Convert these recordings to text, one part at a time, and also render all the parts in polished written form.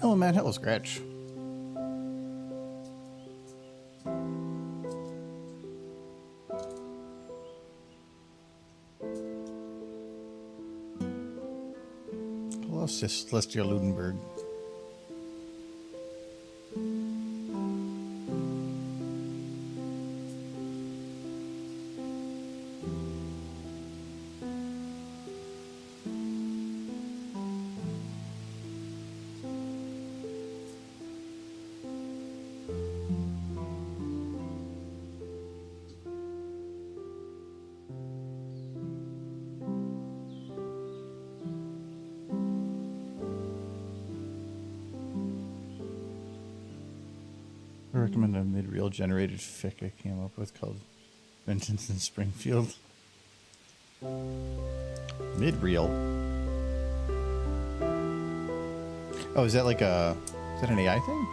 Hello, Matt. Hello, Scratch. Hello, Celestia Ludenberg. I recommend a mid-reel generated fic I came up with called Vengeance in Springfield. Mid-reel? Oh, is that like is that an AI thing?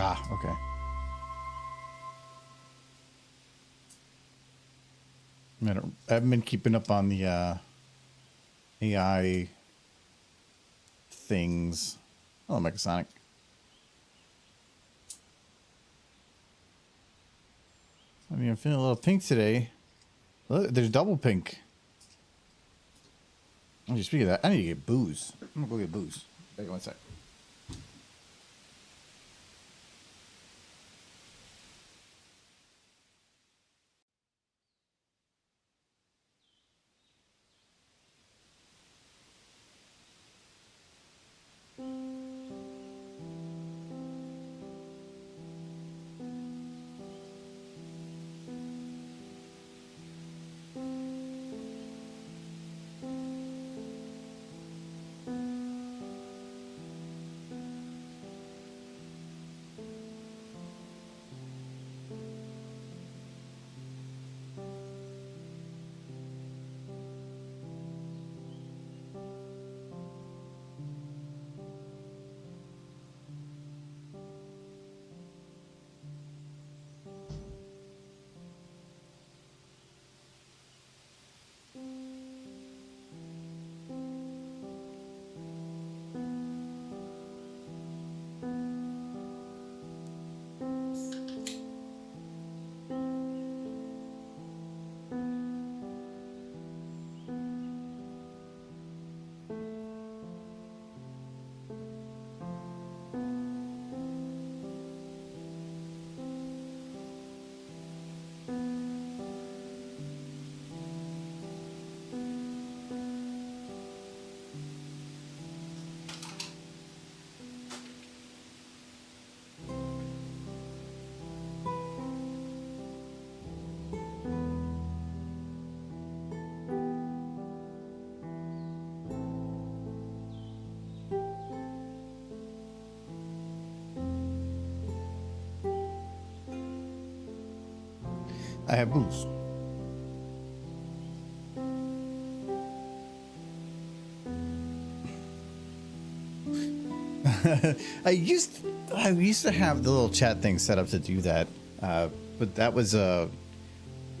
Ah, okay. I haven't been keeping up on the AI things. Oh, Mechasonic. I mean, I'm feeling a little pink today. Look, there's double pink. Oh, speaking of that, I need to get booze. I'm gonna go get booze. Back in one sec. I have booze. I used to have the little chat thing set up to do that, but that was a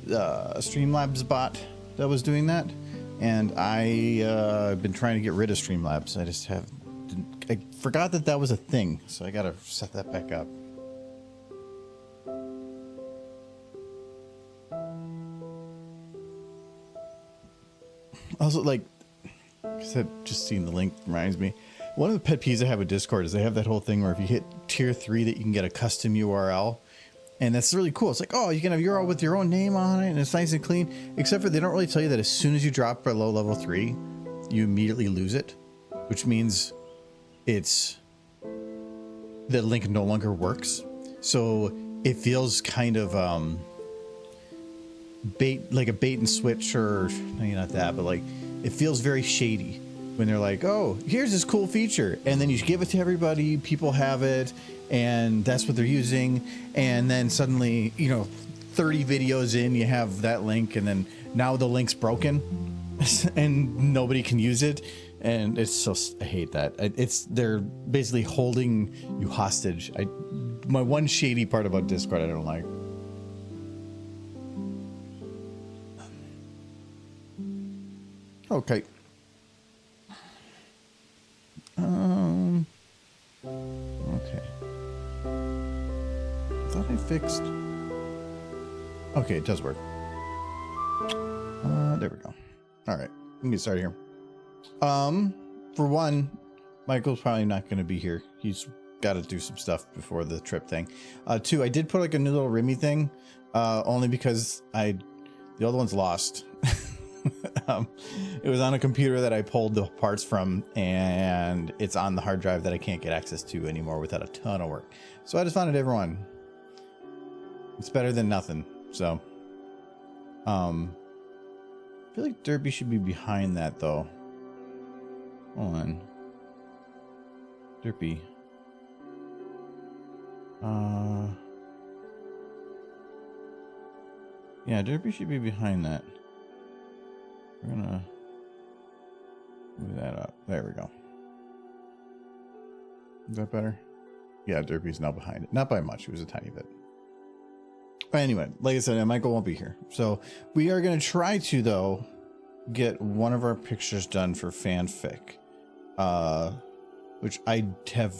Streamlabs bot that was doing that, and I've been trying to get rid of Streamlabs. I forgot that was a thing, so I gotta set that back up. Also, like, I said, just seeing the link reminds me. One of the pet peeves I have with Discord is they have that whole thing where if you hit tier 3 that you can get a custom URL. And that's really cool. It's like, oh, you can have URL with your own name on it and it's nice and clean. Except for they don't really tell you that as soon as you drop below level 3, you immediately lose it. Which means the link no longer works. So it feels kind of like a bait and switch, or maybe not that, but like it feels very shady when they're like, oh, here's this cool feature, and then you give it to everybody, people have it, and that's what they're using, and then suddenly, you know, 30 videos in, you have that link, and then now the link's broken and nobody can use it. And it's so, I hate that. They're basically holding you hostage. My one shady part about Discord I don't like. Okay. Okay. I thought I fixed. Okay, it does work. There we go. All right, we can get started here. For one, Michael's probably not going to be here. He's got to do some stuff before the trip thing. Two, I did put like a new little Remy thing, only because the other one's lost. It was on a computer that I pulled the parts from, and it's on the hard drive that I can't get access to anymore without a ton of work. So I just found a different one. It's better than nothing. So, I feel like Derpy should be behind that though. Hold on. Derpy. Yeah, Derpy should be behind that. We're gonna move that up. There we go. Is that better? Yeah, Derpy's now behind it. Not by much. It was a tiny bit. But anyway, like I said, Michael won't be here. So we are going to try to, though, get one of our pictures done for fanfic. Which I have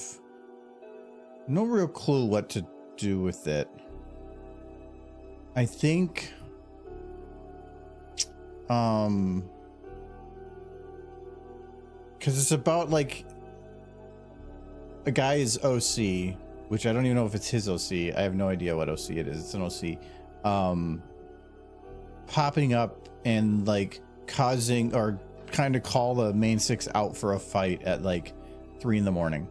no real clue what to do with it. I think... because it's about like a guy's OC, which I don't even know if it's his OC. I have no idea what OC it is. It's an OC, popping up and like causing or kind of call the main six out for a fight at like 3 a.m.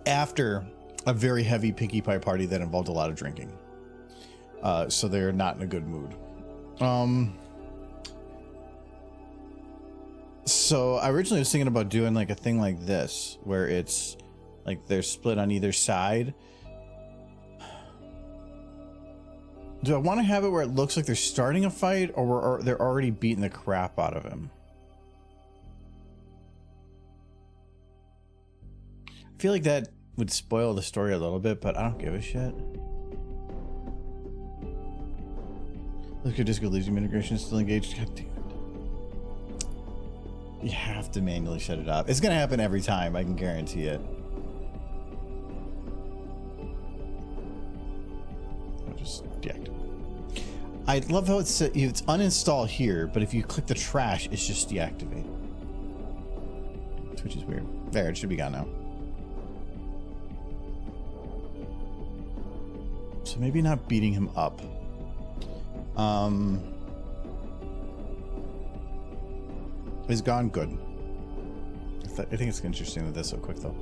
after a very heavy Pinkie Pie party that involved a lot of drinking. So they're not in a good mood. So I originally was thinking about doing like a thing like this, where it's like they're split on either side. Do I want to have it where it looks like they're starting a fight, or they're already beating the crap out of him? I feel like that would spoil the story a little bit, but I don't give a shit. Look at Disco Legion integration is still engaged. God damn it. You have to manually shut it off. It's gonna happen every time, I can guarantee it. I'll just deactivate. I love how it's uninstall here, but if you click the trash, it's just deactivate. Which is weird. There, it should be gone now. So maybe not beating him up. Is gone. Good. I think it's interesting that this so quick though.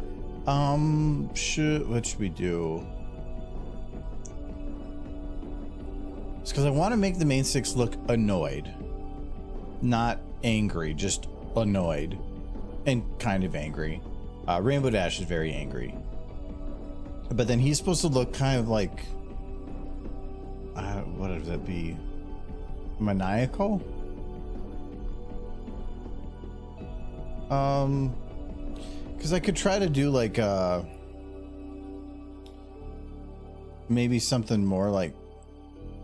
What should we do? It's because I want to make the main six look annoyed, not angry, just annoyed and kind of angry. Rainbow Dash is very angry, but then he's supposed to look kind of like what does that be? Maniacal? Because I could try to do like maybe something more like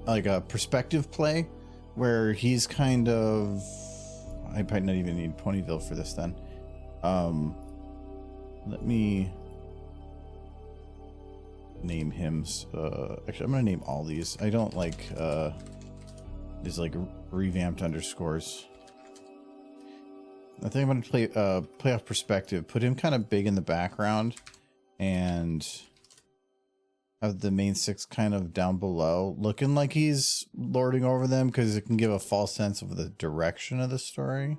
a perspective play where he's kind of, I might not even need Ponyville for this then. Let me name him. Actually, I'm gonna name all these. I don't like these like revamped underscores. I think I'm gonna play off perspective, put him kind of big in the background, and have the main six kind of down below, looking like he's lording over them, because it can give a false sense of the direction of the story.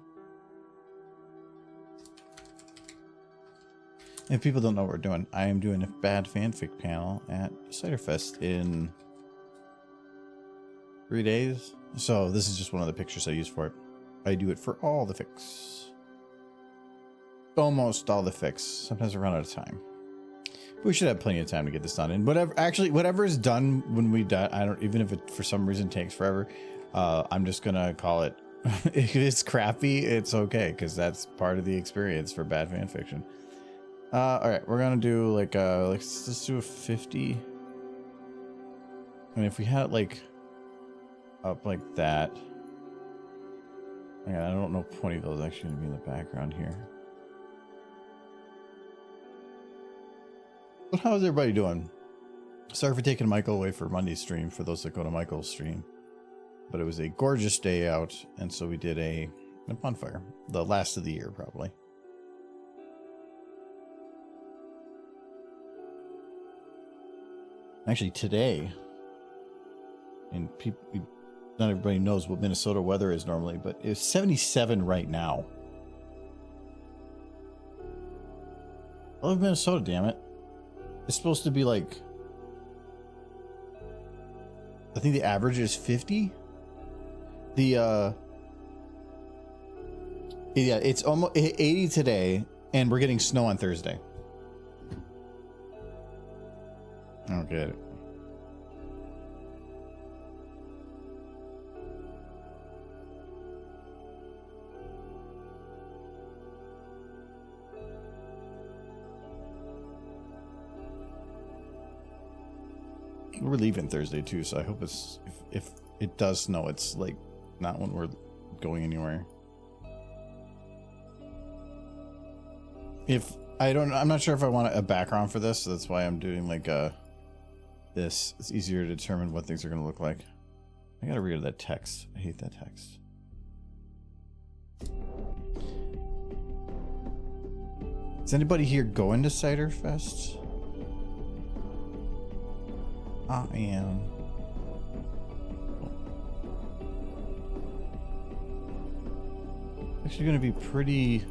If people don't know what we're doing, I am doing a Bad Fanfic panel at Ciderfest in 3 days. So this is just one of the pictures I use for it. I do it for all the fics. Almost all the fics. Sometimes I run out of time. We should have plenty of time to get this done. And whatever is done when we die, I don't, even if it for some reason takes forever, I'm just gonna call it. If it's crappy, it's okay, because that's part of the experience for Bad Fanfiction. All right, we're gonna do like let's do a 50. And if we had it like up like that, I don't know if Ponyville is actually gonna be in the background here. But how is everybody doing? Sorry for taking Michael away for Monday's stream, for those that go to Michael's stream. But it was a gorgeous day out, and so we did a bonfire. The last of the year, probably. Actually, today, and not everybody knows what Minnesota weather is normally, but it's 77 right now. I love Minnesota, damn it. It's supposed to be like, I think the average is 50. Yeah, it's almost 80 today, and we're getting snow on Thursday. I don't get it. We're leaving Thursday too, so I hope it's, if it does snow, it's like not when we're going anywhere. I'm not sure if I want a background for this, so that's why I'm doing like this. It's easier to determine what things are going to look like. I gotta read that text. I hate that text. Is anybody here going to Cider Fest? I am. Actually going to be pretty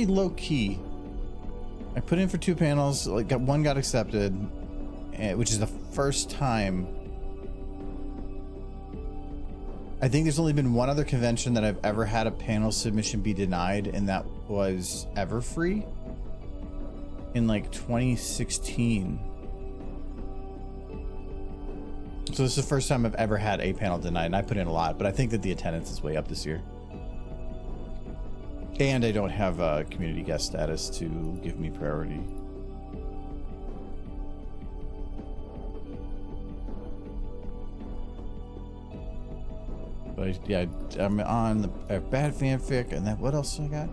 low key. I put in for 2 panels, like one got accepted, which is the first time. I think there's only been one other convention that I've ever had a panel submission be denied, and that was Everfree in like 2016. So this is the first time I've ever had a panel denied, and I put in a lot, but I think that the attendance is way up this year. And I don't have a community guest status to give me priority. But yeah, I'm on the Bad Fanfic, and then what else I got?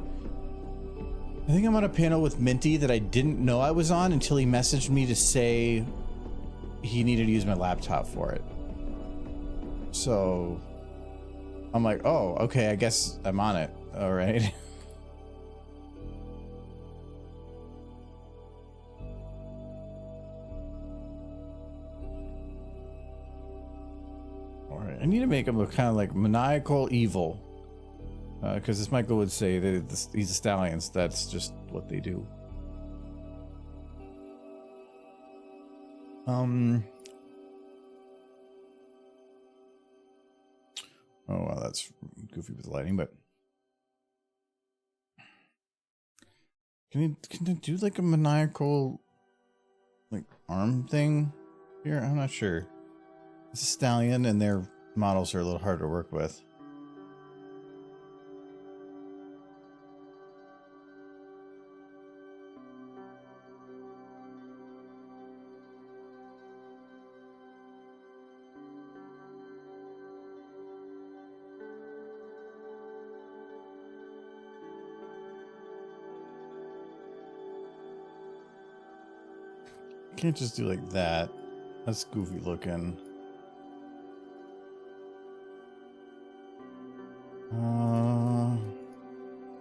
I think I'm on a panel with Minty that I didn't know I was on until he messaged me to say he needed to use my laptop for it. So I'm like, oh, okay, I guess I'm on it. All right. All right, I need to make him look kind of like maniacal evil. Because as Michael would say, these stallions, that's just what they do. Oh well, that's goofy with the lighting, but can they do like a maniacal like arm thing here? I'm not sure. It's a stallion, and their models are a little hard to work with. Can't just do like that. That's goofy looking.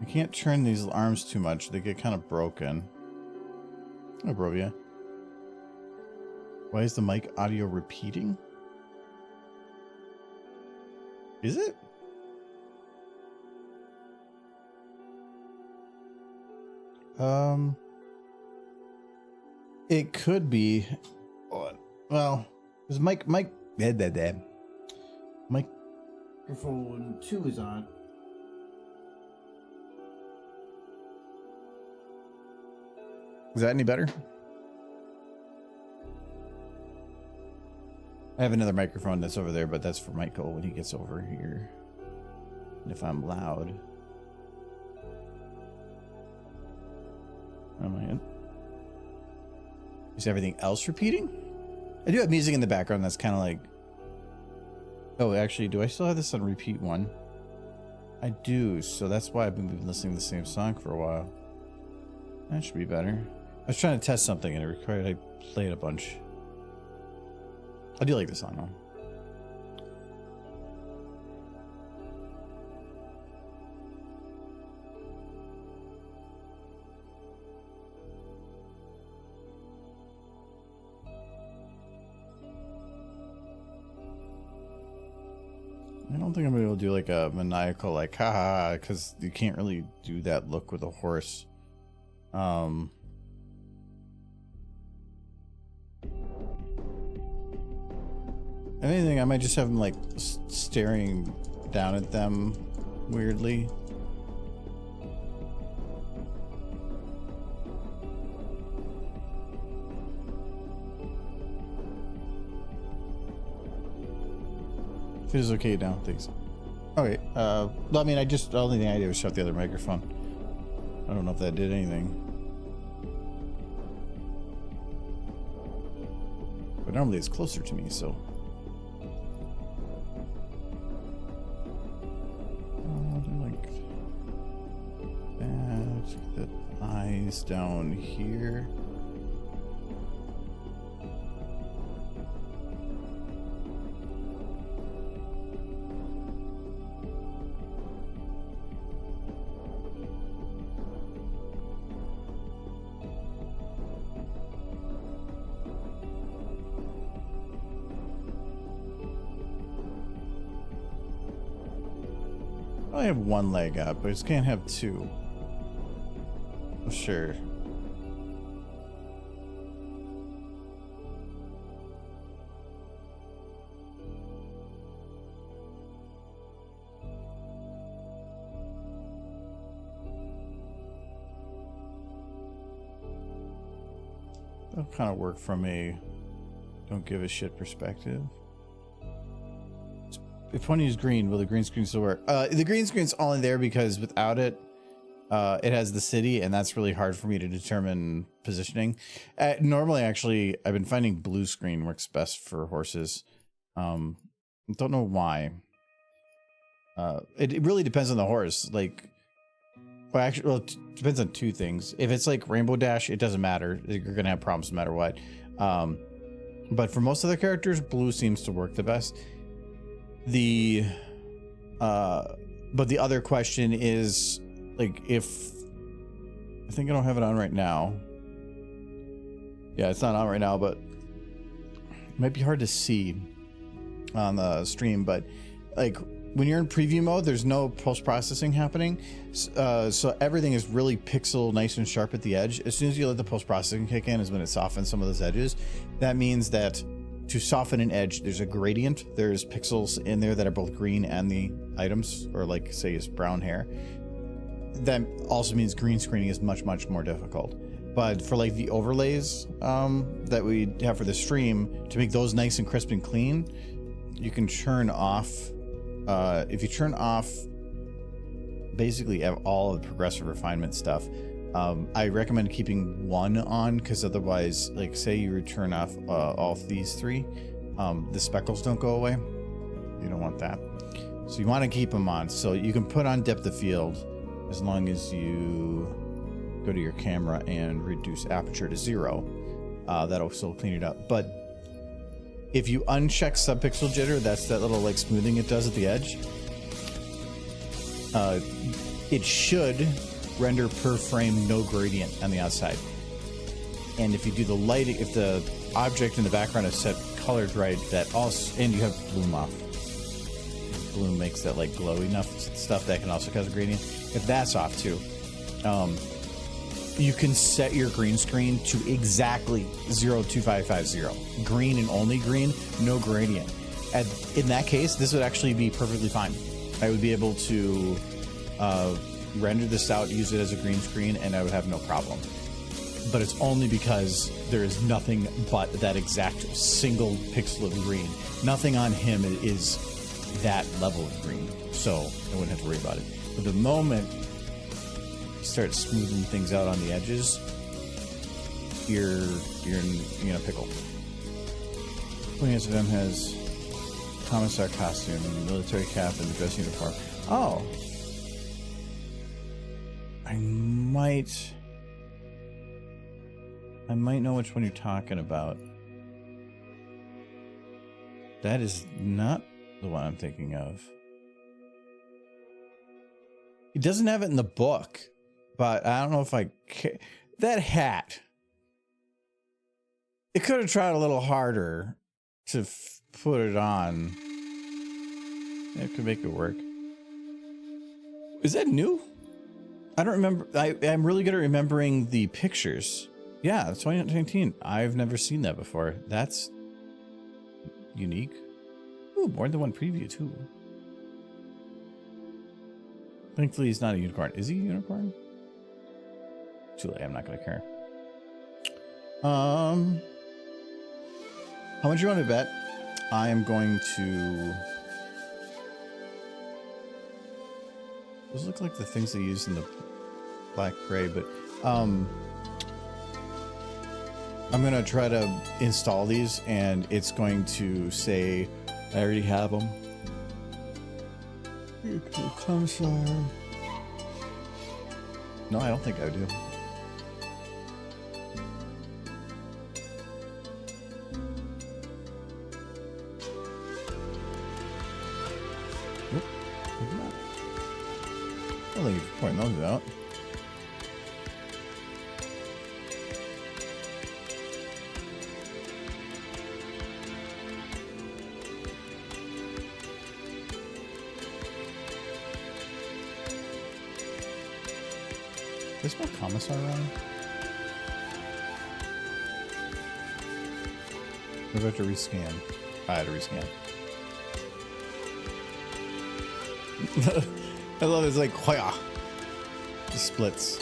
I can't turn these arms too much. They get kind of broken. Oh, Brovia. Why is the mic audio repeating? Is it? It could be. Well, because microphone 2 is on. Is that any better? I have another microphone that's over there, but that's for Michael when he gets over here. And if I'm loud. Am I in? Is everything else repeating? I do have music in the background that's kind of like... Oh, actually, do I still have this on repeat one? I do, so that's why I've been listening to the same song for a while. That should be better. I was trying to test something and it required I play it a bunch. I do like this song though. I don't think I'm gonna be able to do like a maniacal like haha, because you can't really do that look with a horse. If anything, I might just have him like staring down at them weirdly. If it is okay now, thanks. Okay, well, I mean, the only thing I did was shut the other microphone. I don't know if that did anything. But normally it's closer to me, so. Like that. The eyes down here. I have one leg up, but I just can't have two. Oh, sure. That'll kind of work from a don't give a shit perspective. If one is green, will the green screen still work? The green screen's only there because without it, it has the city, and that's really hard for me to determine positioning. Normally, actually, I've been finding blue screen works best for horses. Don't know why. It really depends on the horse. Like, well, actually, well, it depends on two things. If it's like Rainbow Dash, it doesn't matter. You're gonna have problems no matter what. But for most other characters, blue seems to work the best. But the other question is, like, if I think I don't have it on right now. Yeah, it's not on right now, but it might be hard to see on the stream. But like when you're in preview mode, there's no post-processing happening, so everything is really pixel nice and sharp at the edge. As soon as you let the post-processing kick in is when it softens some of those edges. That means that to soften an edge, there's a gradient. There's pixels in there that are both green and the items, or like say is brown hair. That also means green screening is much, much more difficult. But for like the overlays that we have for the stream, to make those nice and crisp and clean, you can turn off, if you turn off basically all of the progressive refinement stuff, I recommend keeping one on, because otherwise, like say you turn off all of these three, the speckles don't go away. You don't want that. So you want to keep them on. So you can put on depth of field as long as you go to your camera and reduce aperture to 0. That'll still clean it up. But if you uncheck subpixel jitter, that's that little like smoothing it does at the edge. It should render per frame no gradient on the outside. And if you do the lighting, if the object in the background is set colored right, that also, and you have bloom off. Bloom makes that like glow enough stuff that can also cause a gradient. If that's off too, you can set your green screen to exactly 02550. Green and only green, no gradient. And in that case, this would actually be perfectly fine. I would be able to render this out, use it as a green screen, and I would have no problem. but it's only because there is nothing but that exact single pixel of green. Nothing on him is that level of green, so I wouldn't have to worry about it. But the moment you start smoothing things out on the edges, you're in a pickle. Queen of them has commissar costume, military cap, and dress uniform. Oh, I might know which one you're talking about. That is not the one I'm thinking of. He doesn't have it in the book, but I don't know if I can. That hat. It could have tried a little harder to put it on. It could make it work. Is that new? I don't remember. I'm really good at remembering the pictures. Yeah, it's 2019. I've never seen that before. That's unique. Ooh, more than one preview too. Thankfully, he's not a unicorn. Is he a unicorn? Too late. I'm not gonna care. How much you want to bet? I am going to. Those look like the things they use in the Black Gray, but I'm gonna try to install these, and it's going to say I already have them. Commissar. No, I don't think I do. I think you're pointing those out. Is my commissar wrong? We're about to rescan. I had to rescan. I love it. It's like, hoya. It splits.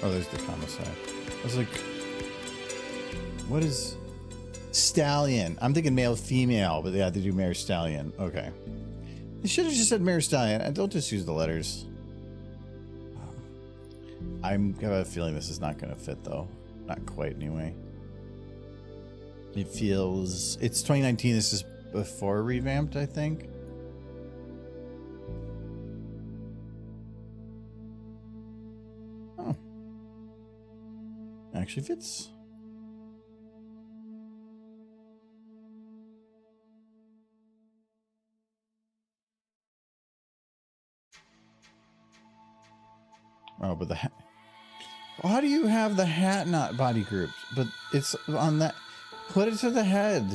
Oh, there's the commissar. I was like, what is stallion? I'm thinking male, female, but yeah, they do mare stallion. Okay. They should have just said mare stallion. I don't just use the letters. I have a feeling this is not going to fit, though. Not quite, anyway. It feels... It's 2019. This is before revamped, I think. Oh. Actually fits. Oh, but the hat... How do you have the hat not body grouped? But it's on that... Put it to the head.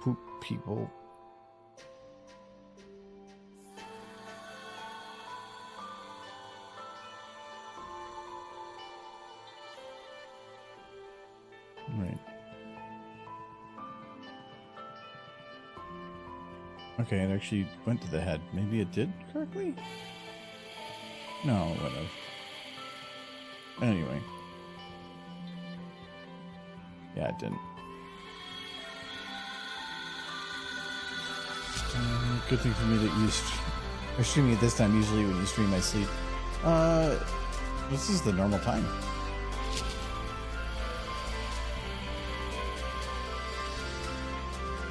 Poop people. Right. Okay, it actually went to the head. Maybe it did correctly? No, whatever. Anyway. Yeah, it didn't. Good thing for me that you are streaming at this time. Usually when you stream, I sleep. This is the normal time.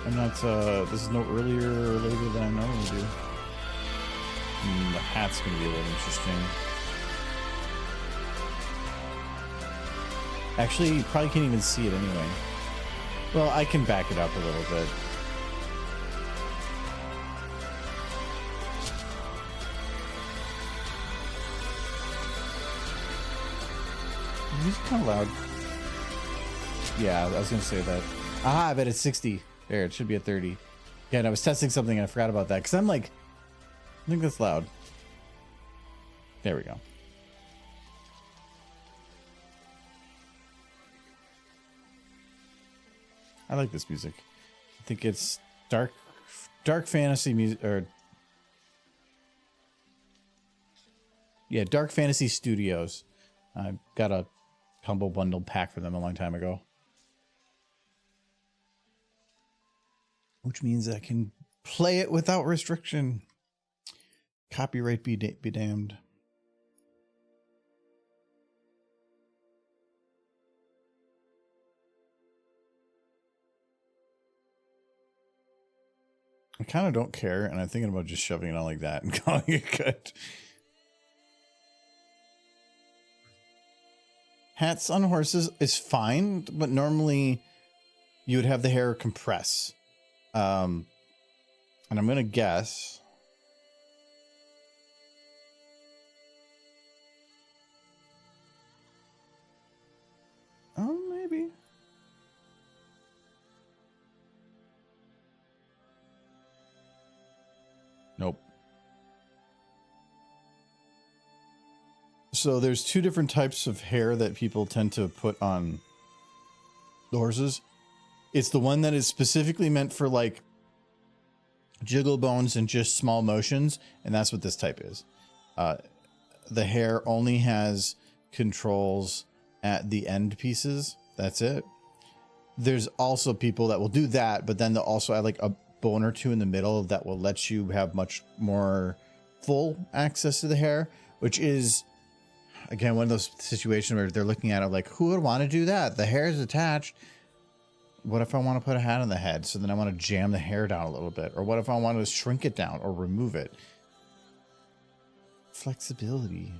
I'm not, this is no earlier or later than I normally do. The hat's gonna be a little interesting. Actually, you probably can't even see it anyway. Well, I can back it up a little bit. Music kind of loud. Yeah, I was gonna say that. Ah, I bet it's 60. There, it should be at 30. Yeah, and I was testing something and I forgot about that because I'm like, I think that's loud. There we go. I like this music. I think it's dark fantasy music, or yeah, Dark Fantasy Studios. I got a Humble Bundle pack for them a long time ago, which means I can play it without restriction. Copyright be damned. I kind of don't care, and I'm thinking about just shoving it on like that and calling it good. Hats on horses is fine, but normally you would have the hair compress. And I'm going to guess. Oh, maybe. Nope. So there's two different types of hair that people tend to put on the horses. It's the one that is specifically meant for like jiggle bones and just small motions, and that's what this type is. The hair only has controls at the end pieces. That's it. There's also people that will do that, but then they'll also add like a bone or two in the middle that will let you have much more full access to the hair, which is, again, one of those situations where they're looking at it like, who would want to do that? The hair is attached. What if I want to put a hat on the head? So then I want to jam the hair down a little bit. Or what if I want to shrink it down or remove it? Flexibility.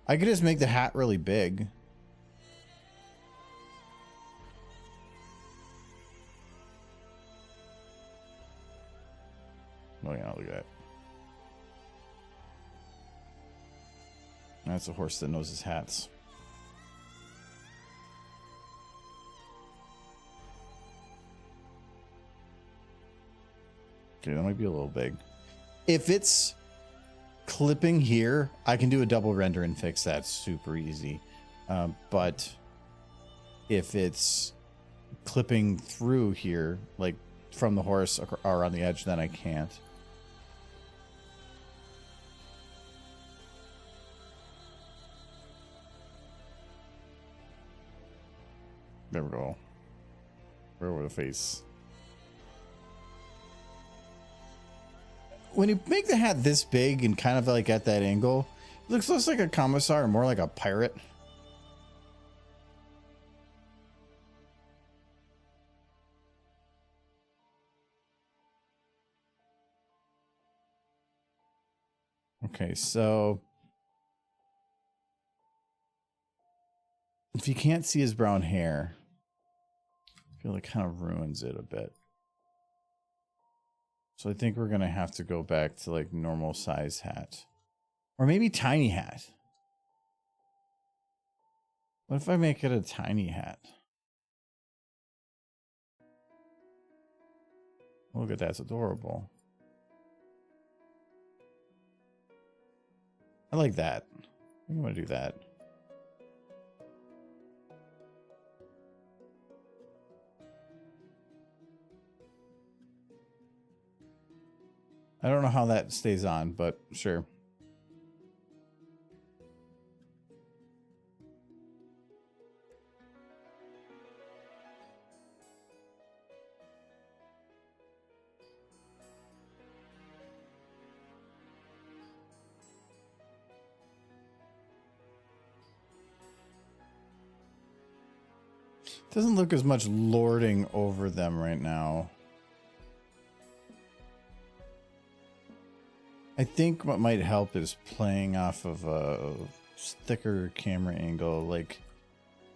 I could just make the hat really big. Oh yeah, look at that. That's a horse that knows his hats. Okay, that might be a little big. If it's clipping here, I can do a double render and fix that super easy. But if it's clipping through here, like from the horse or on the edge, then I can't. There we go. Right over the face. When you make the hat this big and kind of like at that angle, it looks less like a commissar and more like a pirate. Okay, so if you can't see his brown hair, I feel it kind of ruins it a bit. So I think we're going to have to go back to like normal size hat. Or maybe tiny hat. What if I make it a tiny hat? Look at that, it's adorable. I like that. I think I'm going to do that. I don't know how that stays on, but sure. Doesn't look as much lording over them right now. I think what might help is playing off of a thicker camera angle, like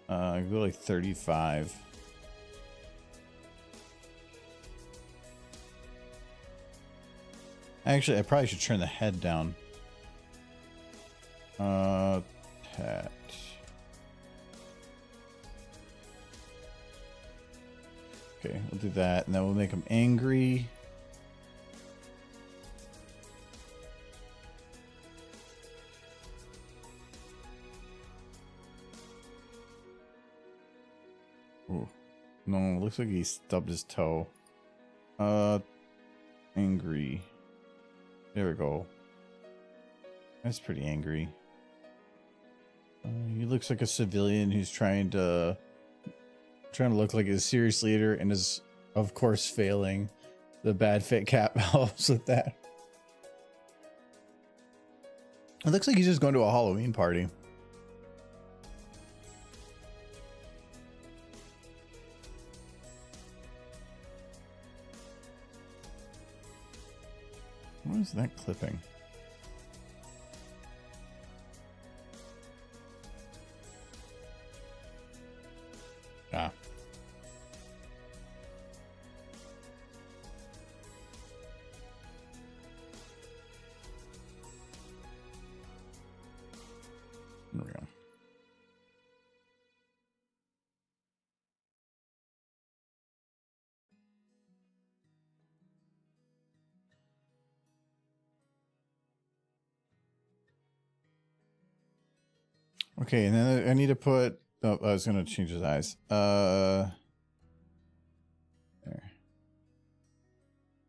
go like 35. Actually, I probably should turn the head down. Hat. Okay, we'll do that, and then we'll make him angry. Ooh. No, looks like he stubbed his toe. Angry. There we go. That's pretty angry. He looks like a civilian who's trying to look like a serious leader and is, of course, failing. The bad fit cap helps with that. It looks like he's just going to a Halloween party. What is that clipping? Ah. There we go. Okay, and then I need to put... Oh, I was going to change his eyes. There.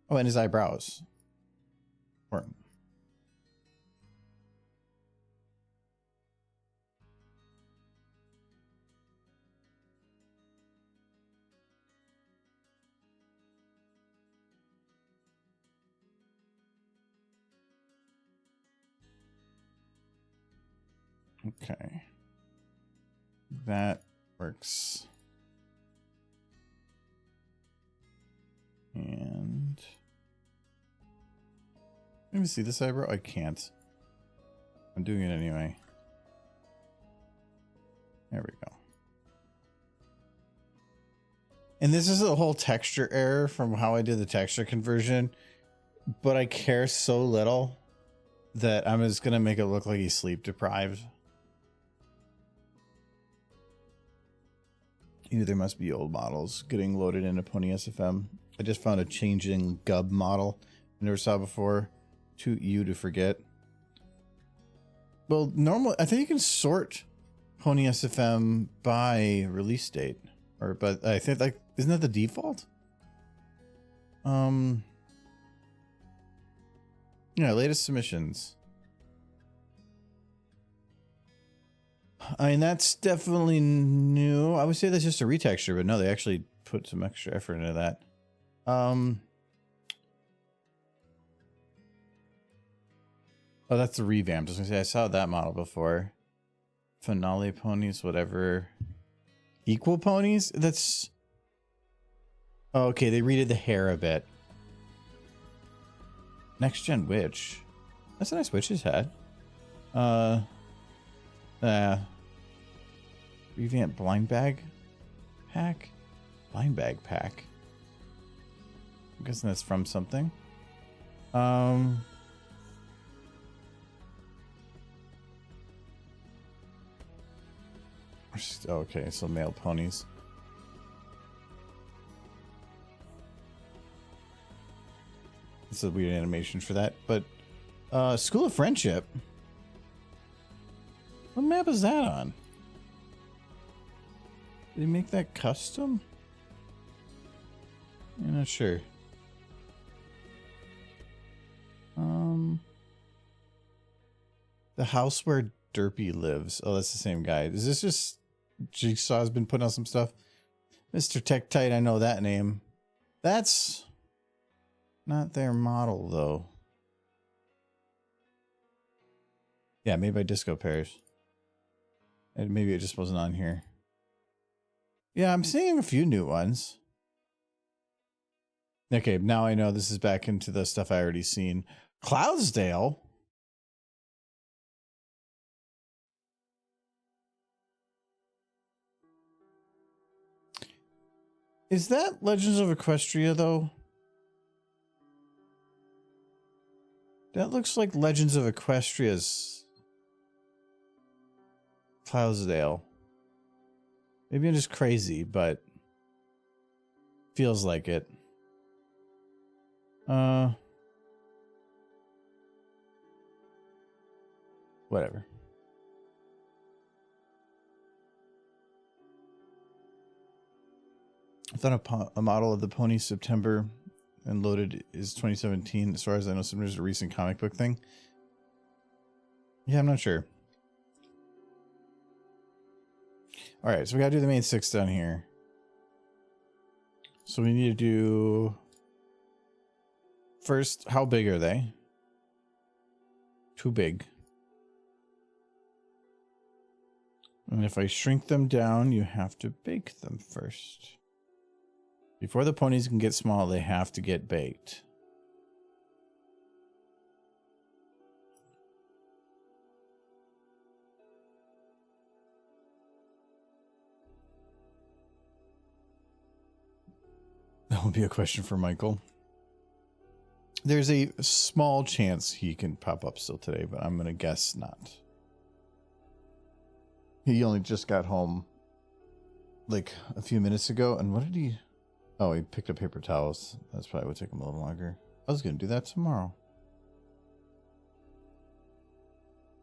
Oh, and his eyebrows. Or... Okay. That works. And... Let me see this eyebrow. I can't. I'm doing it anyway. There we go. And this is a whole texture error from how I did the texture conversion. But I care so little that I'm just going to make it look like he's sleep deprived. Either there must be old models getting loaded into Pony SFM. I just found a changing Gub model I never saw before. Too you to forget. Well, normally I think you can sort Pony SFM by release date, or but I think like isn't that the default? Yeah, latest submissions. I mean, that's definitely new. I would say that's just a retexture, but no, they actually put some extra effort into that. Oh, that's the revamped. I was gonna say I saw that model before. Finale ponies, whatever. Equal ponies? That's... Oh, okay, they redid the hair a bit. Next gen witch. That's a nice witch's hat. Revamp blind bag pack? Blind bag pack. I'm guessing that's from something. Okay, so male ponies. It's a weird animation for that, but School of Friendship. What map is that on? Did they make that custom? I'm not sure. The house where Derpy lives. Oh, that's the same guy. Is this just Jigsaw's been putting out some stuff? Mr. Tech Tight, I know that name. That's not their model, though. Yeah, made by Disco Pears. And maybe it just wasn't on here. Yeah, I'm seeing a few new ones. Okay, now I know this is back into the stuff I already seen. Cloudsdale? Is that Legends of Equestria, though? That looks like Legends of Equestria's Cloudsdale. Maybe I'm just crazy, but feels like it. Whatever. I thought a model of the pony September and loaded is 2017. As far as I know, there's a recent comic book thing. Yeah, I'm not sure. All right, so we got to do the main 6 down here. So we need to do first, how big are they? Too big. And if I shrink them down, you have to bake them first. Before the ponies can get small, they have to get baked. That would be a question for Michael. There's a small chance he can pop up still today, but I'm going to guess not. He only just got home like a few minutes ago. And what did he... Oh, he picked up paper towels. That's probably would take him a little longer. I was going to do that tomorrow.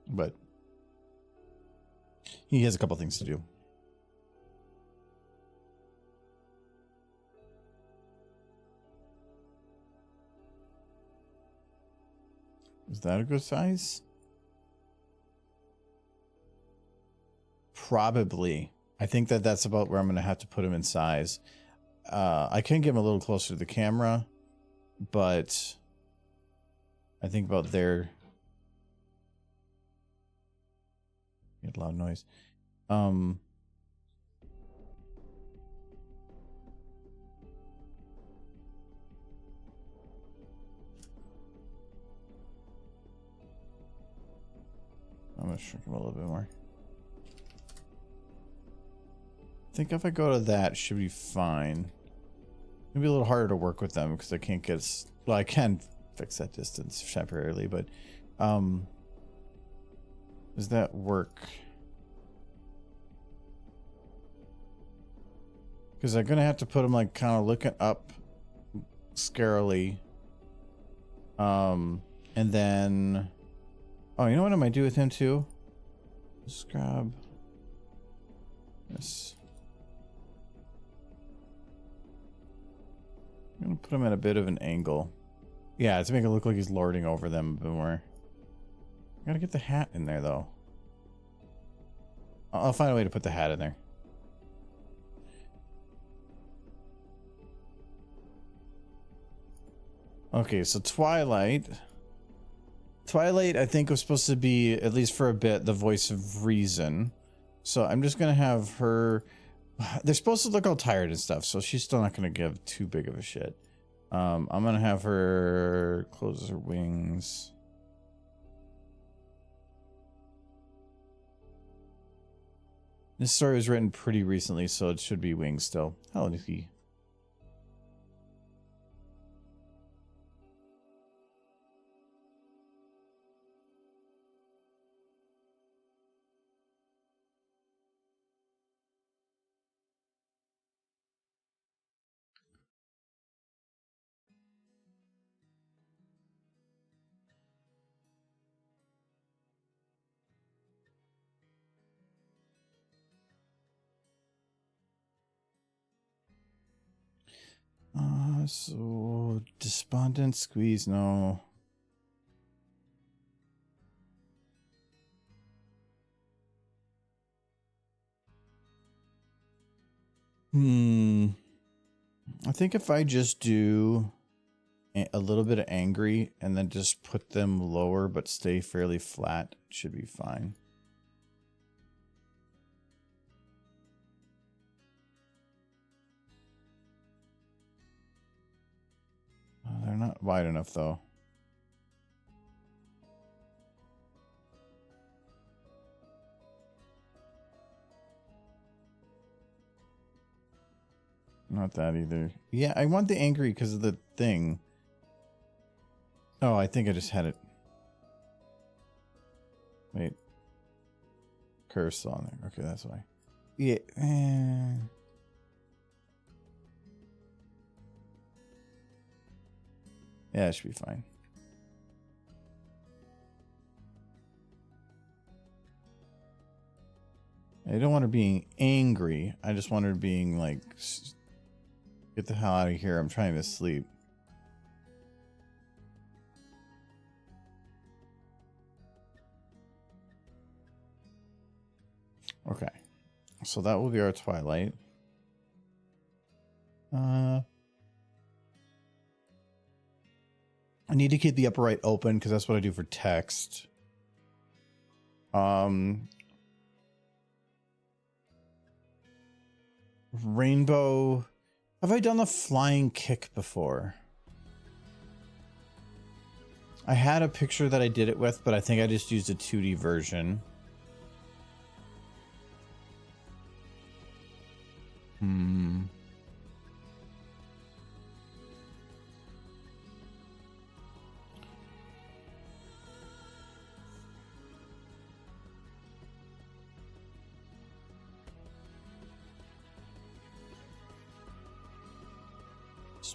But he has a couple things to do. Is that a good size? Probably. I think that's about where I'm going to have to put him in size. I can get him a little closer to the camera, but I think about there. Get loud noise. I'm going to shrink him a little bit more. I think if I go to that, it should be fine. It'll be a little harder to work with them because I can't get... Well, I can fix that distance temporarily, but... does that work? Because I'm going to have to put them like kind of looking up scarily. And then... Oh, you know what I might do with him too? Just grab this. I'm going to put him at a bit of an angle. Yeah, to make it look like he's lording over them a bit more. I gotta get the hat in there, though. I'll find a way to put the hat in there. Okay, so Twilight. Twilight, I think, was supposed to be, at least for a bit, the voice of reason. So I'm just going to have her... They're supposed to look all tired and stuff, so she's still not going to give too big of a shit. I'm going to have her close her wings. This story was written pretty recently, so it should be wings still. Hello, Nikki. So despondent squeeze, no. I think if I just do a little bit of angry and then just put them lower but stay fairly flat, it should be fine. They're not wide enough, though. Not that either. Yeah, I want the angry because of the thing. Oh, I think I just had it. Wait. Curve's still on there. Okay, that's why. Yeah. Yeah, it should be fine. I don't want her being angry. I just want her being like Get the hell out of here. I'm trying to sleep. Okay. So that will be our Twilight. I need to keep the upper right open because that's what I do for text. Rainbow. Have I done the flying kick before? I had a picture that I did it with, but I think I just used a 2D version.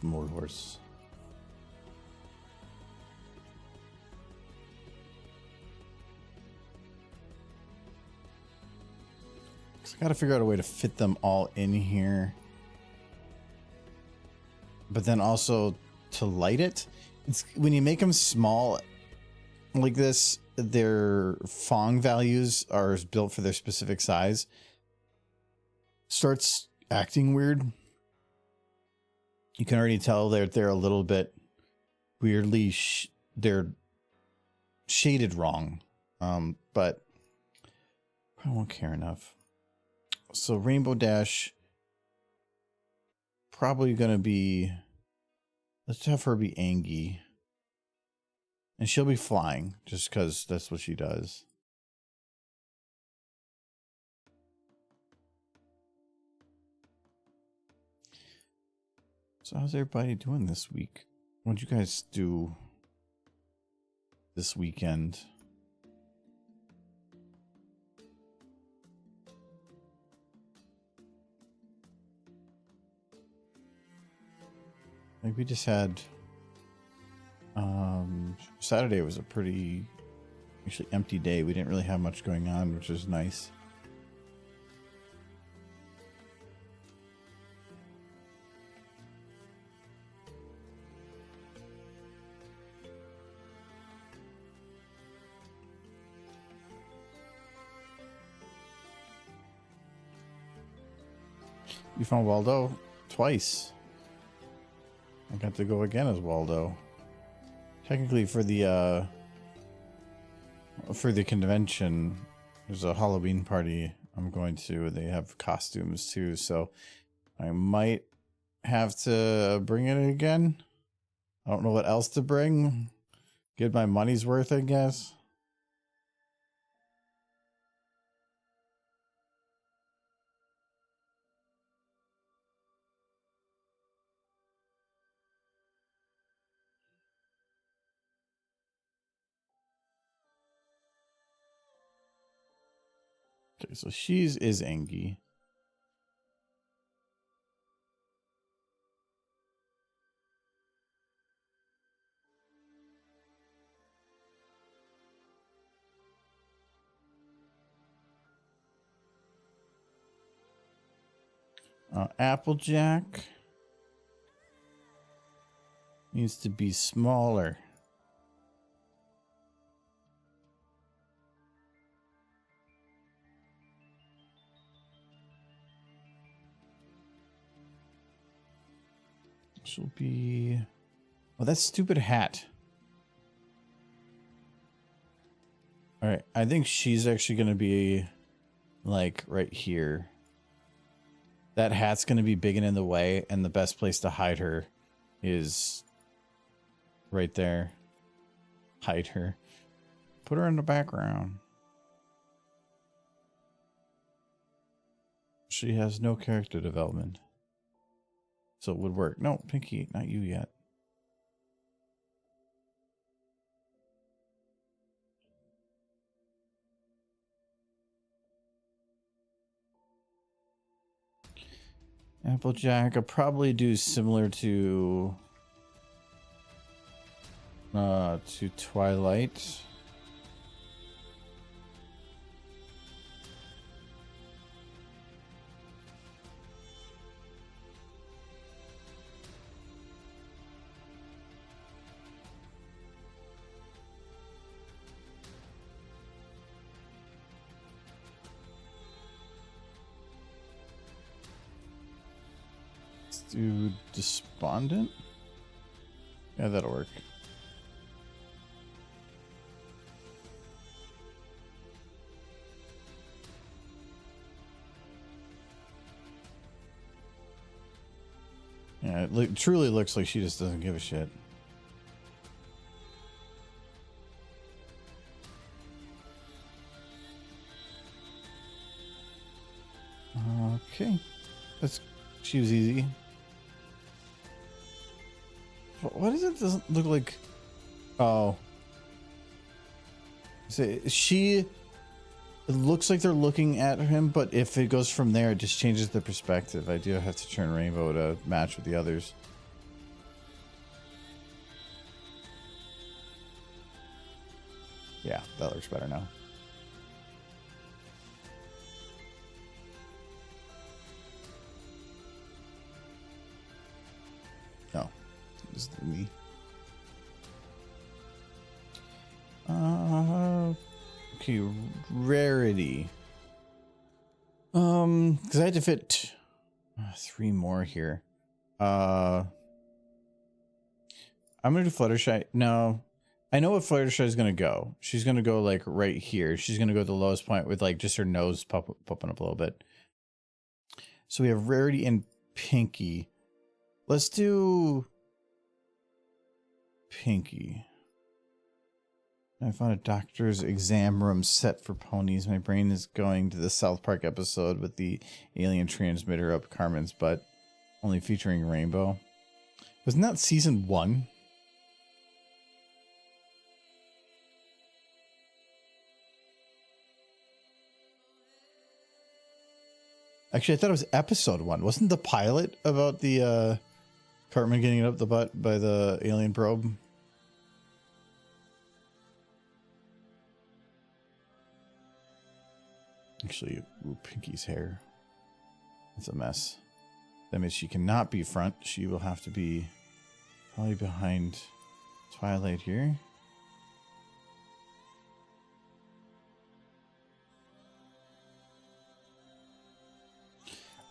More horse. I gotta figure out a way to fit them all in here, but then also to light it. It's when you make them small like this, their Fong values are built for their specific size. Starts acting weird. You can already tell they're a little bit weirdly they're shaded wrong, but I won't care enough. So Rainbow Dash probably gonna be, let's have her be Angie, and she'll be flying just because that's what she does. So how's everybody doing this week? What'd you guys do this weekend? Like we just had Saturday was a pretty actually empty day. We didn't really have much going on, which is nice. You found Waldo twice. I got to go again as Waldo. Technically for the convention, there's a Halloween party I'm going to. They have costumes too, so I might have to bring it again. I don't know what else to bring. Get my money's worth, I guess. Okay, so she's is Angie. Applejack needs to be smaller. She'll be... Oh, that stupid hat. All right, I think she's actually going to be like right here. That hat's going to be big and in the way, and the best place to hide her is right there. Hide her. Put her in the background. She has no character development. So it would work. No, Pinky, not you yet. Applejack, I'll probably do similar to Twilight. do Despondent. Yeah, that'll work. Yeah, it truly looks like she just doesn't give a shit. Okay. She was easy. What is it? Doesn't look like. Oh. It looks like they're looking at him, but if it goes from there, it just changes the perspective. I do have to turn rainbow to match with the others. Yeah, that looks better now. No, this is me. Okay, rarity. Because I had to fit 3 more here. I'm gonna do Fluttershy. No, I know what Fluttershy is gonna go. She's gonna go like right here. She's gonna go to the lowest point with like just her nose popping up a little bit. So we have Rarity and Pinky. Let's do Pinky. I found a doctor's exam room set for ponies. My brain is going to the South Park episode with the alien transmitter up Carmen's butt, only featuring Rainbow. Wasn't that season 1? Actually, I thought it was episode 1. Wasn't the pilot about the Cartman getting it up the butt by the alien probe? Actually, ooh, Pinky's hair. It's a mess. That means she cannot be front. She will have to be probably behind Twilight here.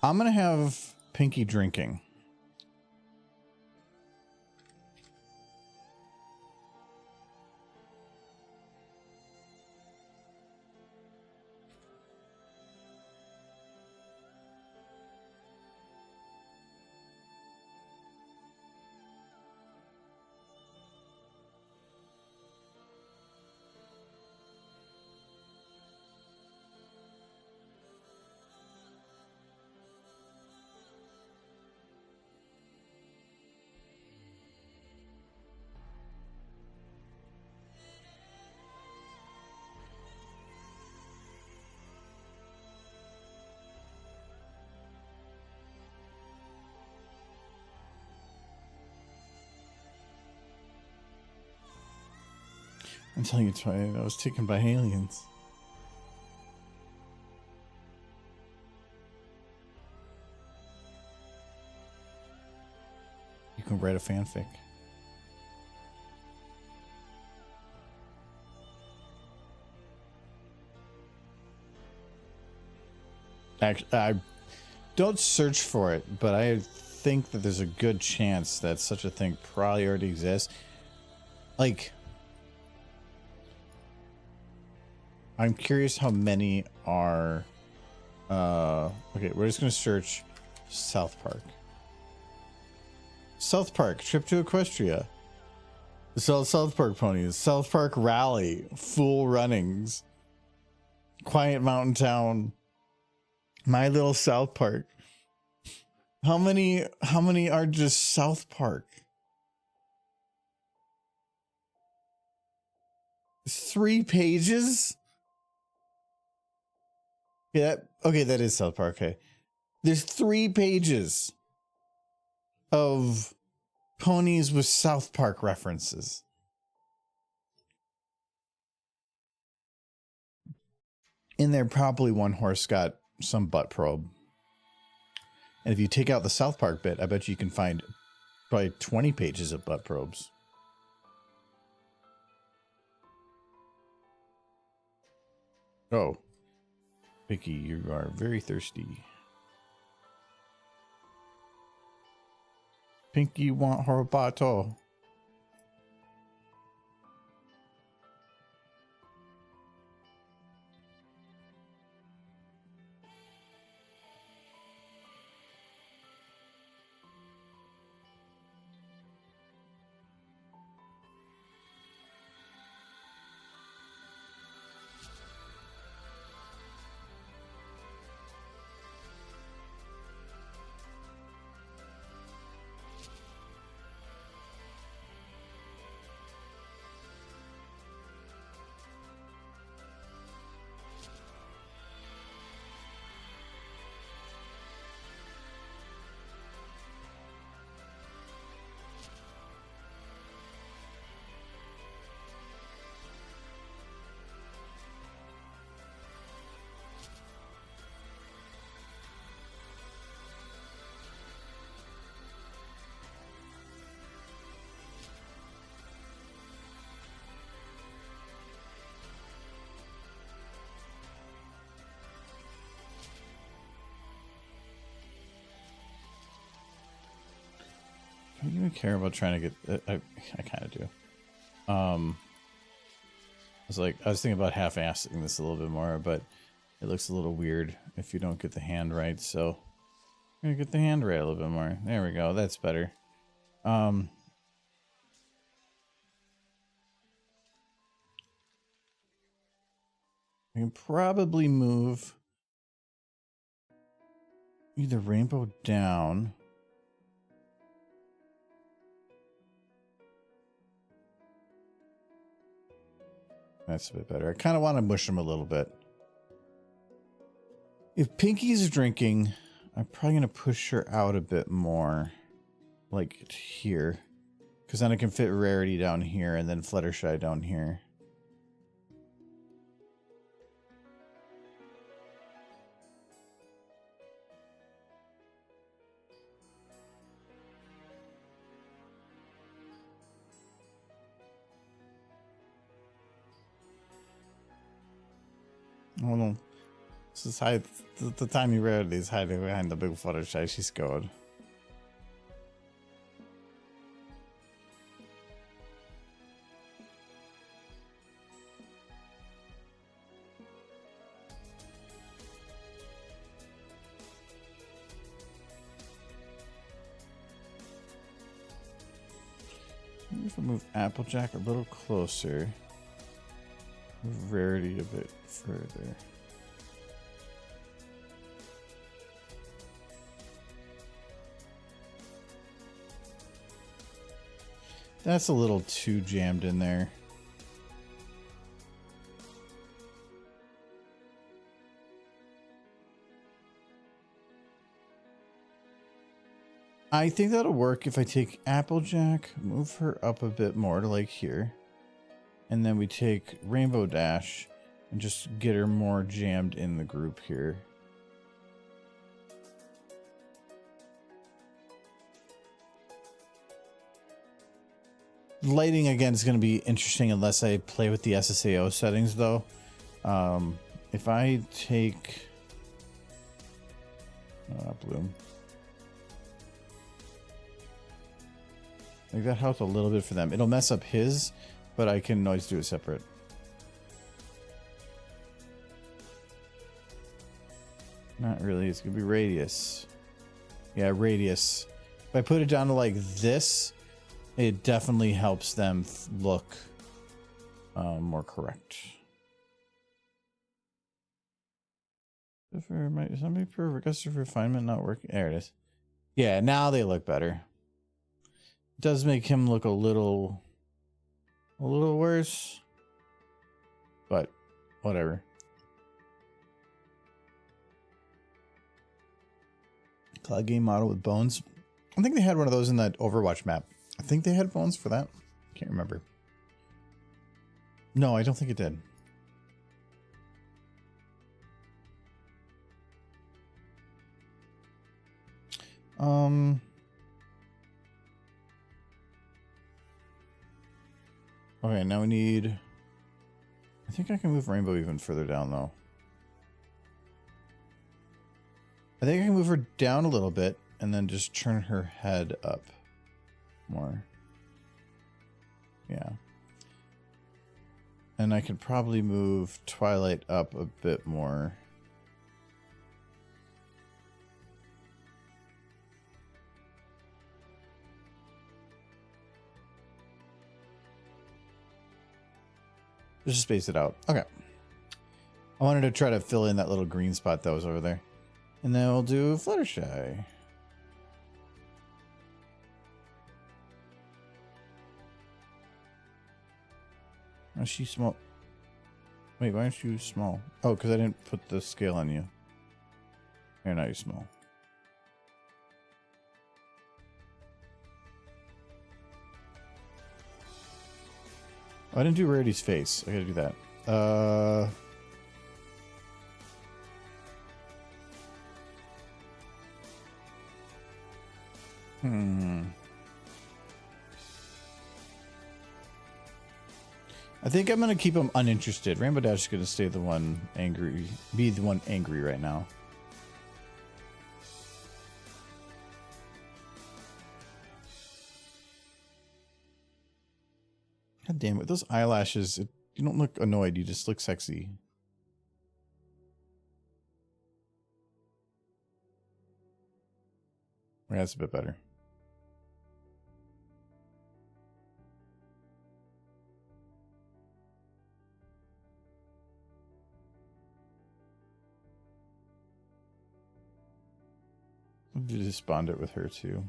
I'm going to have Pinky drinking. I'm telling you, Twilight, I was taken by aliens. You can write a fanfic. Actually, I don't search for it, but I think that there's a good chance that such a thing probably already exists. Like, I'm curious how many are okay, we're just gonna search South Park. South Park, trip to Equestria. South Park ponies, South Park rally, Fool Runnings, Quiet Mountain Town, My Little South Park. How many are just South Park? 3 pages? Yeah, okay, that is South Park. Okay. There's 3 pages of ponies with South Park references. In there, probably one horse got some butt probe. And if you take out the South Park bit, I bet you can find probably 20 pages of butt probes. Oh. Vicky, you are very thirsty. Pinky want Horobato. I don't even care about trying to get. I kind of do. I was thinking about half-assing this a little bit more, but it looks a little weird if you don't get the hand right. So I'm gonna get the hand right a little bit more. There we go. That's better. I can probably move either Rainbow down. That's a bit better. I kind of want to mush them a little bit. If Pinky's drinking, I'm probably going to push her out a bit more. Like here. Because then I can fit Rarity down here and then Fluttershy down here. Oh no. This is hide. The tiny Rarity is hiding behind the big Fluttershy. She's scared. If I move Applejack a little closer, move Rarity a bit further. That's a little too jammed in there. I think that'll work if I take Applejack, move her up a bit more to like here. And then we take Rainbow Dash and just get her more jammed in the group here. Lighting again is going to be interesting unless I play with the SSAO settings though. If I take Bloom, like that helps a little bit for them. It'll mess up his, but I can always do it separate. Not really. It's gonna be Radius. Yeah, Radius. If I put it down to like this, it definitely helps them look more correct. Somebody for regressive refinement not working. There it is. Yeah, now they look better. It does make him look a little worse, but whatever. Cloud game model with bones. I think they had one of those in that Overwatch map. I think they had bones for that. Can't remember. No, I don't think it did. Okay, now we need... I think I can move Rainbow even further down, though. I think I can move her down a little bit and then just turn her head up. more. Yeah. And I could probably move Twilight up a bit more. Just space it out. Okay. I wanted to try to fill in that little green spot that was over there. And then we'll do Fluttershy. Oh, she's small. Wait, why aren't you small? Oh, because I didn't put the scale on you. Here, now you're small. Oh, I didn't do Rarity's face. I gotta do that. I think I'm gonna keep him uninterested. Rainbow Dash is gonna stay the one angry, be the one angry right now. God damn it! Those eyelashes. You don't look annoyed. You just look sexy. Yeah, that's a bit better. Just bond it with her too.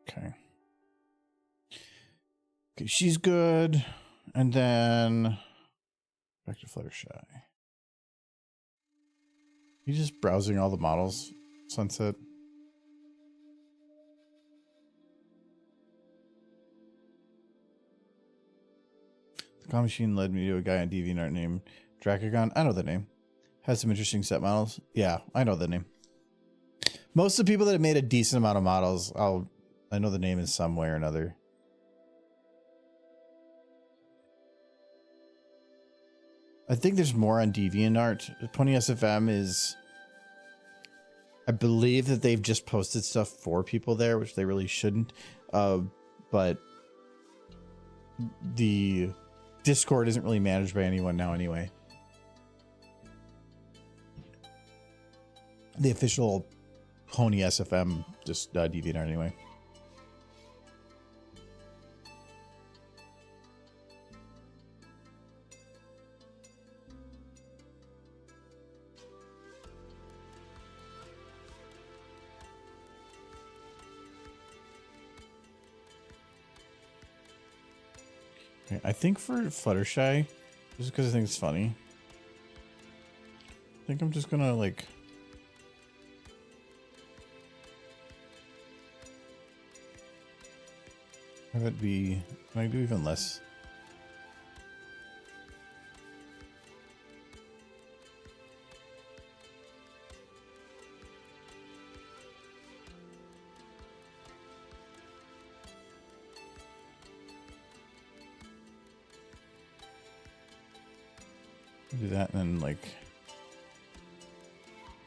Okay. Okay, she's good. And then back to Fluttershy. You just browsing all the models, Sunset? The comic machine led me to a guy on DeviantArt named Dracagon. I know the name. Has some interesting set models. Yeah, I know the name. Most of the people that have made a decent amount of models, I know the name in some way or another. I think there's more on DeviantArt. 20SFM is... I believe that they've just posted stuff for people there, which they really shouldn't. But the Discord isn't really managed by anyone now anyway. The official Pony SFM just DeviantArt anyway. Okay, I think for Fluttershy, just because I think it's funny, I think I'm just gonna like have it be. Can I do even less? Do that and then like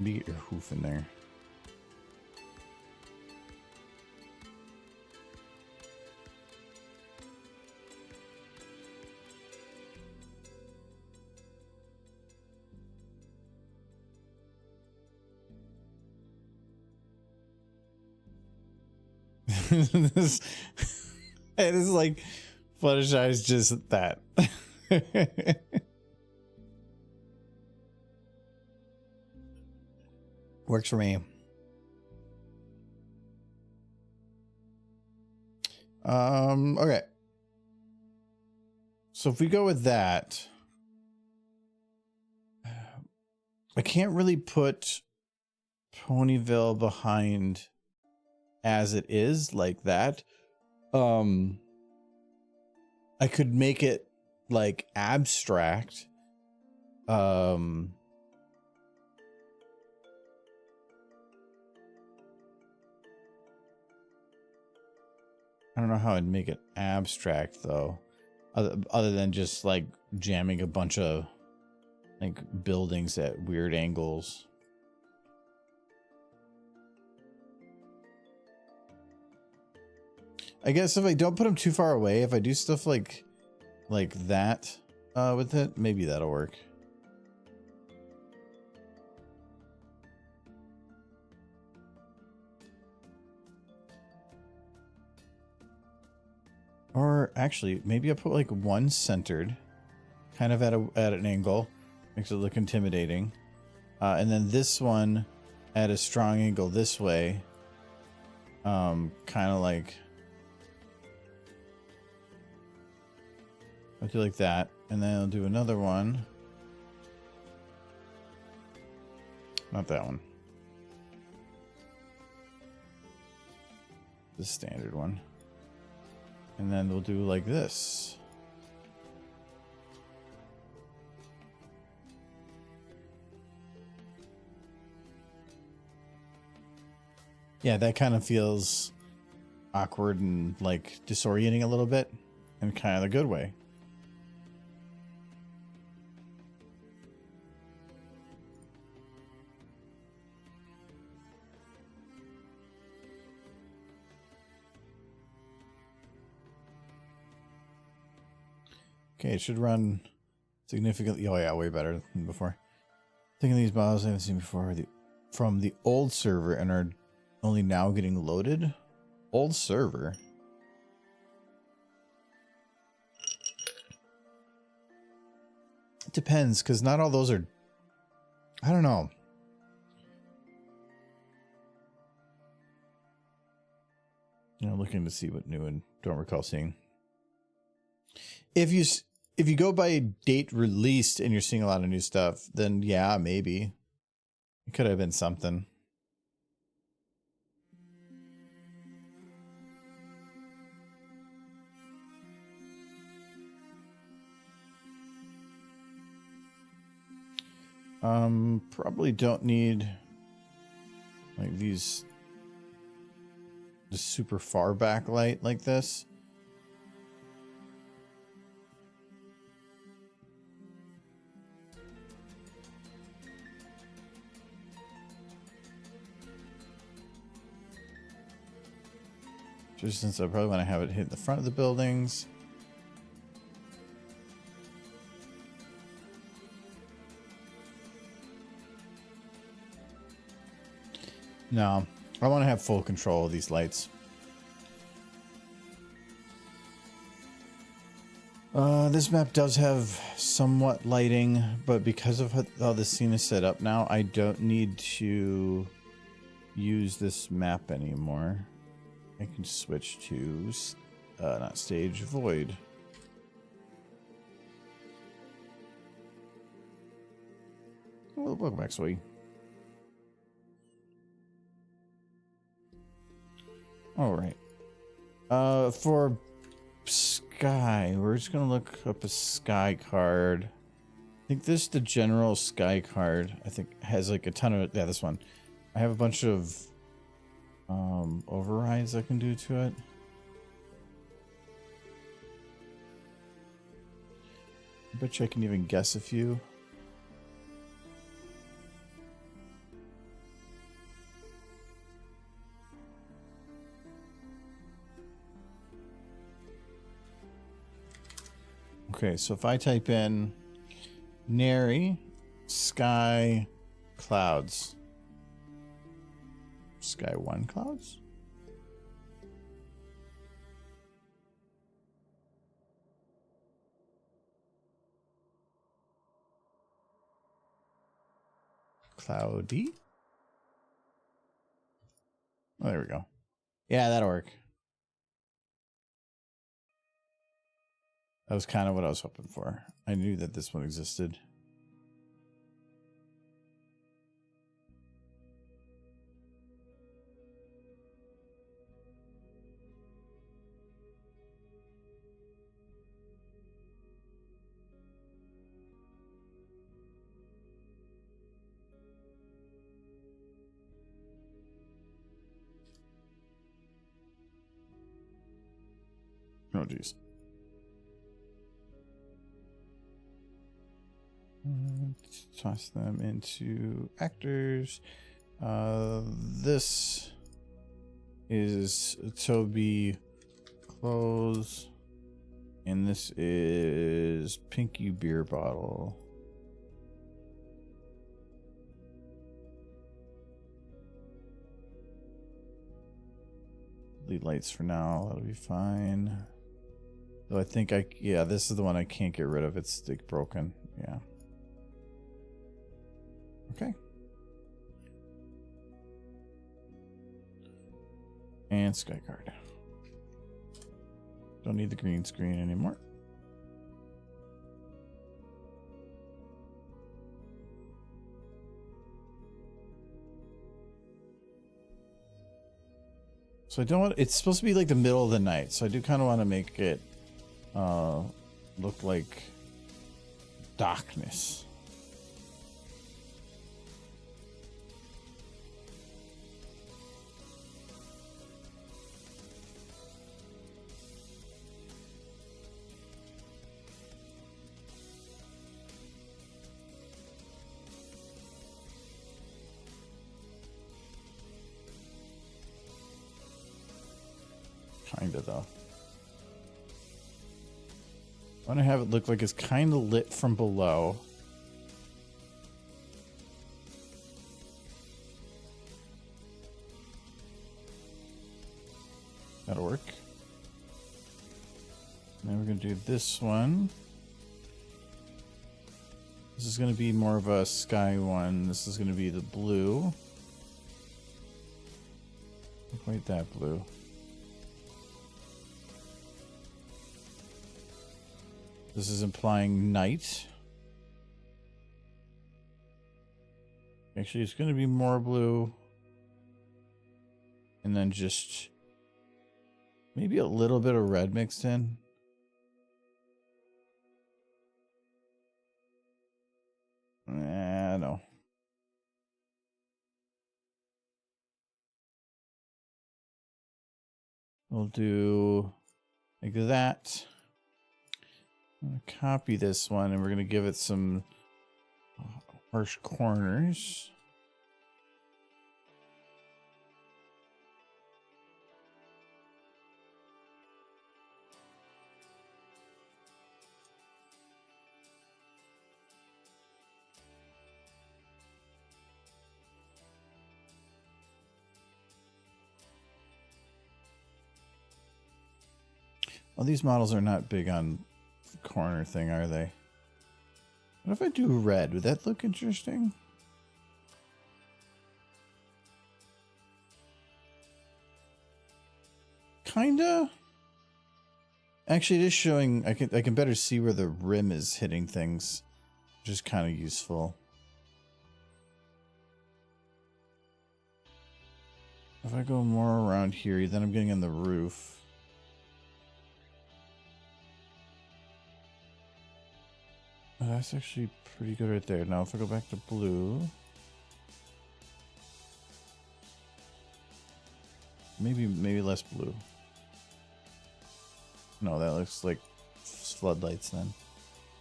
maybe get your hoof in there. this is like Fluttershy is just that. Works for me. Okay. So if we go with that, I can't really put Ponyville behind as it is like that. I could make it like abstract. I don't know how I'd make it abstract though, other than just like jamming a bunch of like buildings at weird angles. I guess if I don't put them too far away, if I do stuff like that with it, maybe that'll work. Or actually, maybe I put like one centered, kind of at an angle, makes it look intimidating, and then this one at a strong angle this way, kind of like I'll do like that, and then I'll do another one. Not that one. The standard one. And then we'll do like this. Yeah, that kind of feels awkward and like disorienting a little bit, in kind of a good way. Okay, it should run significantly. Oh yeah, way better than before. Thinking these models I haven't seen before from the old server and are only now getting loaded. Old server. It depends, because not all those are. I don't know. Looking to see what new and don't recall seeing. If you go by date released and you're seeing a lot of new stuff, then yeah, maybe it could have been something. Probably don't need like the super far backlight like this. Just since I probably want to have it hit the front of the buildings. No, I want to have full control of these lights. This map does have somewhat lighting, but because of how the scene is set up now, I don't need to use this map anymore. I can switch to, not stage, void. Well, welcome back, Sway. All right. For sky, we're just gonna look up a sky card. I think this is the general sky card. I think has like a ton of, yeah, this one. I have a bunch of overrides I can do to it. I bet you I can even guess a few. Okay, so if I type in Nary, sky, clouds. Sky 1 clouds? Cloudy? Oh, there we go. Yeah, that'll work. That was kind of what I was hoping for. I knew that this one existed. Oh, geez. Toss them into actors. This is Toby clothes, and this is Pinky beer bottle. Lead lights for now. That'll be fine. Though I think yeah, this is the one I can't get rid of. It's like broken. Yeah. Okay. And Skycard. Don't need the green screen anymore. So I don't want, it's supposed to be like the middle of the night, so I do kind of want to make it look like darkness. Kinda though. I want to have it look like it's kind of lit from below. That'll work. Now we're going to do this one. This is going to be more of a sky one. This is going to be the blue. Not quite that blue. This is implying night. Actually, it's going to be more blue. And then just maybe a little bit of red mixed in. No. We'll do like that. I'm going to copy this one and we're going to give it some harsh corners. Well, these models are not big on the corner thing, are they? What if I do red? Would that look interesting? Kinda. Actually, it is showing. I can better see where the rim is hitting things, which is kind of useful. If I go more around here, then I'm getting on the roof. Oh, that's actually pretty good right there. Now if I go back to blue. Maybe less blue. No, that looks like floodlights then.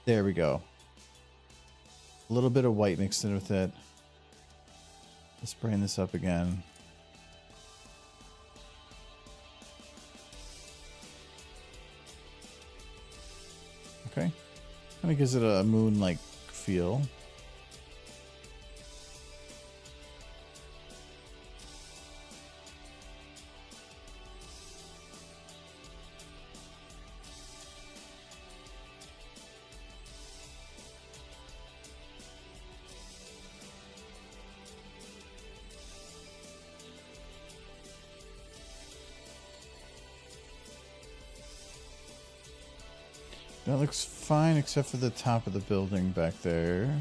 There we go. A little bit of white mixed in with it. Let's bring this up again. Okay. Kind of gives it a moon-like feel. That looks fine except for the top of the building back there.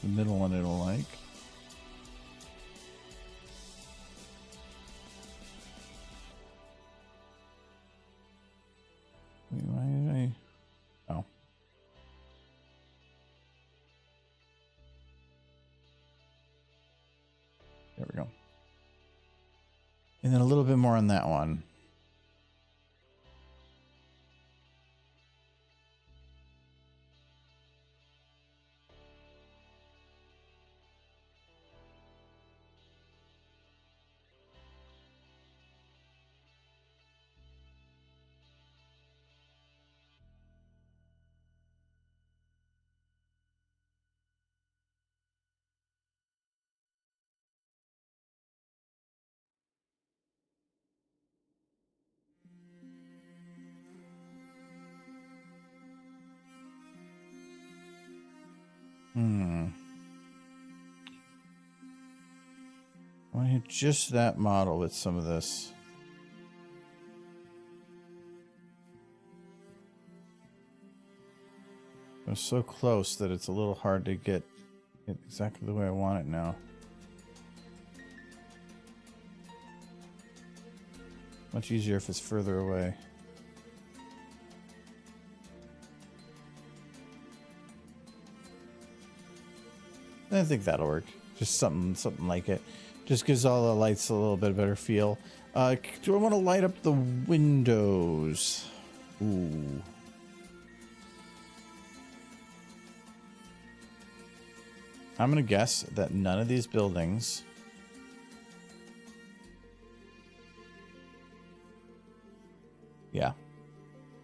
The middle one I don't like. Wait, why did I... Oh. There we go. And then a little bit more on that one. just that model with some of this. It was so close that it's a little hard to get it exactly the way I want it now. Much easier if it's further away. I think that'll work. Just something like it. Just gives all the lights a little bit better feel. Do I want to light up the windows? Ooh. I'm gonna guess that none of these buildings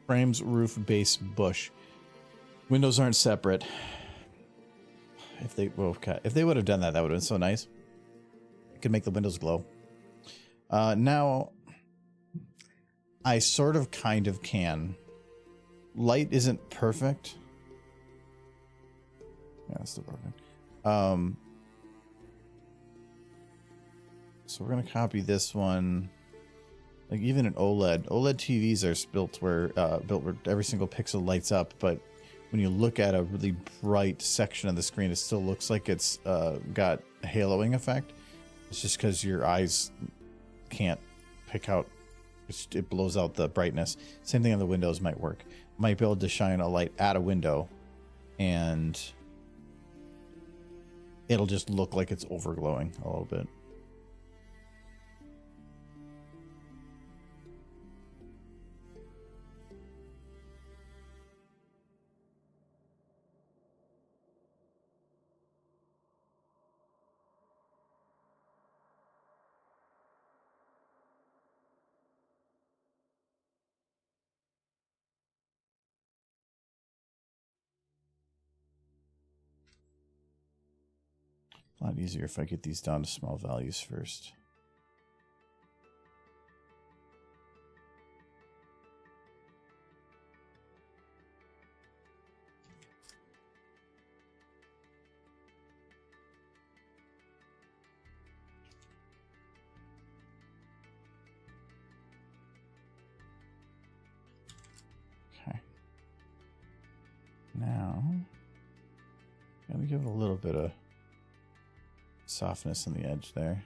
frames, roof, base, bush. Windows aren't separate. If they would have done that, that would have been so nice. It could make the windows glow. Now, I sort of kind of can. Light isn't perfect. Yeah, it's still broken. So we're gonna copy this one. Like even an OLED TVs are built where every single pixel lights up, but when you look at a really bright section of the screen, it still looks like it's got a haloing effect. It's just because your eyes can't pick out. It blows out the brightness. Same thing on the windows might work. Might be able to shine a light at a window, and it'll just look like it's overglowing a little bit. A lot easier if I get these down to small values first. Okay. Now, gotta give it a little bit of softness on the edge there.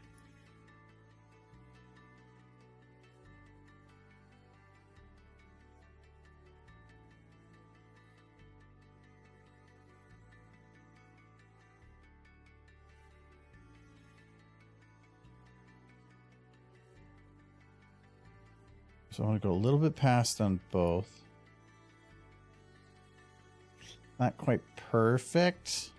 So I want to go a little bit past on both. Not quite perfect.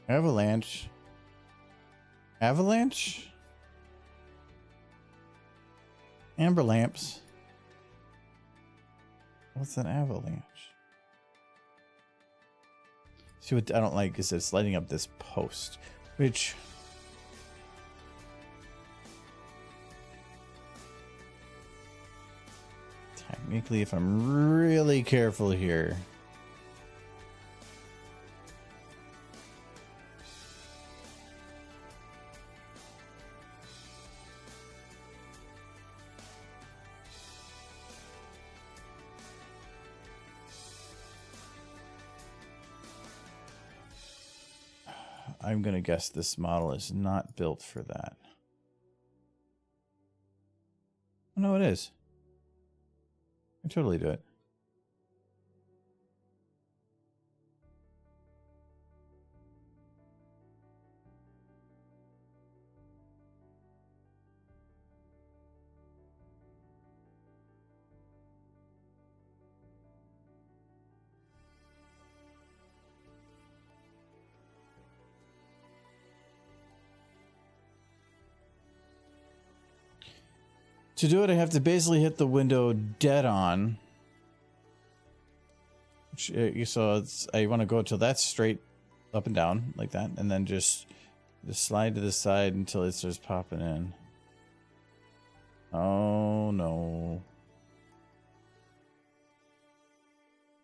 Avalanche. Avalanche? Amber lamps. What's an avalanche? See, what I don't like is it's lighting up this post, which technically, if I'm really careful here, I'm going to guess this model is not built for that. Oh, no, it is. I totally do it. To do it, I have to basically hit the window dead on. So I want to go till that's straight up and down like that, and then just Just slide to the side until it starts popping in. Oh no.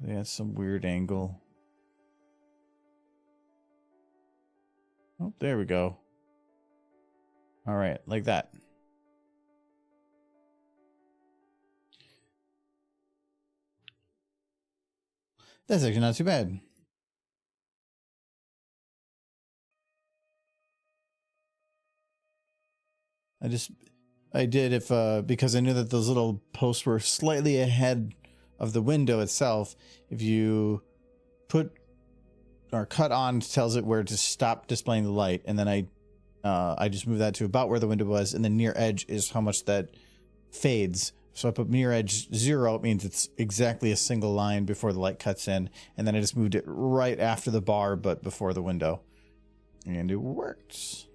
They had some weird angle. Oh, there we go. All right, like that. That's actually not too bad. I did if because I knew that those little posts were slightly ahead of the window itself. If you put or cut on, tells it where to stop displaying the light, and then I just moved that to about where the window was, and the near edge is how much that fades. So I put near edge 0, it means it's exactly a single line before the light cuts in, and then I just moved it right after the bar but before the window, and it works.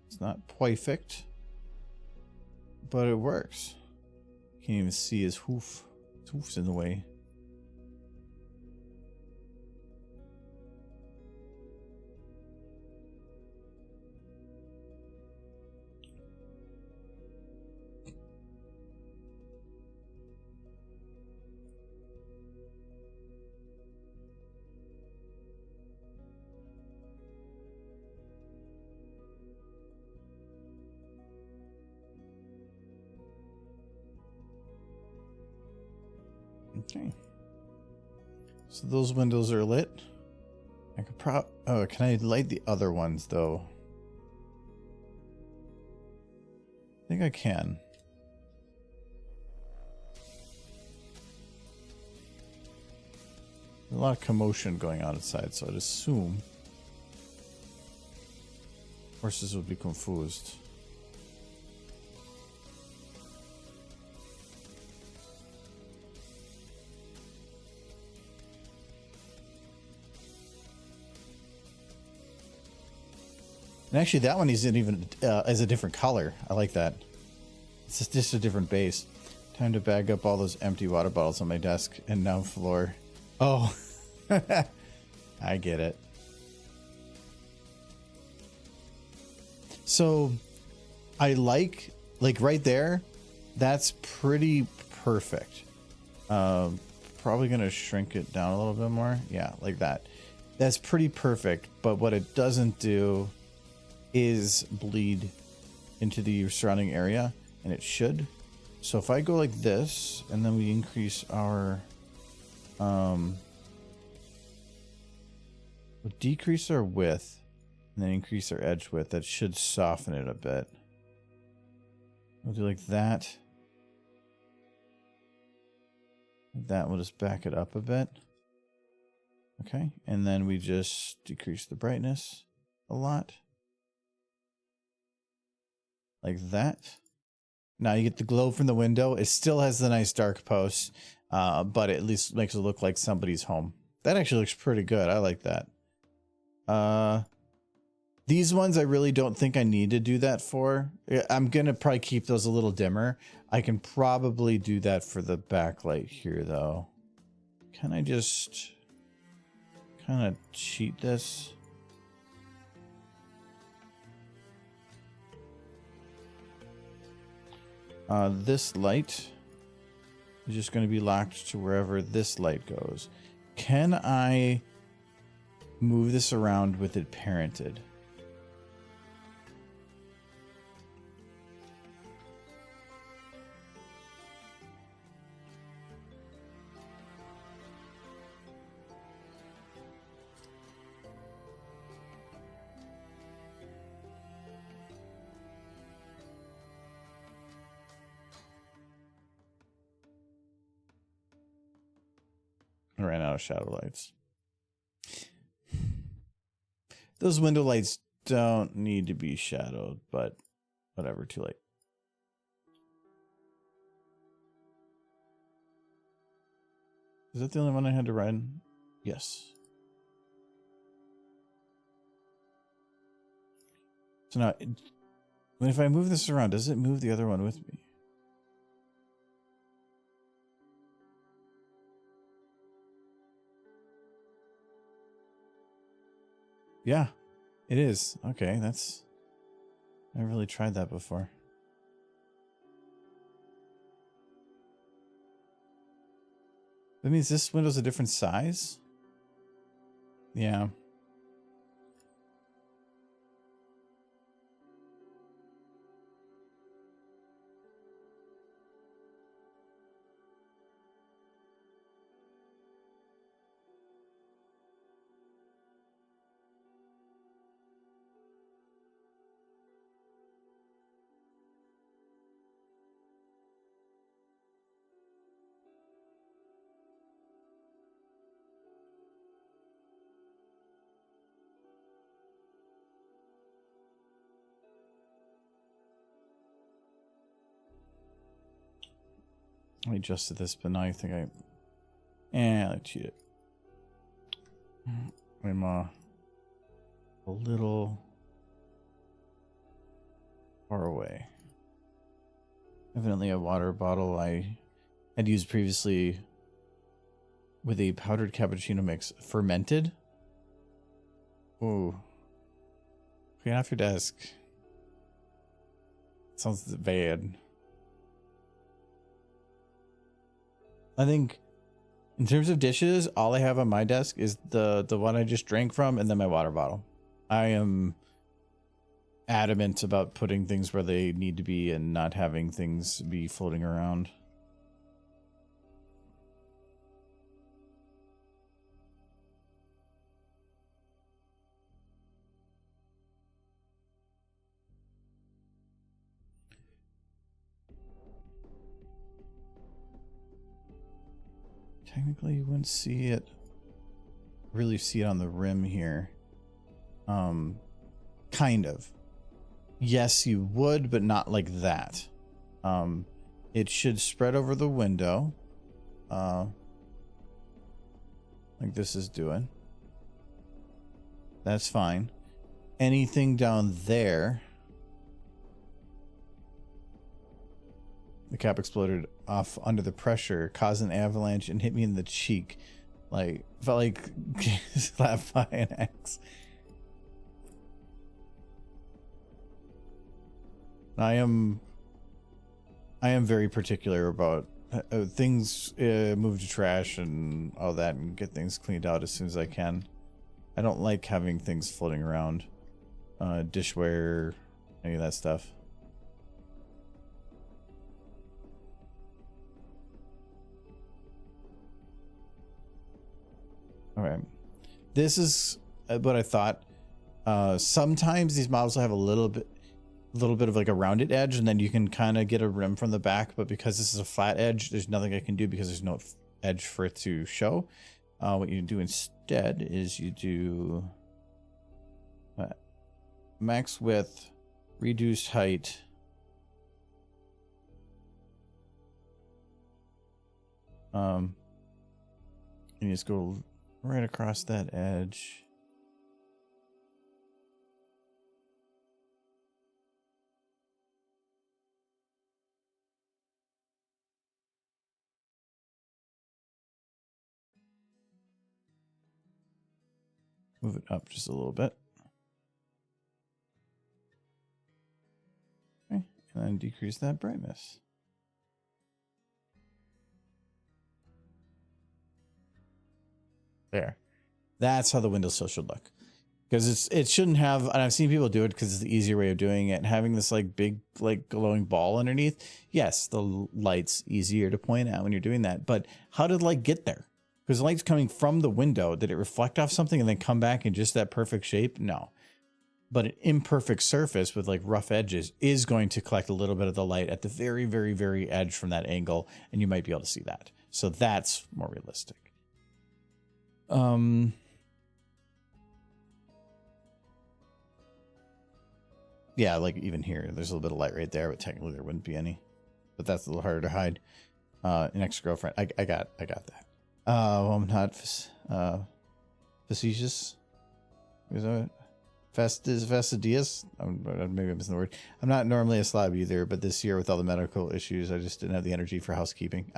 It's not perfect, but it works. Can't even see his hoof. His hoof's in the way. Okay. So those windows are lit. I could can I light the other ones though? I think I can. There's a lot of commotion going on inside, so I'd assume horses would be confused. And actually, that one isn't even as a different color. I like that. It's just a different base. Time to bag up all those empty water bottles on my desk and now floor. Oh, I get it. So I like right there. That's pretty perfect. Probably going to shrink it down a little bit more. Yeah, like that. That's pretty perfect. But what it doesn't do is bleed into the surrounding area, and it should. So if I go like this, and then we increase our we'll decrease our width and then increase our edge width, that should soften it a bit. We'll do like that. That will just back it up a bit. Okay, and then we just decrease the brightness a lot. Like that. Now you get the glow from the window. It still has the nice dark posts, but it at least makes it look like somebody's home. That actually looks pretty good. I like that. These ones I really don't think I need to do that for. I'm going to probably keep those a little dimmer. I can probably do that for the backlight here, though. Can I just kind of cheat this? This light is just going to be locked to wherever this light goes. Can I move this around with it parented? I ran out of shadow lights. Those window lights don't need to be shadowed, but whatever, too late. Is that the only one I had to run? Yes. So now, if I move this around, does it move the other one with me? Yeah, it is. Okay, that's... I never really tried that before. That means this window's a different size? Yeah. I adjusted this, but now I think I cheated. I'm a little far away. Evidently a water bottle I had used previously with a powdered cappuccino mix fermented. Ooh. Clean off your desk. Sounds bad. I think in terms of dishes, all I have on my desk is the one I just drank from and then my water bottle. I am adamant about putting things where they need to be and not having things be floating around. Technically, you wouldn't see it, really see it on the rim here. Kind of. Yes, you would, but not like that. It should spread over the window. Like this is doing. That's fine. Anything down there. The cap exploded off under the pressure, caused an avalanche, and hit me in the cheek. Like, felt like slapped by an axe. I am very particular about things move to trash and all that and get things cleaned out as soon as I can. I don't like having things floating around. Dishware, any of that stuff. Okay. This is what I thought. Sometimes these models will have a little bit of like a rounded edge, and then you can kind of get a rim from the back, but because this is a flat edge, there's nothing I can do because there's no edge for it to show. What you do instead is you do max width, reduced height, and you just go right across that edge. Move it up just a little bit. Okay, and then decrease that brightness. There. That's how the windowsill should look. Because it shouldn't have, and I've seen people do it because it's the easier way of doing it. Having this like big like glowing ball underneath. Yes, the light's easier to point at when you're doing that. But how did light get there? Because the light's coming from the window. Did it reflect off something and then come back in just that perfect shape? No. But an imperfect surface with like rough edges is going to collect a little bit of the light at the very, very, very edge from that angle. And you might be able to see that. So that's more realistic. Yeah, like even here, there's a little bit of light right there, but technically there wouldn't be any. But that's a little harder to hide. An ex-girlfriend. I got that. Well, I'm not facetious. Is that fastidious? Maybe I'm missing the word. I'm not normally a slob either, but this year with all the medical issues, I just didn't have the energy for housekeeping.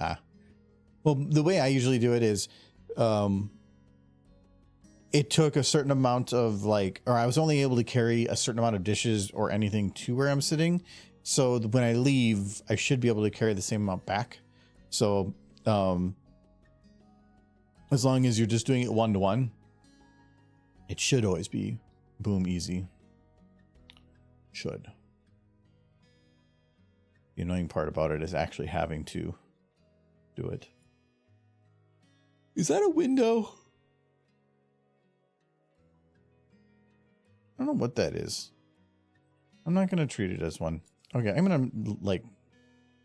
Well, the way I usually do it is, it took a certain amount of like, or I was only able to carry a certain amount of dishes or anything to where I'm sitting. So when I leave, I should be able to carry the same amount back. So as long as you're just doing it 1-to-1, it should always be boom easy. Should. The annoying part about it is actually having to do it. Is that a window? I don't know what that is. I'm not going to treat it as one. Okay, I'm going to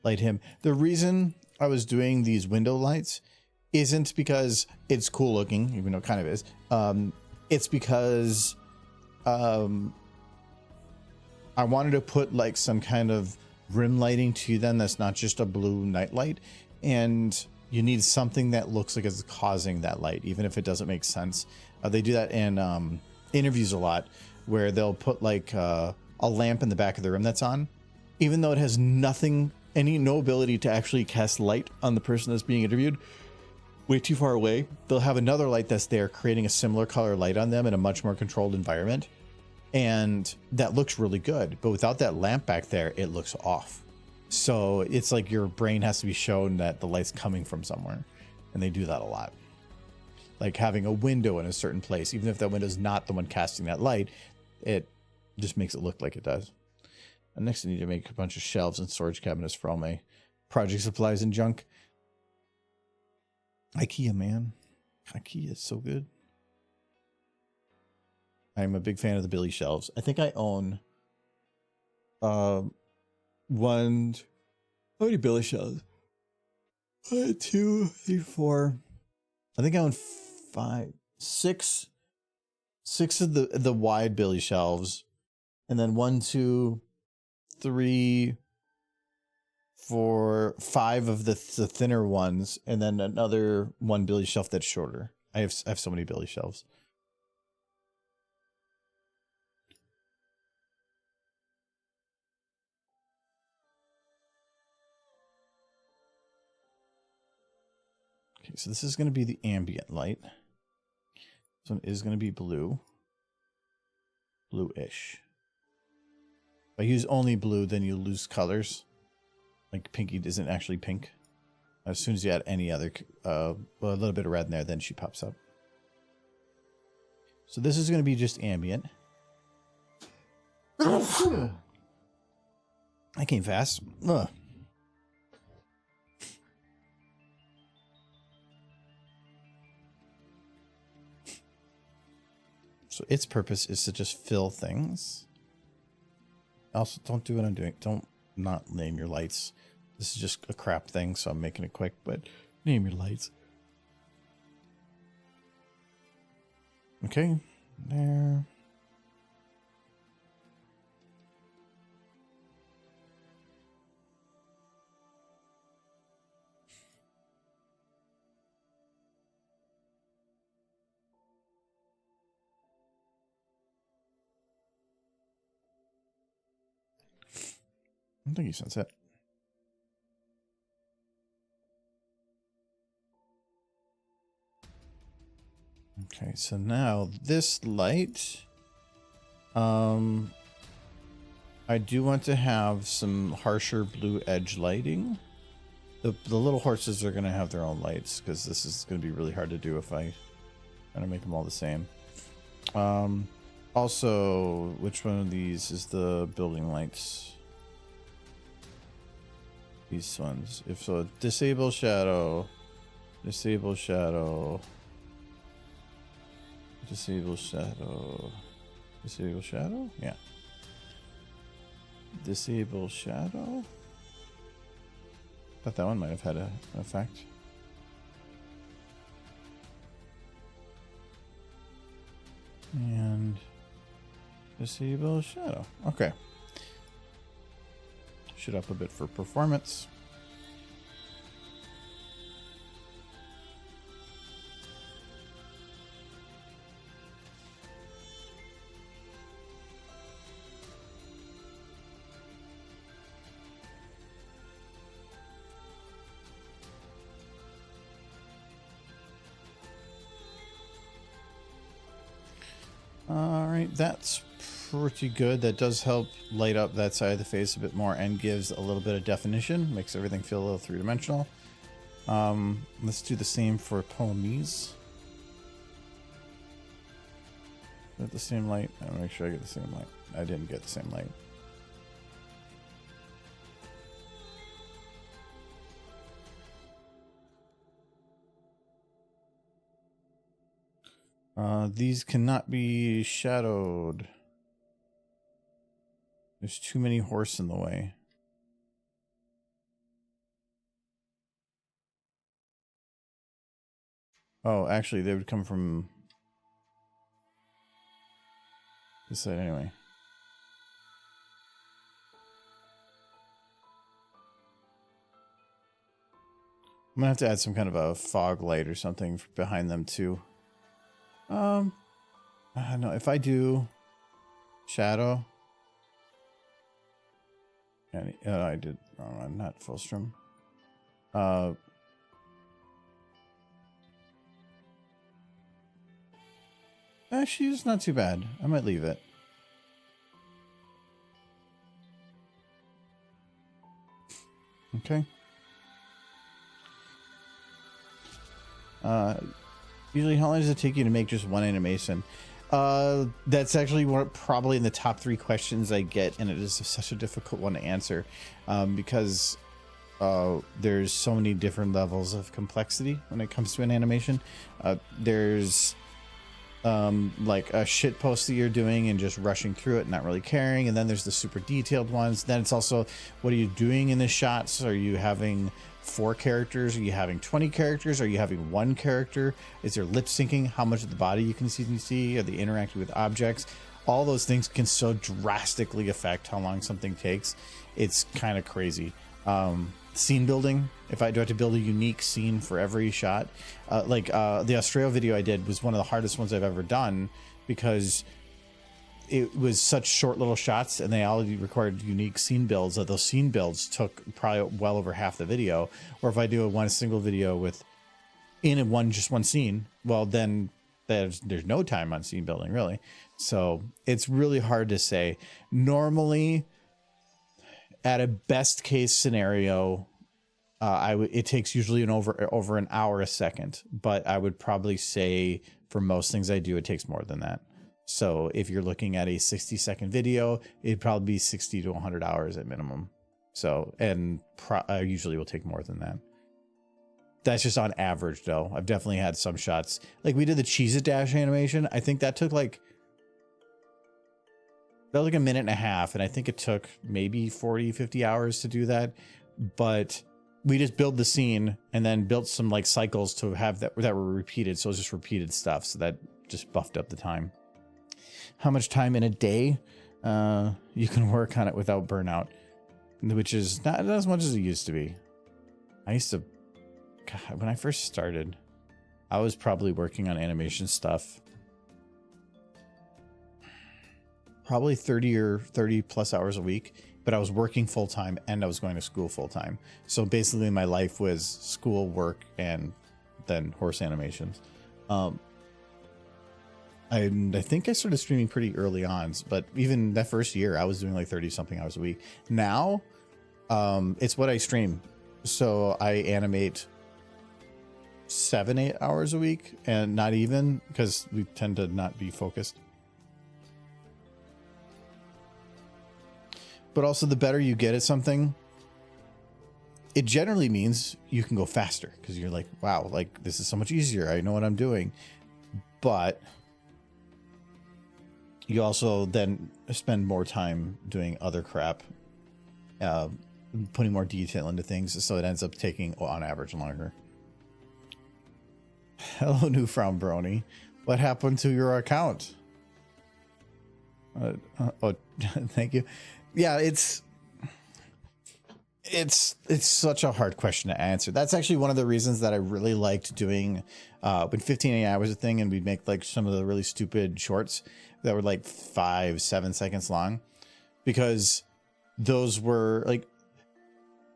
light him. The reason I was doing these window lights isn't because it's cool looking, even though it kind of is. It's because I wanted to put like some kind of rim lighting to them that's not just a blue night light. And you need something that looks like it's causing that light, even if it doesn't make sense. They do that in interviews a lot, where they'll put like a lamp in the back of the room that's on, even though it has no ability to actually cast light on the person that's being interviewed. Way too far away, they'll have another light that's there creating a similar color light on them in a much more controlled environment. And that looks really good, but without that lamp back there, it looks off. So it's like your brain has to be shown that the light's coming from somewhere. And they do that a lot. Like having a window in a certain place, even if that window is not the one casting that light, it just makes it look like it does. And next I need to make a bunch of shelves and storage cabinets for all my project supplies and junk. IKEA, man. IKEA is so good. I'm a big fan of the Billy shelves. I think I own how many Billy shelves? 1, 2, 3, 4. I think I own 5, 6 of the wide Billy shelves, and then 1, 2, 3, 4, 5 of the thinner ones, and then another one Billy shelf that's shorter. I have so many Billy shelves. Okay, so this is going to be the ambient light. This one is going to be blue. Bluish. If I use only blue, then you lose colors. Like Pinky isn't actually pink. As soon as you add any other, a little bit of red in there, then she pops up. So this is going to be just ambient. I came fast. Ugh. So its purpose is to just fill things. Also, don't do what I'm doing. Don't not name your lights. This is just a crap thing, so I'm making it quick, but name your lights. Okay, there. I think you sense it. Okay, so now this light, I do want to have some harsher blue edge lighting. The little horses are going to have their own lights because this is going to be really hard to do if I try to make them all the same. Also, which one of these is the building lights? These ones. If so, disable shadow, disable shadow, disable shadow, disable shadow. Yeah. Disable shadow. Thought that one might have had an effect. And disable shadow. Okay. Should up a bit for performance. right, that's pretty good. That does help light up that side of the face a bit more and gives a little bit of definition, makes everything feel a little three-dimensional. Let's do the same for Polonaise. Get the same light. I'll make sure I get the same light. I didn't get the same light. These cannot be shadowed. There's too many horse in the way. Oh, actually, they would come from this side anyway. I'm gonna have to add some kind of a fog light or something behind them too. No, if I do shadow, and I did wrong one, not Fullstrom. Actually, it's not too bad. I might leave it. Okay. Usually, how long does it take you to make just one animation? That's actually probably in the top 3 questions I get, and it is such a difficult one to answer because there's so many different levels of complexity when it comes to an animation. There's like a shit post that you're doing and just rushing through it and not really caring, and then there's the super detailed ones. Then it's also, what are you doing in the shots? Are you having 4 characters? Are you having 20 characters? Are you having 1 character? Is there lip syncing? How much of the body you can see? Are they interacting with objects? All those things can so drastically affect how long something takes. It's kind of crazy. Scene building, if I do have to build a unique scene for every shot, the Australia video I did was one of the hardest ones I've ever done because it was such short little shots and they all required unique scene builds. That those scene builds took probably well over half the video. Or if I do one single video with just one scene, well then there's no time on scene building really. So it's really hard to say. Normally, at a best case scenario, it takes usually over an hour a second, but I would probably say for most things I do, it takes more than that. So if you're looking at a 60-second video, it'd probably be 60 to 100 hours at minimum. So, and usually will take more than that. That's just on average though. I've definitely had some shots. Like we did the Cheez-It Dash animation. I think that took like a minute and a half. And I think it took maybe 40-50 hours to do that. But we just built the scene and then built some like cycles to have that were repeated. So it was just repeated stuff. So that just buffed up the time. How much time in a day you can work on it without burnout, which is not as much as it used to be. God, when I first started, I was probably working on animation stuff probably 30 plus hours a week, but I was working full time and I was going to school full time. So basically my life was school, work, and then horse animations. I think I started streaming pretty early on, but even that first year I was doing like 30 something hours a week. Now it's what I stream. So I animate 7-8 hours a week, and not even, because we tend to not be focused. But also, the better you get at something, it generally means you can go faster because you're like, wow, like this is so much easier. I know what I'm doing. But you also then spend more time doing other crap, putting more detail into things. So it ends up taking, on average, longer. Hello, Newfound Brony. What happened to your account? Thank you. Yeah, it's such a hard question to answer. That's actually one of the reasons that I really liked doing when 15 hours a thing, and we'd make like some of the really stupid shorts that were like 5-7 seconds long, because those were like,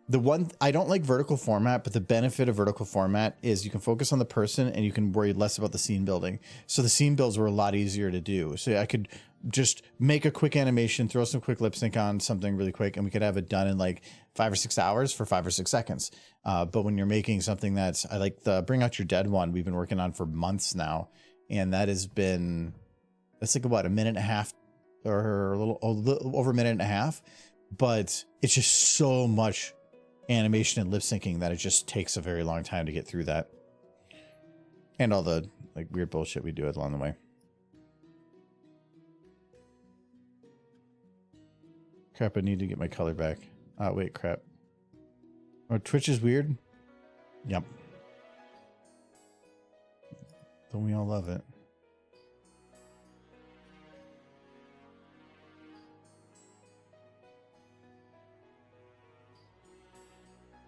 The one, I don't like vertical format, but the benefit of vertical format is you can focus on the person and you can worry less about the scene building. So the scene builds were a lot easier to do. So I could just make a quick animation, throw some quick lip sync on something really quick, and we could have it done in like 5 or 6 hours for 5 or 6 seconds. But when you're making something that's, I like the Bring Out Your Dead one we've been working on for months now. And that has been, that's like about a minute and a half or a little over a minute and a half. But it's just so much animation and lip syncing that it just takes a very long time to get through that, and all the like weird bullshit we do along the way. Crap, I need to get my color back. Oh wait, crap. Oh, Twitch is weird. Yep. Don't we all love it?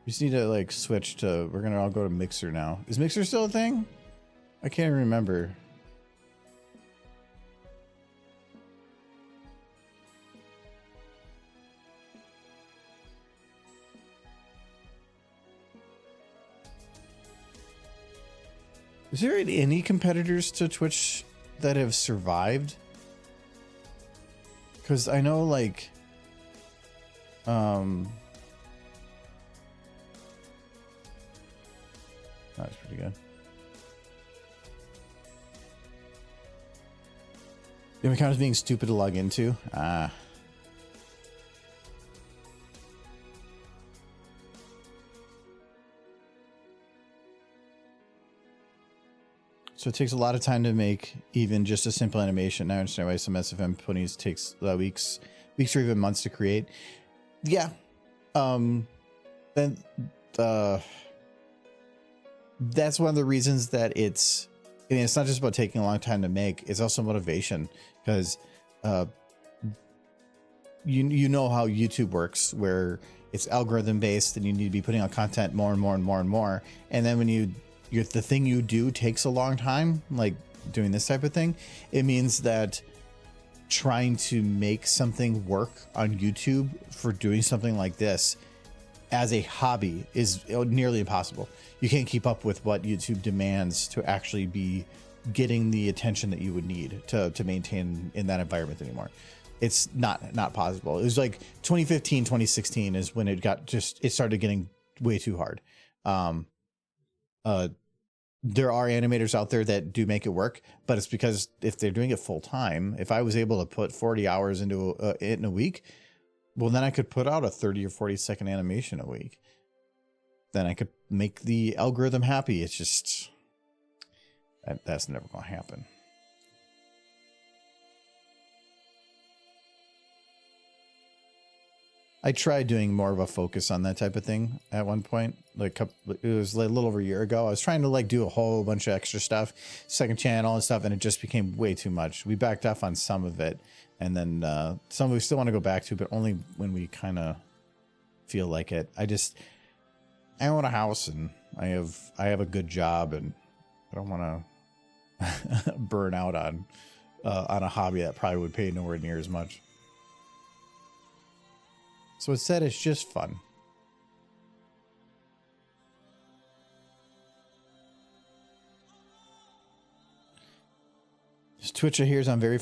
We just need to like switch to, we're gonna all go to Mixer now. Is Mixer still a thing? I can't remember. Is there any competitors to Twitch that have survived? Because I know like that's pretty good. The account is being stupid to log into. Ah. So it takes a lot of time to make even just a simple animation. Now I understand why some SFM ponies takes weeks or even months to create. Yeah. Then that's one of the reasons that it's, I mean, it's not just about taking a long time to make, it's also motivation, because you know how YouTube works, where it's algorithm based and you need to be putting out content more and more and more and more. And then when the thing you do takes a long time, like doing this type of thing, it means that trying to make something work on YouTube for doing something like this as a hobby is nearly impossible. You can't keep up with what YouTube demands to actually be getting the attention that you would need to maintain in that environment anymore. It's not possible. It was like 2015, 2016 is when it started getting way too hard. There are animators out there that do make it work, but it's because if they're doing it full time, if I was able to put 40 hours into it in a week, well, then I could put out a 30 or 40 second animation a week. Then I could make the algorithm happy. It's just, that's never going to happen. I tried doing more of a focus on that type of thing at one point. Like it was like a little over a year ago. I was trying to like do a whole bunch of extra stuff, second channel and stuff, and it just became way too much. We backed off on some of it, and then some we still want to go back to, but only when we kind of feel like it. I own a house and I have a good job, and I don't want to burn out on a hobby that probably would pay nowhere near as much. So instead, it's just fun. Twitch here is on very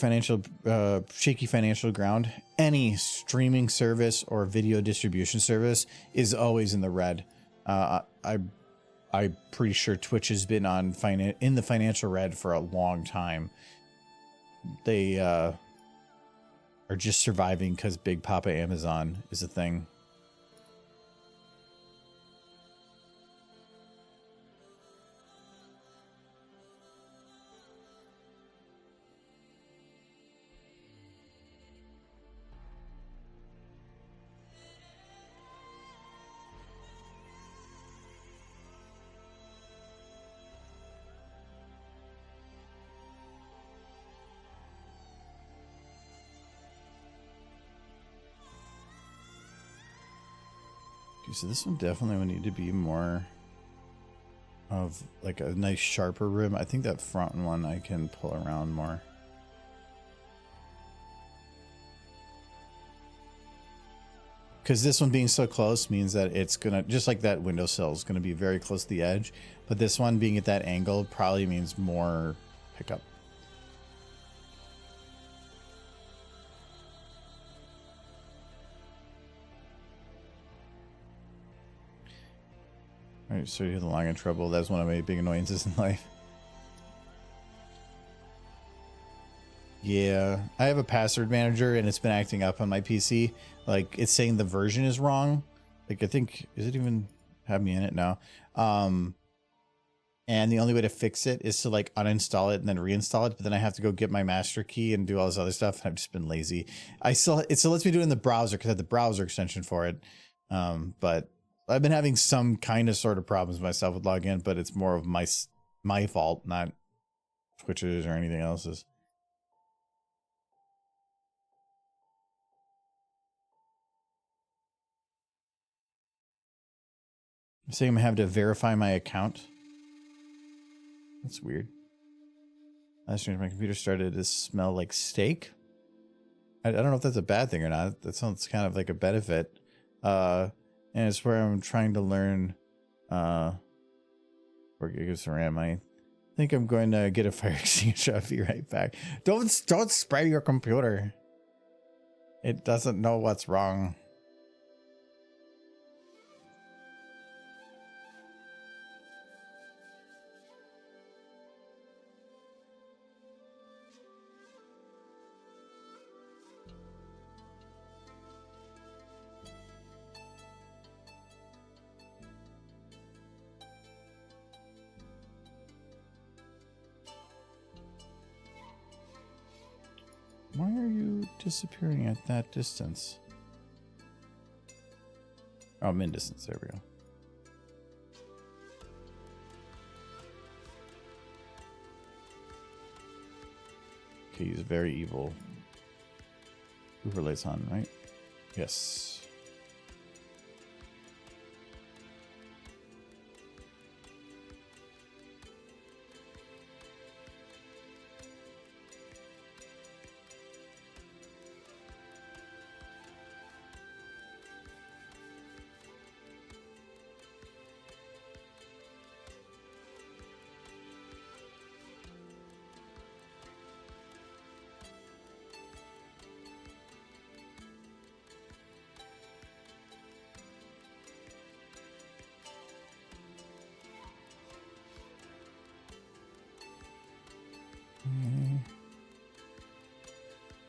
shaky financial ground. Any streaming service or video distribution service is always in the red. I'm pretty sure Twitch has been in the financial red for a long time. They are just surviving because Big Papa Amazon is a thing. So this one definitely would need to be more of like a nice sharper rim. I think that front one I can pull around more. because this one being so close means that it's gonna, just like that windowsill is gonna be very close to the edge, but this one being at that angle probably means more pickup. All right, so you hear the line in trouble. That's one of my big annoyances in life. Yeah, I have a password manager and it's been acting up on my PC. Like it's saying the version is wrong. Like I think, is it even have me in it now? And the only way to fix it is to like uninstall it and then reinstall it. But then I have to go get my master key and do all this other stuff. I've just been lazy. It still lets me do it in the browser because I have the browser extension for it. But I've been having some kind of sort of problems myself with login, but it's more of my fault, not Twitch's or anything else's. I'm saying I'm gonna have to verify my account. That's weird. Last year my computer started to smell like steak. I don't know if that's a bad thing or not. That sounds kind of like a benefit. And it's where I'm trying to learn 4 gigs of RAM. I think I'm going to get a fire extinguisher. I'll be right back. Don't spray your computer. It doesn't know what's wrong. Why are you disappearing at that distance? Oh, min distance. There we go. Okay, he's very evil. Overlays on, right? Yes.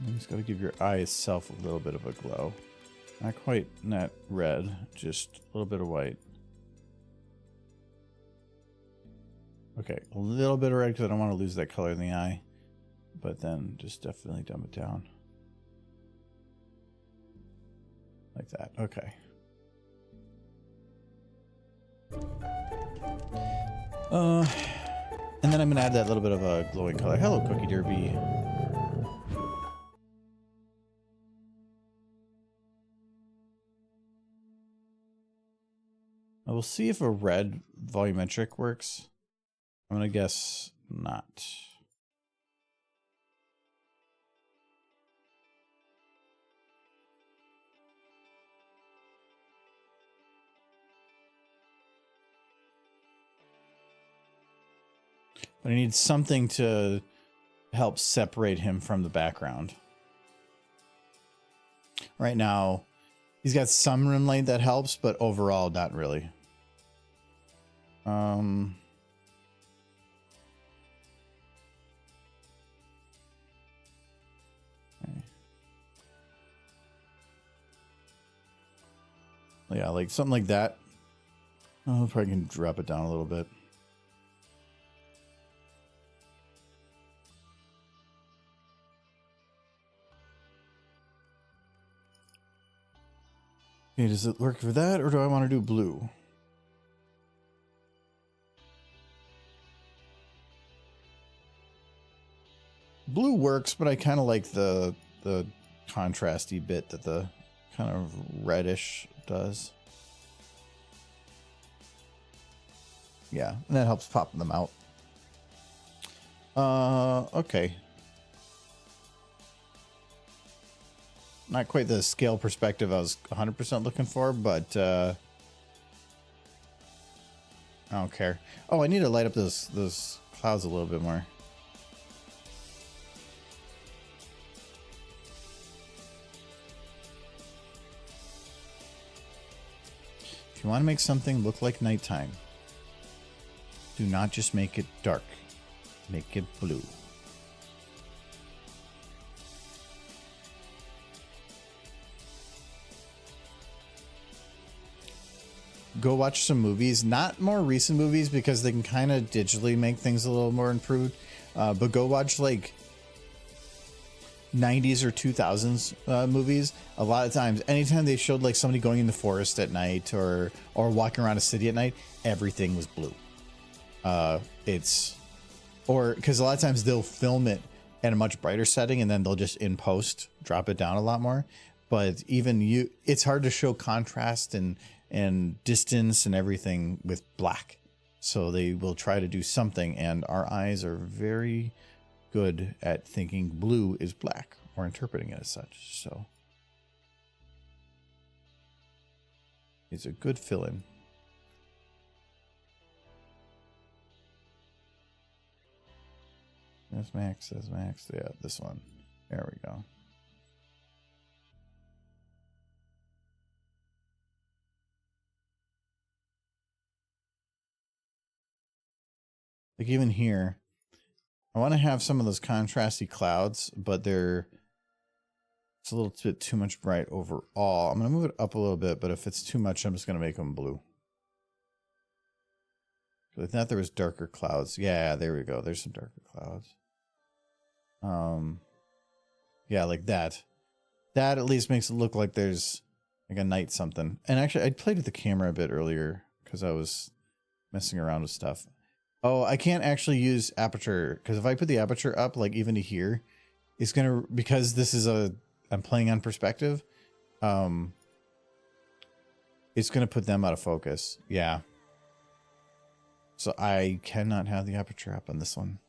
You just gotta give your eye itself a little bit of a glow. Not red, just a little bit of white. Okay, a little bit of red because I don't want to lose that color in the eye. But then just definitely dumb it down. Like that, okay. And then I'm gonna add that little bit of a glowing color. Hello, Cookie Derby. I will see if a red volumetric works. I'm gonna guess not. But I need something to help separate him from the background. Right now, he's got some rim light that helps, but overall, not really. Okay. Yeah, like something like that. Oh, probably can drop it down a little bit. Okay, does it work for that, or do I want to do blue? Blue works, but I kind of like the contrasty bit that the kind of reddish does. Yeah, and that helps popping them out. Okay. not quite the scale perspective I was 100% looking for, but I don't care. Oh, I need to light up those clouds a little bit more. If you want to make something look like nighttime, do not just make it dark. Make it blue. Go watch some movies, not more recent movies because they can kind of digitally make things a little more improved. But go watch like 90s or 2000s movies. A lot of times, anytime they showed like somebody going in the forest at night or walking around a city at night, everything was blue. Because a lot of times they'll film it at a much brighter setting and then they'll just in post drop it down a lot more. But even it's hard to show contrast and distance and everything with black. So they will try to do something, and our eyes are very good at thinking blue is black or interpreting it as such. So it's a good fill-in. That's Max. Yeah, this one. There we go. Like even here, I want to have some of those contrasty clouds, but it's a little bit too much bright overall. I'm going to move it up a little bit, but if it's too much, I'm just going to make them blue. I thought there was darker clouds. Yeah, there we go. There's some darker clouds. Yeah, like that. That at least makes it look like there's like a night something. And actually, I played with the camera a bit earlier because I was messing around with stuff. Oh, I can't actually use aperture because if I put the aperture up, like even to here, it's gonna, because this is I'm playing on perspective. It's gonna put them out of focus. Yeah. So I cannot have the aperture up on this one.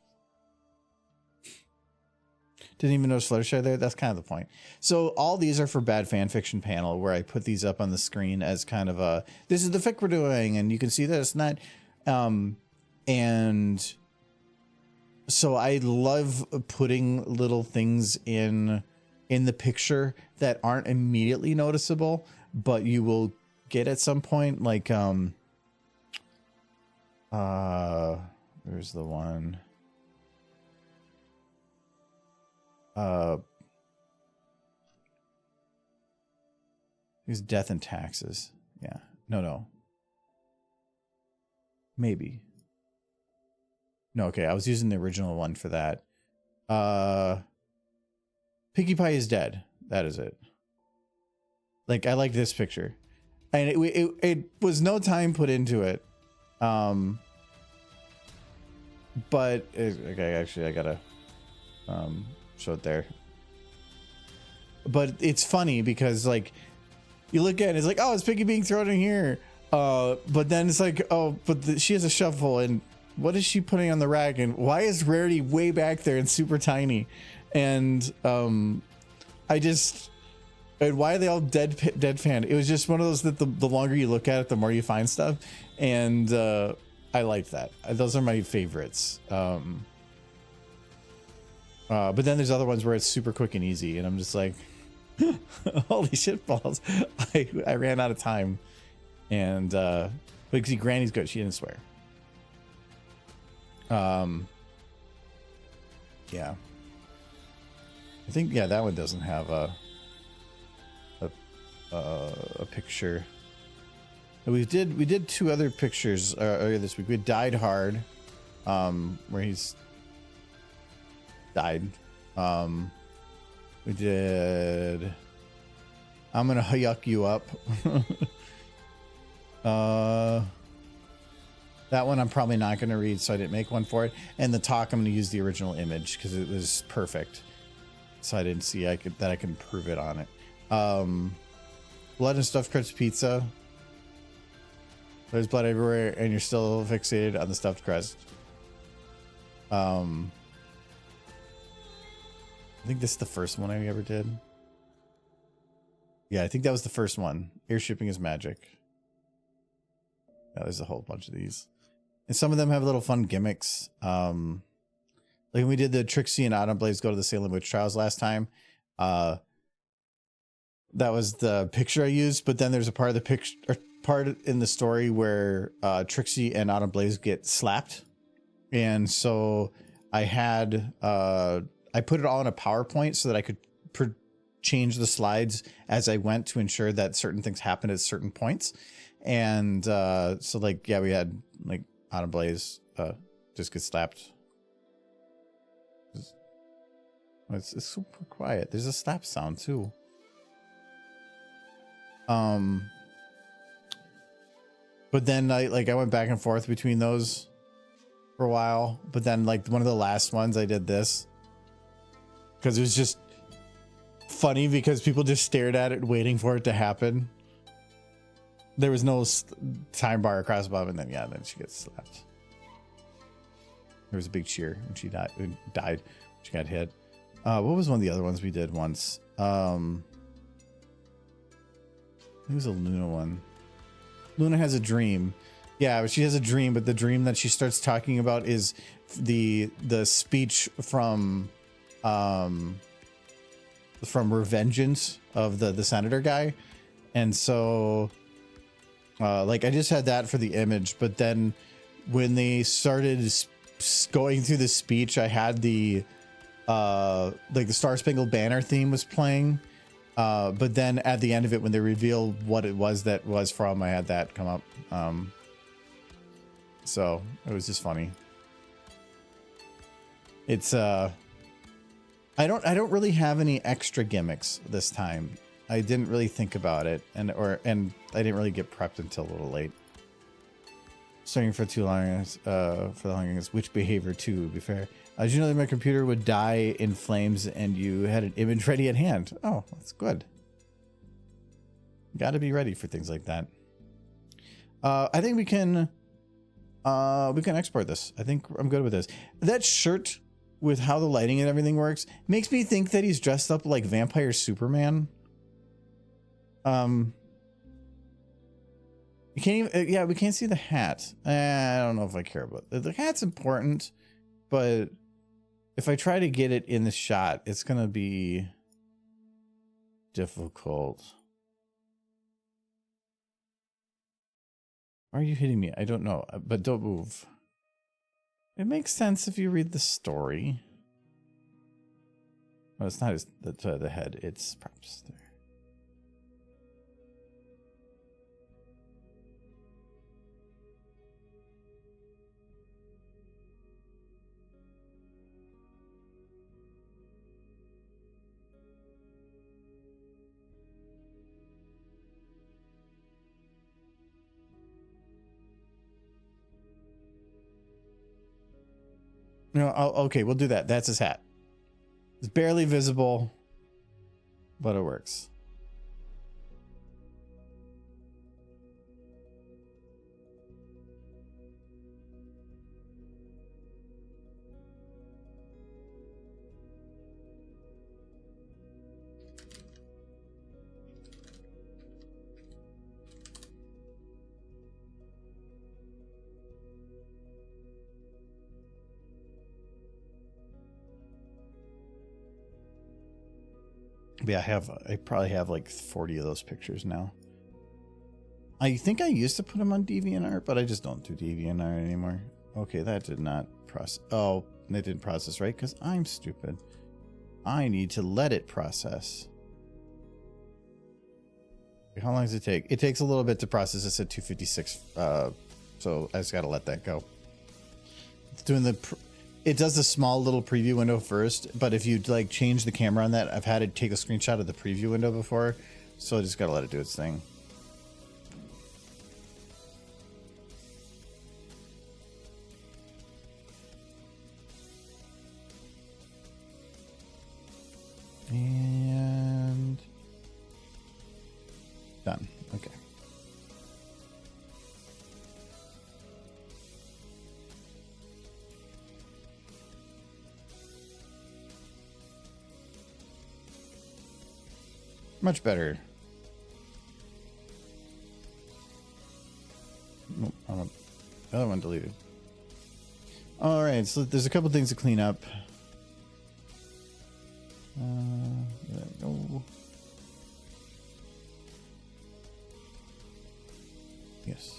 Didn't even notice Fluttershy there. That's kind of the point. So all these are for Bad Fanfiction panel, where I put these up on the screen as kind of a, this is the fic we're doing, and you can see this and that. And so I love putting little things in the picture that aren't immediately noticeable, but you will get at some point. Like there's the one. Here's death and taxes. Yeah. No. Maybe. No, okay. I was using the original one for that. Pinkie Pie is dead. That is it. Like, I like this picture. And it was no time put into it. But, okay, actually, I gotta show it there. But it's funny because, like, you look at it, it's like, oh, it's Pinkie being thrown in here. But then it's like, oh, but she has a shovel, and what is she putting on the rack? And why is Rarity way back there and super tiny? And and why are they all dead fan? It was just one of those that the longer you look at it, the more you find stuff. And I liked that. Those are my favorites. But then there's other ones where it's super quick and easy, and I'm just like, holy shit balls. I ran out of time. And but see, Granny's good. She didn't swear. Yeah. I think, yeah, that one doesn't have a picture. We did two other pictures earlier this week. We died hard, where he's died. We did I'm gonna yuck you up. That one I'm probably not going to read, so I didn't make one for it. And the talk, I'm going to use the original image because it was perfect. So I didn't see I could prove it on it. Blood and stuffed crust pizza. There's blood everywhere, and you're still fixated on the stuffed crust. I think this is the first one I ever did. Yeah, I think that was the first one. Airshipping is magic. Yeah, there's a whole bunch of these. And some of them have little fun gimmicks. Like when we did the Trixie and Autumn Blaze go to the Salem Witch Trials last time, that was the picture I used, but then there's a part of the picture, or part in the story where Trixie and Autumn Blaze get slapped. And so I had, I put it all in a PowerPoint so that I could change the slides as I went to ensure that certain things happened at certain points. And so like, yeah, we had like Autumn Blaze just get slapped. It's super quiet. There's a slap sound too. But then I went back and forth between those for a while. But then like one of the last ones I did this because it was just funny because people just stared at it waiting for it to happen. There was no time bar across above, and then then she gets slapped. There was a big cheer when she died. She got hit. What was one of the other ones we did once? It was a Luna one. Luna has a dream. Yeah, she has a dream, but the dream that she starts talking about is the speech from Revengeance of the senator guy. And so like I just had that for the image, but then when they started going through the speech, I had the like the Star Spangled Banner theme was playing. But then at the end of it, when they reveal what it was that was from, I had that come up. So it was just funny. It's I don't really have any extra gimmicks this time. I didn't really think about it, and I didn't really get prepped until a little late. Starting for too long, for the longest, which behavior too, to be fair. Did you know that my computer would die in flames and you had an image ready at hand? Oh, that's good. Got to be ready for things like that. I think we can export this. I think I'm good with this. That shirt with how the lighting and everything works makes me think that he's dressed up like Vampire Superman. You can't even, yeah, we can't see the hat. I don't know if I care about it. The hat's important, but if I try to get it in the shot, it's going to be difficult. Why are you hitting me? I don't know, but don't move. It makes sense if you read the story. Well, it's not the head, it's props there. No, okay, we'll do that. That's his hat. It's barely visible, but it works. Yeah, I probably have like 40 of those pictures now. I think I used to put them on DeviantArt, but I just don't do DeviantArt anymore. Okay, that did not process. Oh, it didn't process right because I'm stupid. I need to let it process. How long does it take? It takes a little bit to process. It's at 256. So I just got to let that go. It's doing it does the small little preview window first, but if you like change the camera on that, I've had it take a screenshot of the preview window before, so I just gotta let it do its thing. And done. Okay. Much better. Nope, I want the other one deleted. All right, so there's a couple things to clean up. No. Yes.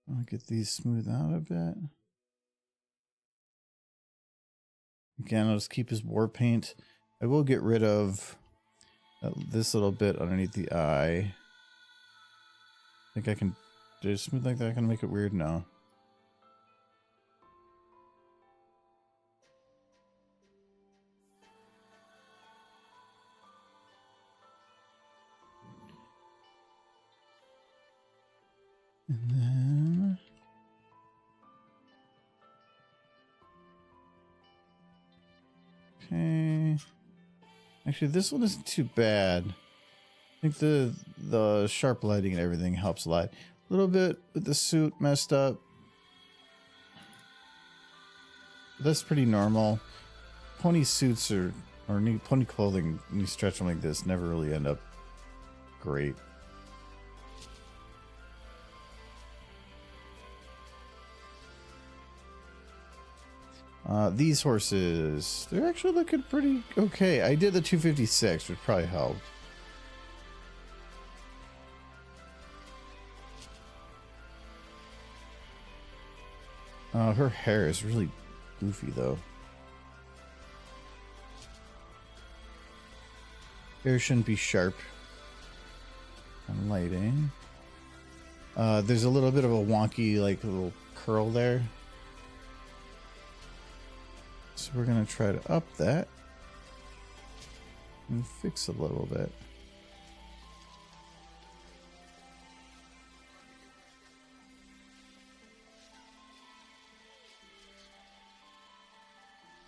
I'll get these smoothed out a bit. Again, I'll just keep his war paint. I will get rid of this little bit underneath the eye. I think I can do it smooth like that. I can make it weird now. And then okay. Actually, this one isn't too bad. I think the sharp lighting and everything helps a lot. A little bit with the suit messed up. That's pretty normal. Pony suits or pony clothing, when you stretch them like this, never really end up great. These horses, they're actually looking pretty okay. I did the 256, which probably helped. Her hair is really goofy though. Hair shouldn't be sharp. And lighting. There's a little bit of a wonky, like, little curl there. So we're gonna try to up that and fix a little bit.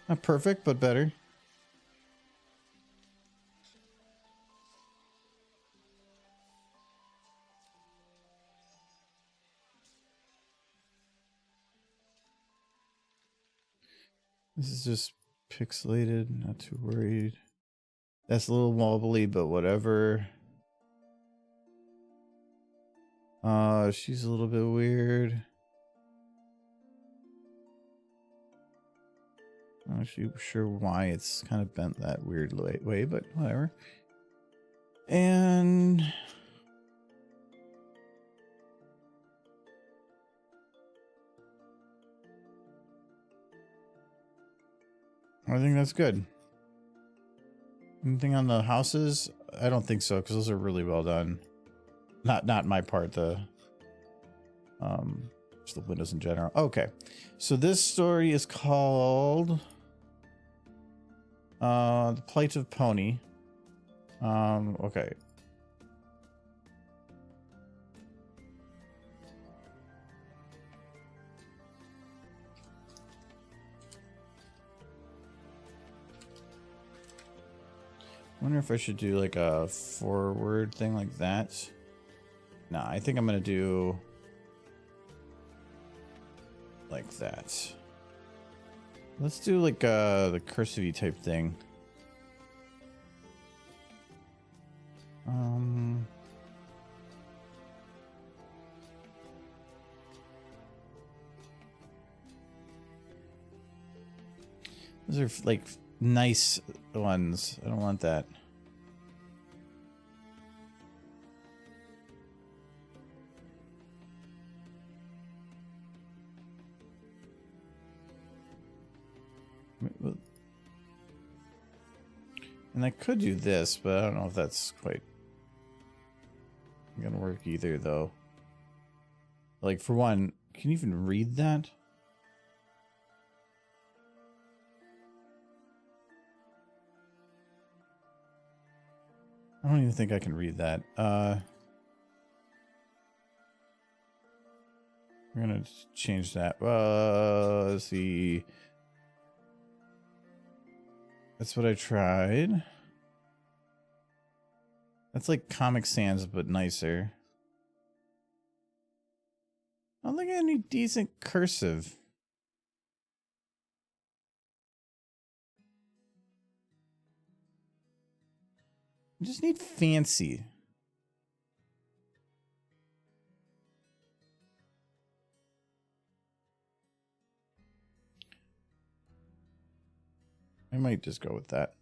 Not perfect, but better. This is just pixelated, not too worried. That's a little wobbly, but whatever. She's a little bit weird. Not actually sure why it's kind of bent that weird way, but whatever. And I think that's good. Anything on the houses? I don't think so, because those are really well done. Not my part, just the windows in general. Okay. So this story is called The Plight of Pony. Okay. I wonder if I should do like a forward thing like that. Nah, I think I'm gonna do like that. Let's do like the cursive type thing. Those are like nice ones. I don't want that. And I could do this, but I don't know if that's quite gonna work either, though. Like, for one, can you even read that? I don't even think I can read that. We're gonna change that. Let's see. That's what I tried. That's like Comic Sans, but nicer. I don't think I have any decent cursive. I just need fancy. I might just go with that.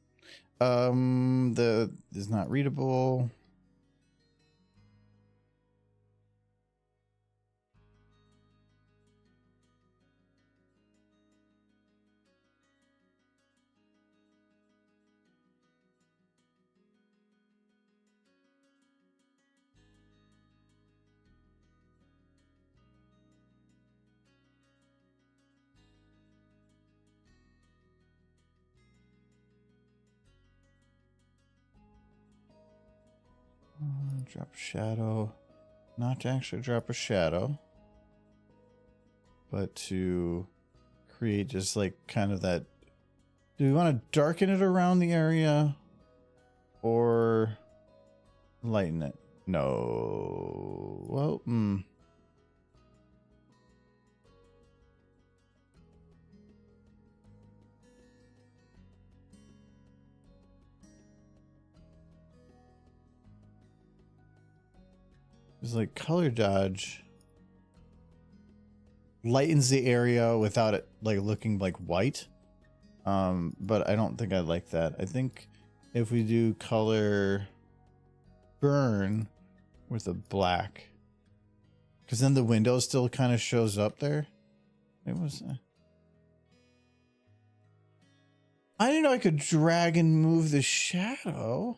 The is not readable. Drop a shadow. Not to actually drop a shadow, but to create just like kind of that. Do we want to darken it around the area or lighten it? No. Well, it's like color dodge lightens the area without it like looking like white. But I don't think I like that. I think if we do color burn with a black, because then the window still kind of shows up there. It was. I didn't know I could drag and move the shadow.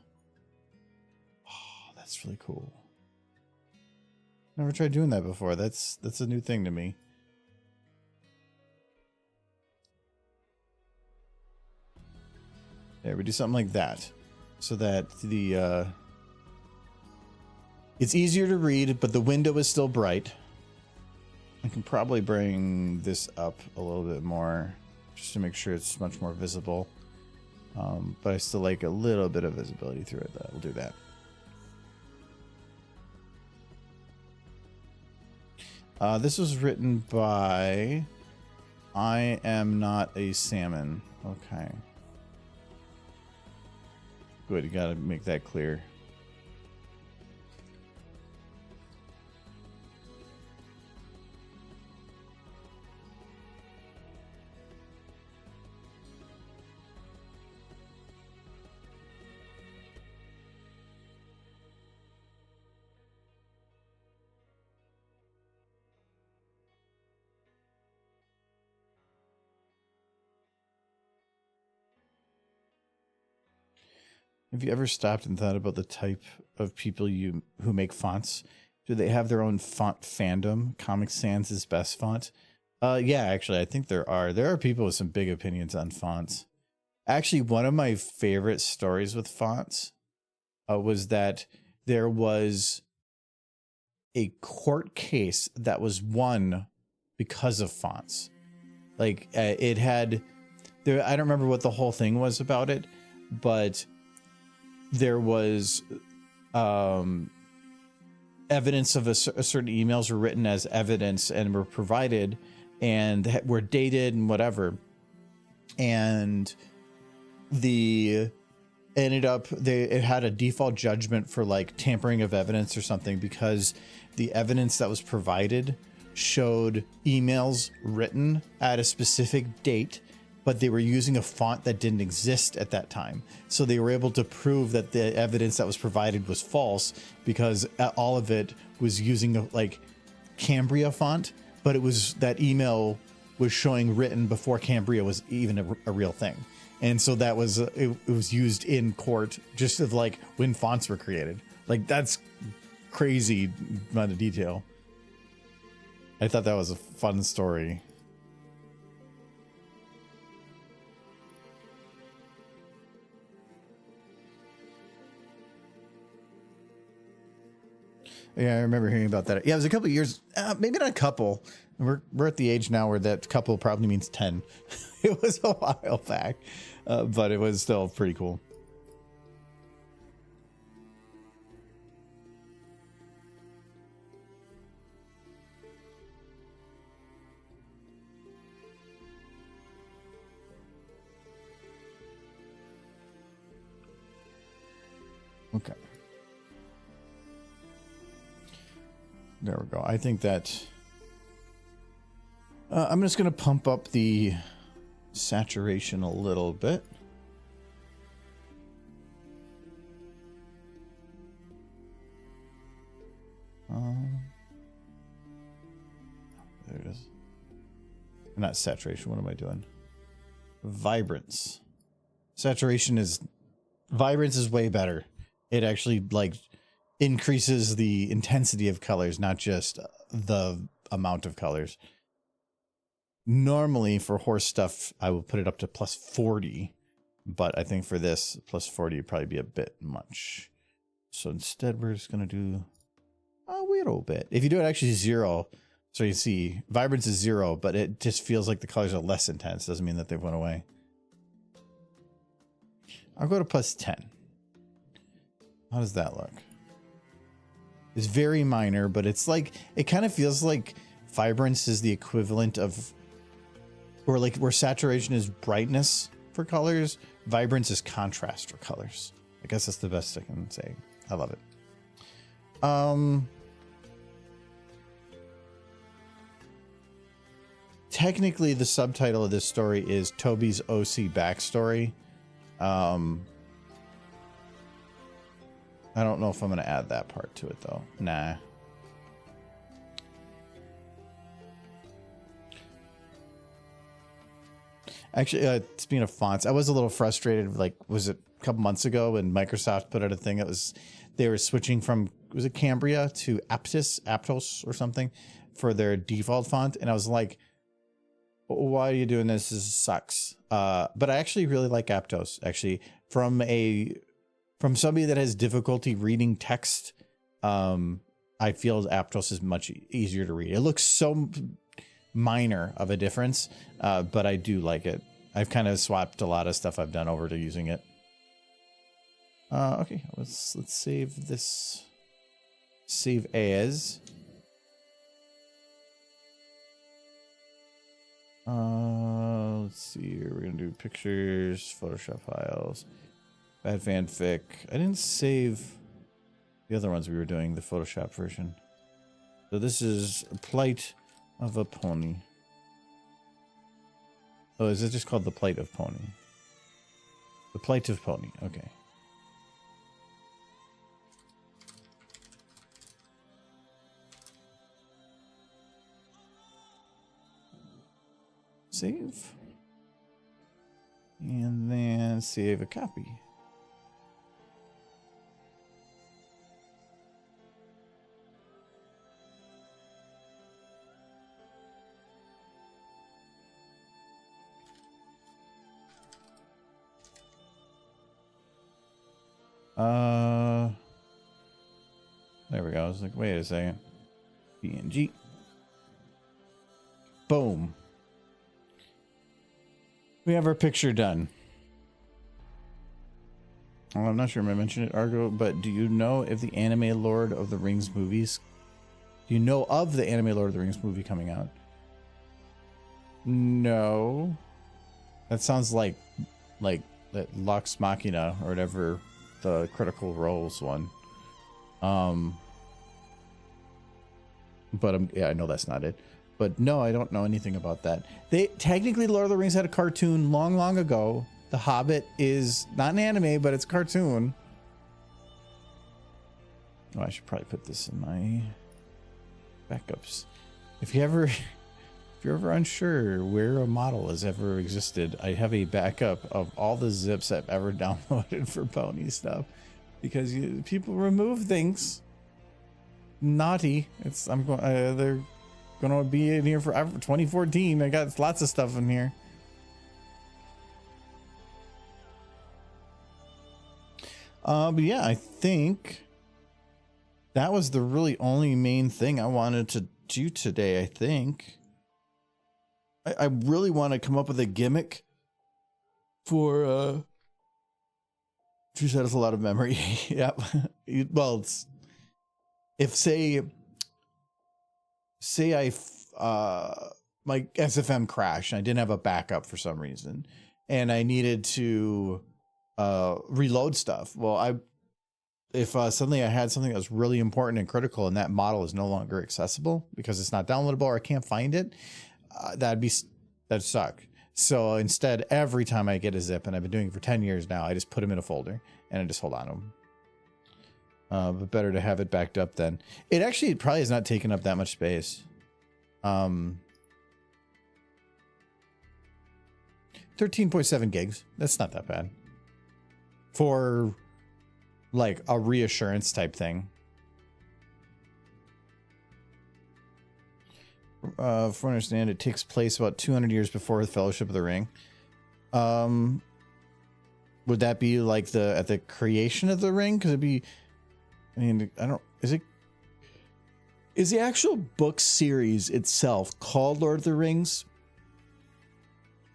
Oh, that's really cool. Never tried doing that before. That's a new thing to me. Yeah, we do something like that, so that the it's easier to read, but the window is still bright. I can probably bring this up a little bit more, just to make sure it's much more visible. But I still like a little bit of visibility through it. I'll do that. This was written by I Am Not a Salmon. Okay. Good, you gotta make that clear. Have you ever stopped and thought about the type of people who make fonts? Do they have their own font fandom? Comic Sans is best font. Yeah, actually, I think there are. There are people with some big opinions on fonts. Actually, one of my favorite stories with fonts was that there was a court case that was won because of fonts. Like it had there. I don't remember what the whole thing was about it, but there was evidence of a certain emails were written as evidence and were provided and were dated and whatever. And it had a default judgment for like tampering of evidence or something, because the evidence that was provided showed emails written at a specific date, but they were using a font that didn't exist at that time. So they were able to prove that the evidence that was provided was false, because all of it was using a like Cambria font, but it was that email was showing written before Cambria was even a real thing. And so that was, it was used in court just of like when fonts were created. Like that's crazy amount of detail. I thought that was a fun story. Yeah, I remember hearing about that. Yeah, it was a couple of years. maybe not a couple. We're at the age now where that couple probably means 10. It was a while back, but it was still pretty cool. Okay. There we go. I think that I'm just going to pump up the saturation a little bit. There it is. Not saturation. What am I doing? Vibrance. Vibrance is way better. It actually like increases the intensity of colors, not just the amount of colors. Normally for horse stuff, I will put it up to plus 40, but I think for this plus 40 would probably be a bit much. So instead, we're just going to do a little bit. If you do it actually 0, so you see vibrance is 0, but it just feels like the colors are less intense. Doesn't mean that they've went away. I'll go to plus 10. How does that look? It's very minor, but it's like, it kind of feels like vibrance is the equivalent of, or like where saturation is brightness for colors, vibrance is contrast for colors. I guess that's the best I can say. I love it. Technically, the subtitle of this story is Toby's OC backstory. I don't know if I'm going to add that part to it, though. Nah. Actually, speaking of fonts, I was a little frustrated. Like, was it a couple months ago when Microsoft put out a thing that was, they were switching from, was it Cambria to Aptos or something for their default font? And I was like, why are you doing this? This sucks. But I actually really like Aptos. Actually, from somebody that has difficulty reading text, I feel Aptos is much easier to read. It looks so minor of a difference, but I do like it. I've kind of swapped a lot of stuff I've done over to using it. Okay, let's save this. Save as. Let's see here. We're gonna do pictures, Photoshop files, Bad Fanfic. I didn't save the other ones we were doing, the Photoshop version. So this is a plight of a pony. Oh, is it just called the plight of pony? The plight of pony. Okay. Save. And then save a copy. There we go. I was like, wait a second. PNG. Boom. We have our picture done. Well, I'm not sure if I mentioned it, Argo, but do you know if the anime Lord of the Rings movies? Do you know of the anime Lord of the Rings movie coming out? No. That sounds like that Lux Machina or whatever, the Critical Roles one. But yeah, I know that's not it. But no, I don't know anything about that. They technically, Lord of the Rings had a cartoon long ago. The Hobbit is not an anime, but it's a cartoon. Oh, I should probably put this in my backups. If you're ever unsure where a model has ever existed, I have a backup of all the zips I've ever downloaded for pony stuff, because people remove things. Naughty. They're gonna be in here forever. 2014. I got lots of stuff in here. But yeah, I think that was the really only main thing I wanted to do today, I think. I really want to come up with a gimmick for geez, that is a lot of memory. Yep. Well, it's if say I my SFM crashed and I didn't have a backup for some reason and I needed to reload stuff. Well, if suddenly I had something that was really important and critical and that model is no longer accessible because it's not downloadable or I can't find it, that'd suck. So instead, every time I get a zip, and I've been doing it for 10 years now, I just put them in a folder and I just hold on to them. But better to have it backed up then. It actually probably has not taken up that much space. 13.7 gigs. That's not that bad. For like a reassurance type thing. From what I understand, it takes place about 200 years before the Fellowship of the Ring. Would that be like at the creation of the ring? Because it'd be, I mean, I don't, is the actual book series itself called Lord of the Rings?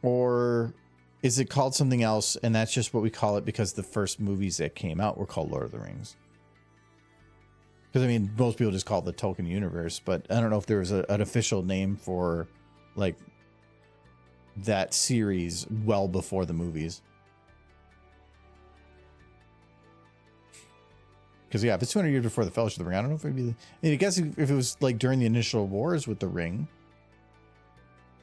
Or is it called something else and that's just what we call it because the first movies that came out were called Lord of the Rings? Because, I mean, most people just call it the Tolkien universe, but I don't know if there was an official name for, like, that series well before the movies. Because, yeah, if it's 200 years before the Fellowship of the Ring, I don't know if it'd be... I guess if it was, like, during the initial wars with the ring.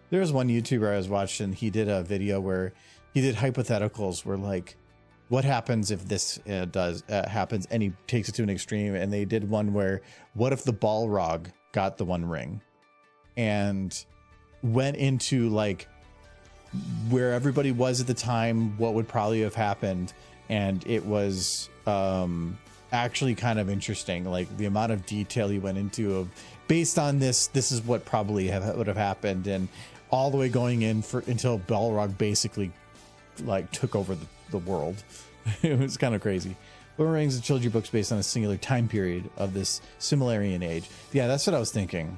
There was one YouTuber I was watching, he did a video where he did hypotheticals where, like, what happens if this happens, and he takes it to an extreme, and they did one where, what if the Balrog got the One Ring and went into like where everybody was at the time, what would probably have happened, and it was actually kind of interesting, like the amount of detail he went into of based on this is what probably would have happened, and all the way going in for until Balrog basically like took over the world. It was kind of crazy. Lord of the Rings and trilogy books based on a singular time period of this Silmarillion age. Yeah, that's what I was thinking.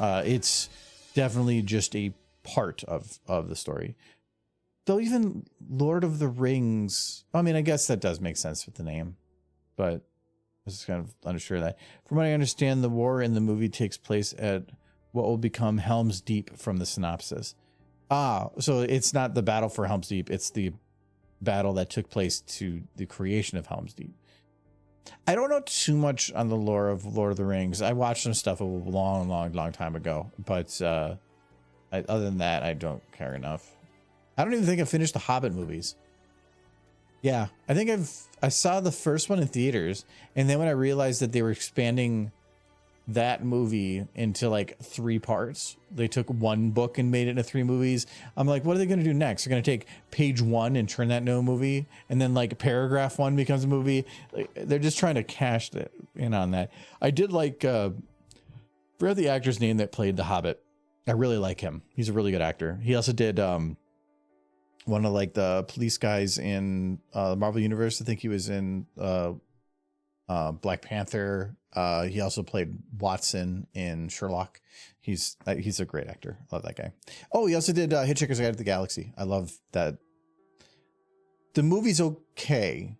It's definitely just a part of the story. Though even Lord of the Rings, I mean, I guess that does make sense with the name, but I was kind of unsure of that. From what I understand, the war in the movie takes place at what will become Helm's Deep from the synopsis. So it's not the battle for Helm's Deep, it's the battle that took place to the creation of Helm's Deep. I don't know too much on the lore of Lord of the Rings. I watched some stuff a long time ago, but other than that, I don't care enough. I don't even think I finished the Hobbit movies. Yeah, I think I saw the first one in theaters, and then when I realized that they were expanding that movie into like 3 parts, they took one book and made it into 3 movies. I'm like, what are they going to do next? They're going to take page 1 and turn that into a movie, and then like paragraph 1 becomes a movie. Like, they're just trying to cash in on that. I did like forget the actor's name that played the Hobbit. I really like him. He's a really good actor. He also did one of like the police guys in the Marvel Universe. I think he was in Black Panther. He also played Watson in Sherlock. He's a great actor. Love that guy. Oh, he also did Hitchhiker's Guide to the Galaxy. I love that. The movie's okay,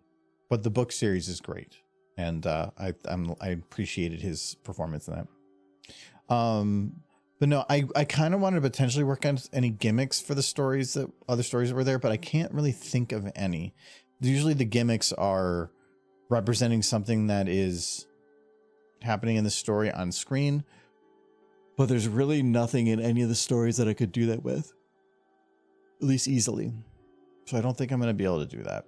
but the book series is great, and I appreciated his performance in that. But no, I kind of wanted to potentially work on any gimmicks for the stories that other stories that were there, but I can't really think of any. Usually the gimmicks are representing something that is happening in the story on screen, but there's really nothing in any of the stories that I could do that with, at least easily. So I don't think I'm going to be able to do that.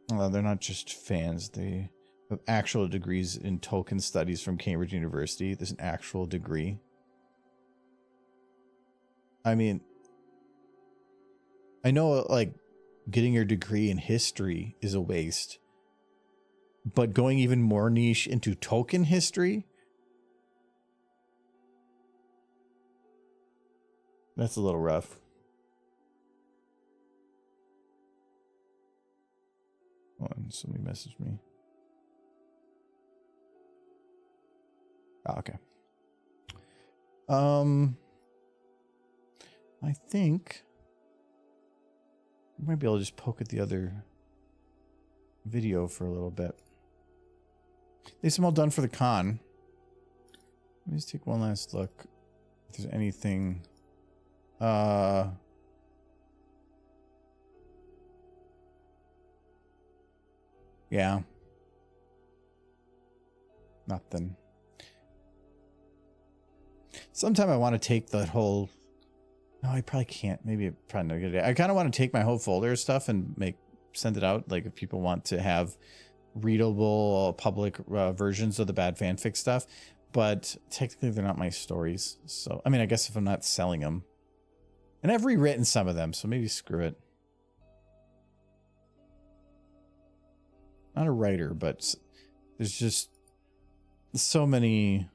They're not just fans. They have actual degrees in Tolkien studies from Cambridge University. There's an actual degree. I mean, I know like getting your degree in history is a waste, but going even more niche into Tolkien history, that's a little rough. Oh, somebody messaged me. Oh, okay. I think I might be able to just poke at the other video for a little bit. At least I'm all done for the con. Let me just take one last look. If there's anything. Yeah. Nothing. Sometime I want to take that whole... No, I probably can't. Maybe probably not a good idea. I kind of want to take my whole folder of stuff and send it out. Like if people want to have readable public versions of the Bad Fanfic stuff. But technically they're not my stories. So, I mean, I guess if I'm not selling them. And I've rewritten some of them, so maybe screw it. Not a writer, but there's just so many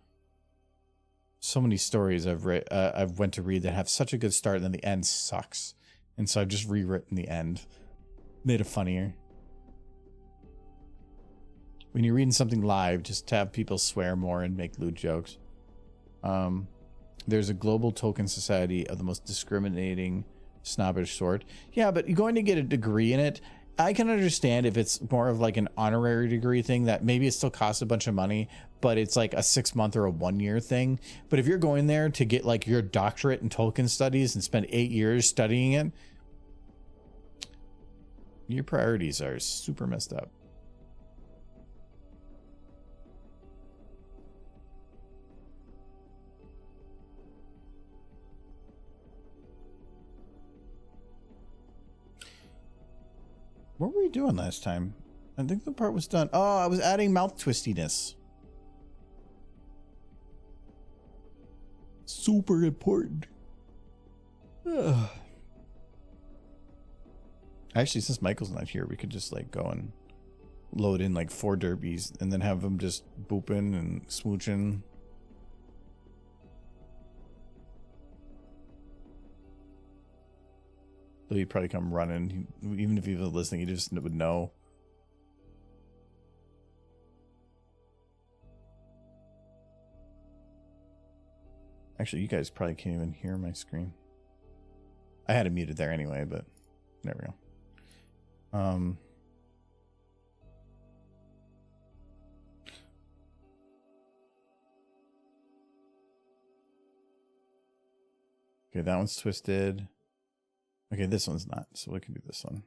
stories I've went to read that have such a good start and then the end sucks. And so I've just rewritten the end. Made it funnier. When you're reading something live, just to have people swear more and make lewd jokes. There's a global token society of the most discriminating, snobbish sort. Yeah, but you're going to get a degree in it. I can understand if it's more of like an honorary degree thing that maybe it still costs a bunch of money, but it's like a 6-month or a 1-year thing. But if you're going there to get like your doctorate in Tolkien studies and spend 8 years studying it, your priorities are super messed up. What were we doing last time? I think the part was done. Oh, I was adding mouth twistiness. Super important. Ugh. Actually, since Michael's not here, we could just like go and load in like 4 derbies and then have them just booping and smooching. Though he'd probably come running. Even if he was listening, he just would know. Actually, you guys probably can't even hear my screen. I had it muted there anyway, but there we go. Okay, that one's twisted. Okay, this one's not, so we can do this one.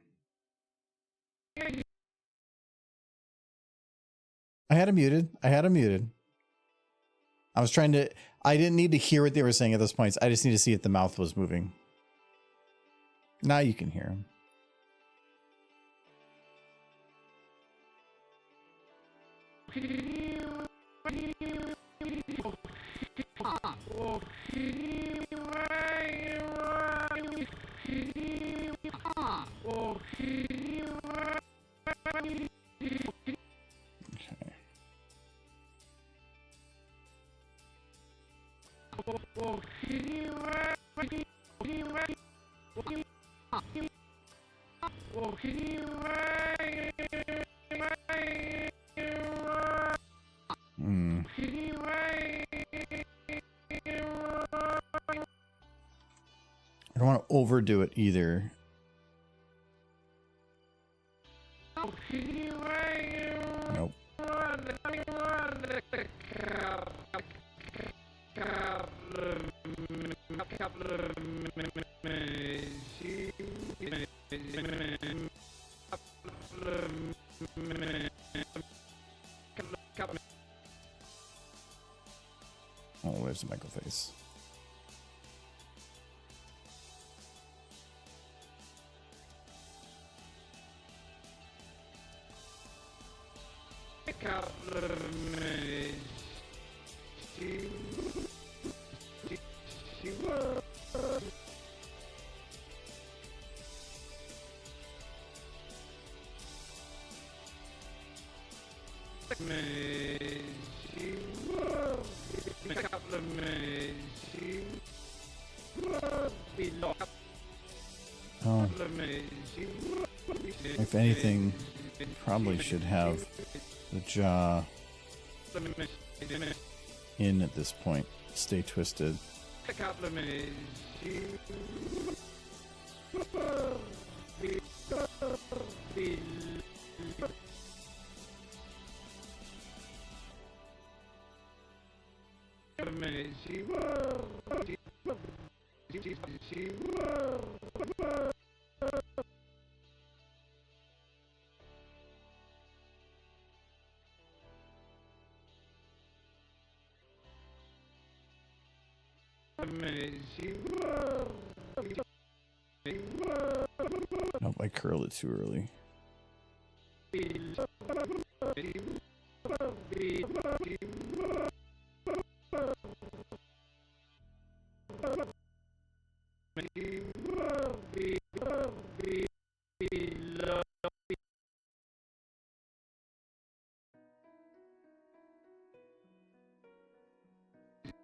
I had him muted. I was trying to... I didn't need to hear what they were saying at those points. I just need to see if the mouth was moving. Now you can hear him. I don't want to overdo it either. Nope. Oh, where's the Michael face? Oh. If anything, probably should have the jaw in at this point. Stay twisted. A couple of minutes. Nope, I curled it too early.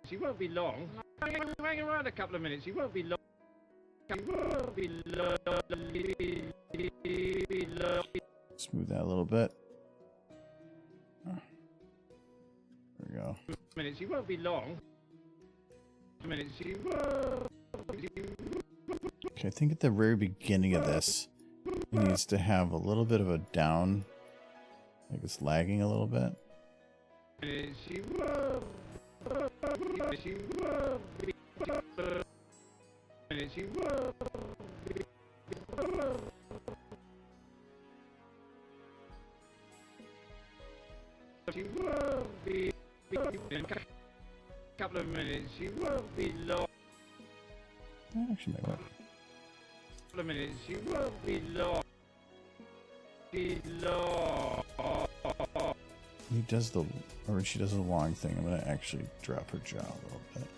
She won't be long. Hang around a couple of minutes. She won't be long. Smooth that a little bit. There we go. Minutes. She won't be long. Minutes. She won't. Okay, I think at the very beginning of this, it needs to have a little bit of a down. Like it's lagging a little bit. Minutes. She won't. She won't be. Minutes. She won't. She won't be. Couple of minutes. She won't be long. That actually might work. Couple of minutes. She won't be long. Be long. He does the, or she does the long thing. I'm gonna actually drop her jaw a little bit.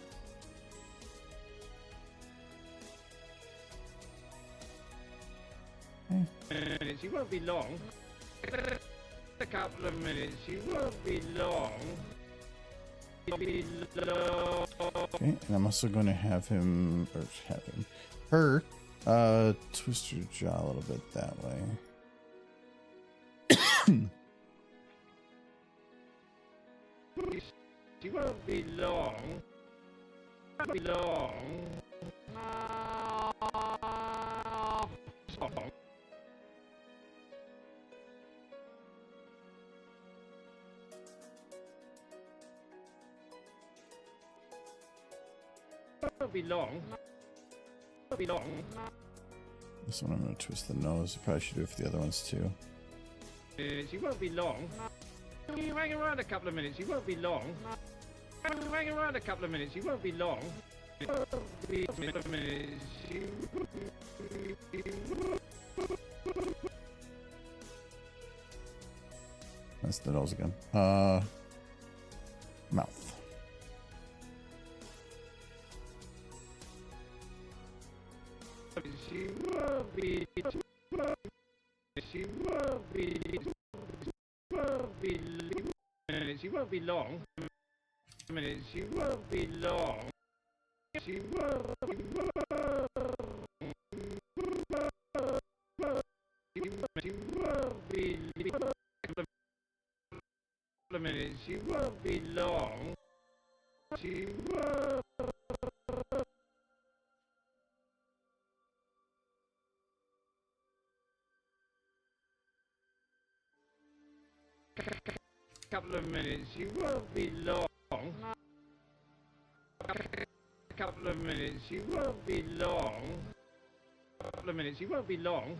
Minutes. She won't be long. A couple of minutes. She won't be long. Be long. Okay, and I'm also going to have him, or have him, her, twist her jaw a little bit that way. She won't be long. Be long. Won't be long. Won't be long. This one I'm going to twist the nose. I probably should do it for the other ones too. She won't be long. You hang around a couple of minutes. She won't be long. Hang around a couple of minutes. She won't be long. That's the nose again. Mouth. She won't be. She won't be. She won't be long. Minutes. She won't be long. She won't. She won't be. Minutes. She won't be long. She won't. Couple of minutes. She won't be long. Couple of minutes. She won't be long. Couple of minutes. She won't be long.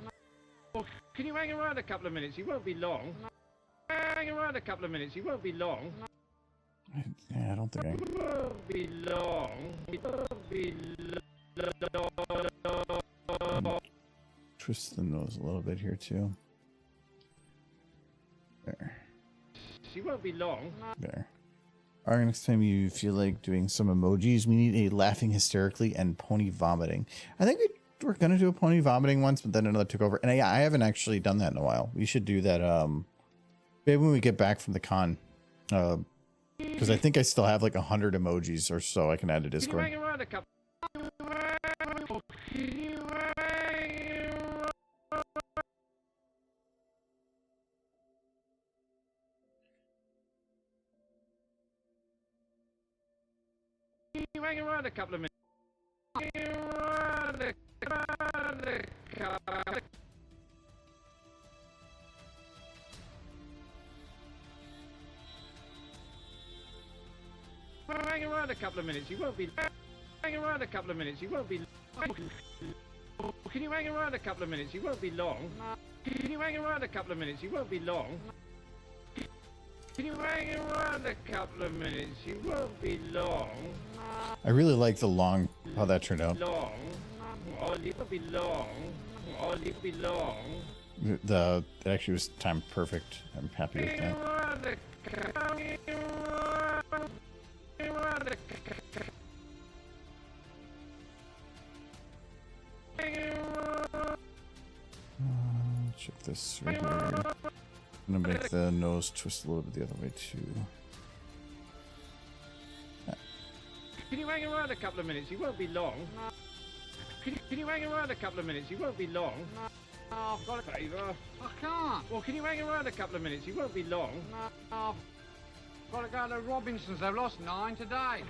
Oh, can you hang around a couple of minutes? She won't be long. Hang around a couple of minutes. She won't be long. Yeah, I don't think I. Won't be long. Won't be long. Twist the nose a little bit here too. There. She won't be long. There. Alright, next time you feel like doing some emojis, we need a laughing hysterically and pony vomiting. I think we were going to do a pony vomiting once, but then another took over. And I haven't actually done that in a while. We should do that maybe when we get back from the con. Because I think I still have like 100 emojis or so I can add to Discord. Can you hang around a couple? you hang around a couple of minutes? Around a couple. Hang around a couple of minutes. You won't be. Hang around a couple of minutes. You won't be. Can you hang around a couple of minutes? You won't be long. Can you hang around a couple of minutes? You won't be long. Can you hang around a couple of minutes? You won't be long. I really like the long, how that turned out. Long. Oh, you won't be long. Oh, you won't be long. It actually was timed perfect. I'm happy with that. Check this right here. I'm gonna make the nose twist a little bit the other way too. Can you hang around a couple of minutes? You won't be long. Can you hang around a couple of minutes? You won't be long. Oh, I've got a favour. I can't. Well, can you hang around a couple of minutes? You won't be long. I've got to go to Robinson's. They've lost 9 today.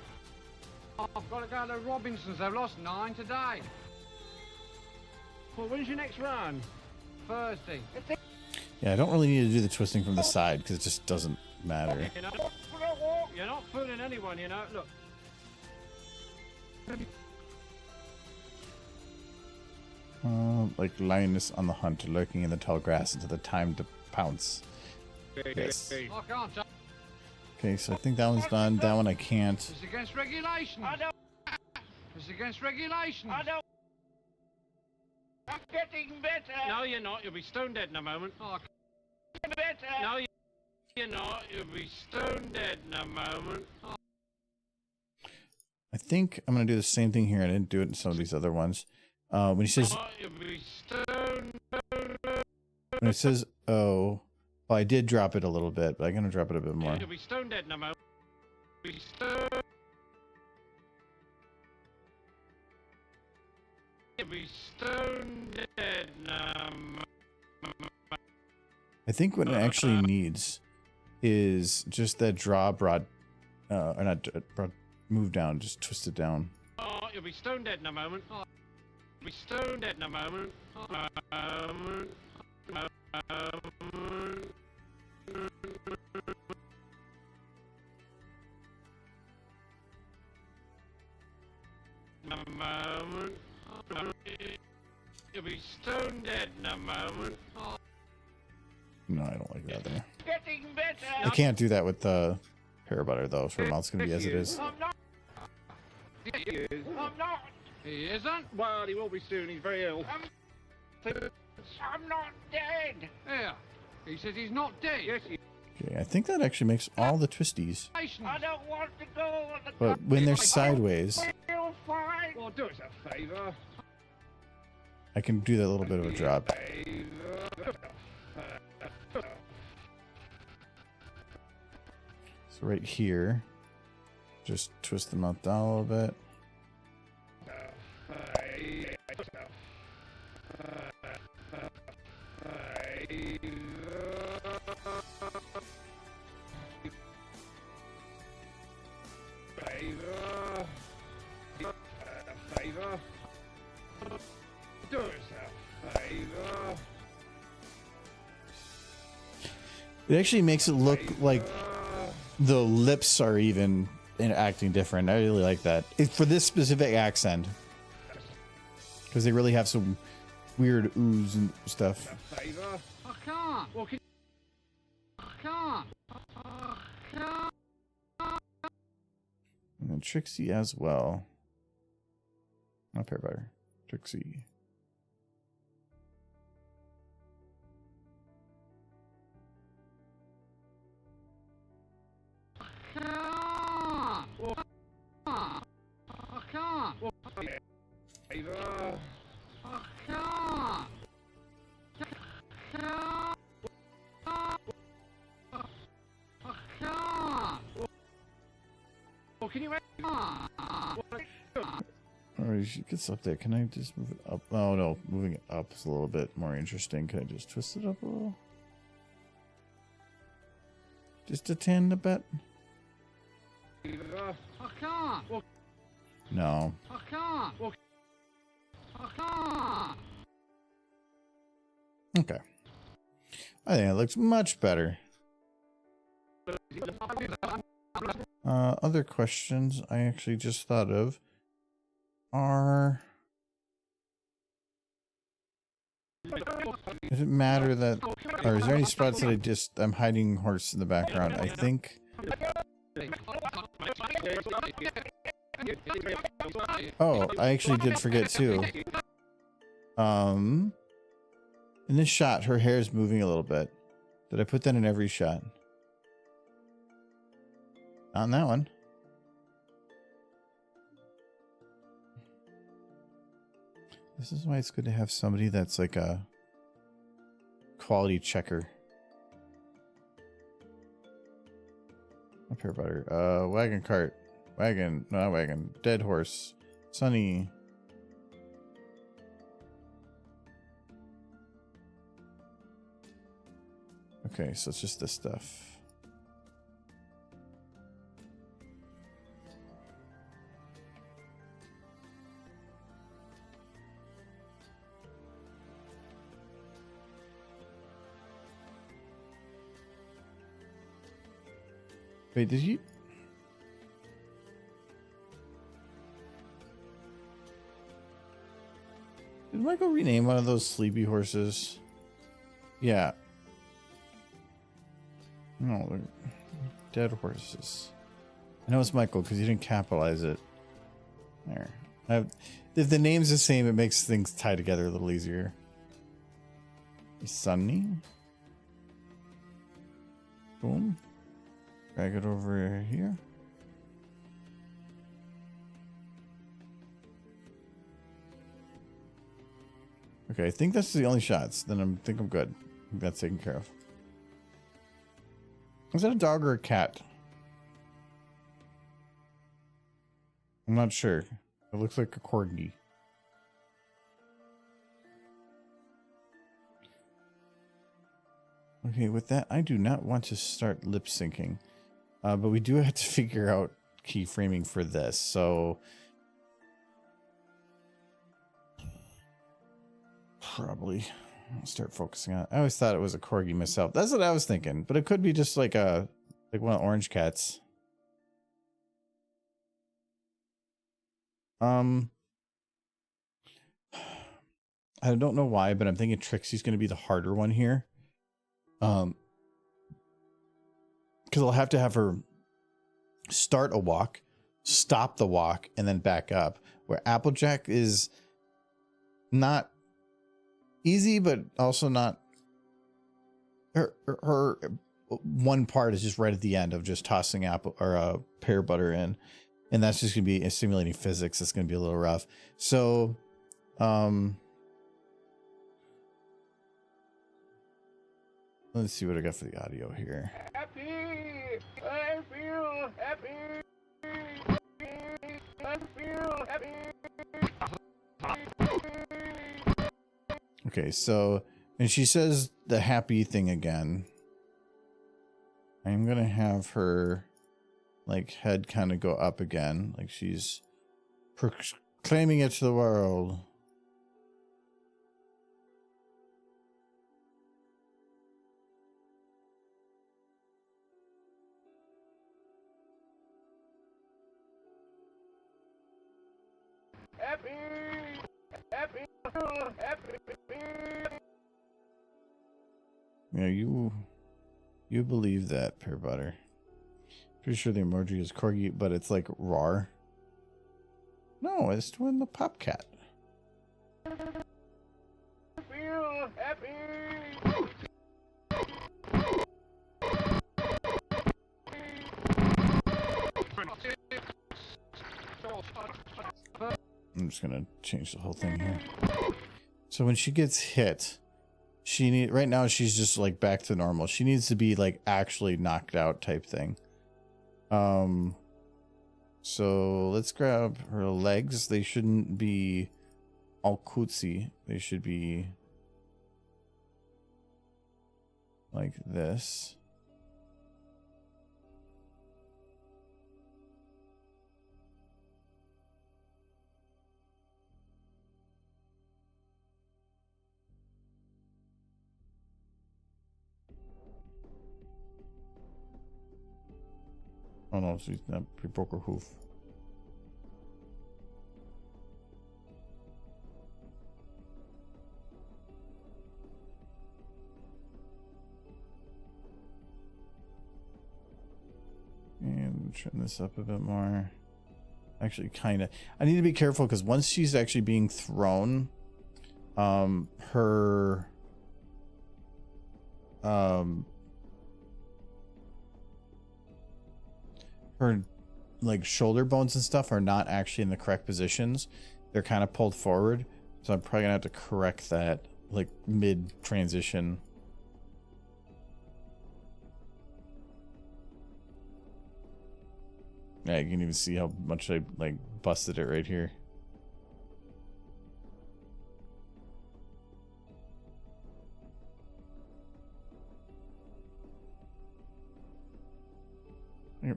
I've got to go to Robinson's. They've lost 9 today. Well, when's your next run? Thursday. Yeah, I don't really need to do the twisting from the side because it just doesn't matter. You're not fooling anyone, you know. Look. Like lioness on the hunt, lurking in the tall grass until the time to pounce. Yes. I can't. Okay, so I think that one's done. That one I can't. It's against regulation. I don't. It's against regulation. I don't. I'm getting better. No, you're not. You'll be stone dead in a moment. Oh, better. No, you're not. You'll be stone dead in a moment. Oh. I think I'm gonna do the same thing here. I didn't do it in some of these other ones. When he says, when it says, "Oh," well, I did drop it a little bit, but I'm gonna drop it a bit more. You'll be stone dead in a moment. You'll be stone. You'll be stone dead in a moment. I think what it actually needs is just that draw broad, or not broad, move down, just twist it down. Oh, you'll be stone dead in a moment. Oh, you'll be stone dead in a moment. You'll be stone dead in a moment. No, I don't like that there. Getting better. I can't do that with the pear butter though, so her mouth's gonna be as it is. I'm not. He is. I'm not. He isn't? Well, he will be soon. He's very ill. I'm not dead. Yeah. He says he's not dead. Yes, he is. Okay, I think that actually makes all the twisties. I don't want to go on the But when they're sideways, well, do us a favor. I can do that little bit of a drop. So right here, just twist the mouth down a little bit. Do us a favor. It actually makes it look like the lips are even acting different. I really like that. For this specific accent. Because they really have some weird oohs and stuff. I can't. Well, I can't. And then Trixie as well. Not pear butter. Trixie. Can you Alright, she gets up there. Can I just move it up? Oh no, moving it up is a little bit more interesting. Can I just twist it up a little? Just a tin a bit. I can't. Well, No. I can't. Well, I can't. Okay. I think it looks much better. Other questions I actually just thought of are... Does it matter that... Or is there any spots that I'm hiding horse in the background? I think... Oh, I actually did forget too. In this shot, her hair is moving a little bit. Did I put that in every shot? Not in that one. This is why it's good to have somebody that's like a quality checker. Up here, butter. Wagon cart. Wagon. Not wagon. Dead horse. Sunny. Okay, so it's just this stuff. Wait, did you... Did Michael rename one of those sleepy horses? Yeah. No, they're dead horses. I know it's Michael because you didn't capitalize it. There. If the name's the same, it makes things tie together a little easier. Sunny. Boom. Drag it over here. Okay, I think that's the only shots. Then I think I'm good. I think that's taken care of. Is that a dog or a cat? I'm not sure. It looks like a corgi. Okay, with that, I do not want to start lip syncing. But we do have to figure out keyframing for this, so... Probably I'll start focusing on it. I always thought it was a corgi myself. That's what I was thinking, but it could be just like one of orange cats. I don't know why, but I'm thinking Trixie's going to be the harder one here. Because I'll have to have her start a walk, stop the walk, and then back up. Where Applejack is not easy, but also not. Her one part is just right at the end of just tossing apple or pear butter in, and that's just gonna be simulating physics. It's gonna be a little rough. So, let's see what I got for the audio here. Happy! I feel happy! I feel happy! Okay, so, and she says the happy thing again. I'm gonna have her, like, head kind of go up again, like she's proclaiming it to the world. Happy! Happy! Happy! Yeah, you believe that, pear butter. Pretty sure the emoji is corgi, but it's like rar. No, it's doing the pop cat. Feel happy! I'm just gonna change the whole thing here. So when she gets hit, right now she's just like back to normal. She needs to be like actually knocked out type thing. So let's grab her legs. They shouldn't be all cutesy. They should be like this. Oh no, she's not. She broke her hoof. And turn this up a bit more. Actually, kind of. I need to be careful because once she's actually being thrown, her like shoulder bones and stuff are not actually in the correct positions. They're kind of pulled forward, so I'm probably gonna have to correct that like mid transition. Yeah, you can even see how much I like busted it right here.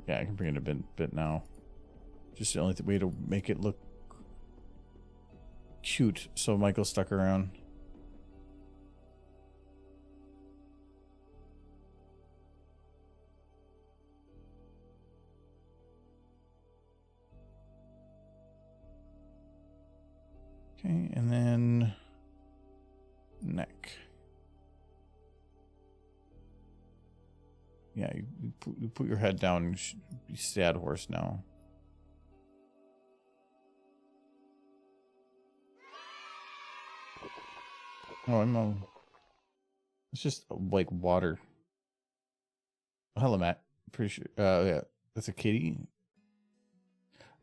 Yeah, I can bring it a bit now. Just the only way to make it look cute, so Michael stuck around. Okay, and then neck. Yeah, you put your head down. You should be sad horse now. Oh, I'm it's just like water. Oh, hello, Matt. Pretty sure. Yeah, that's a kitty.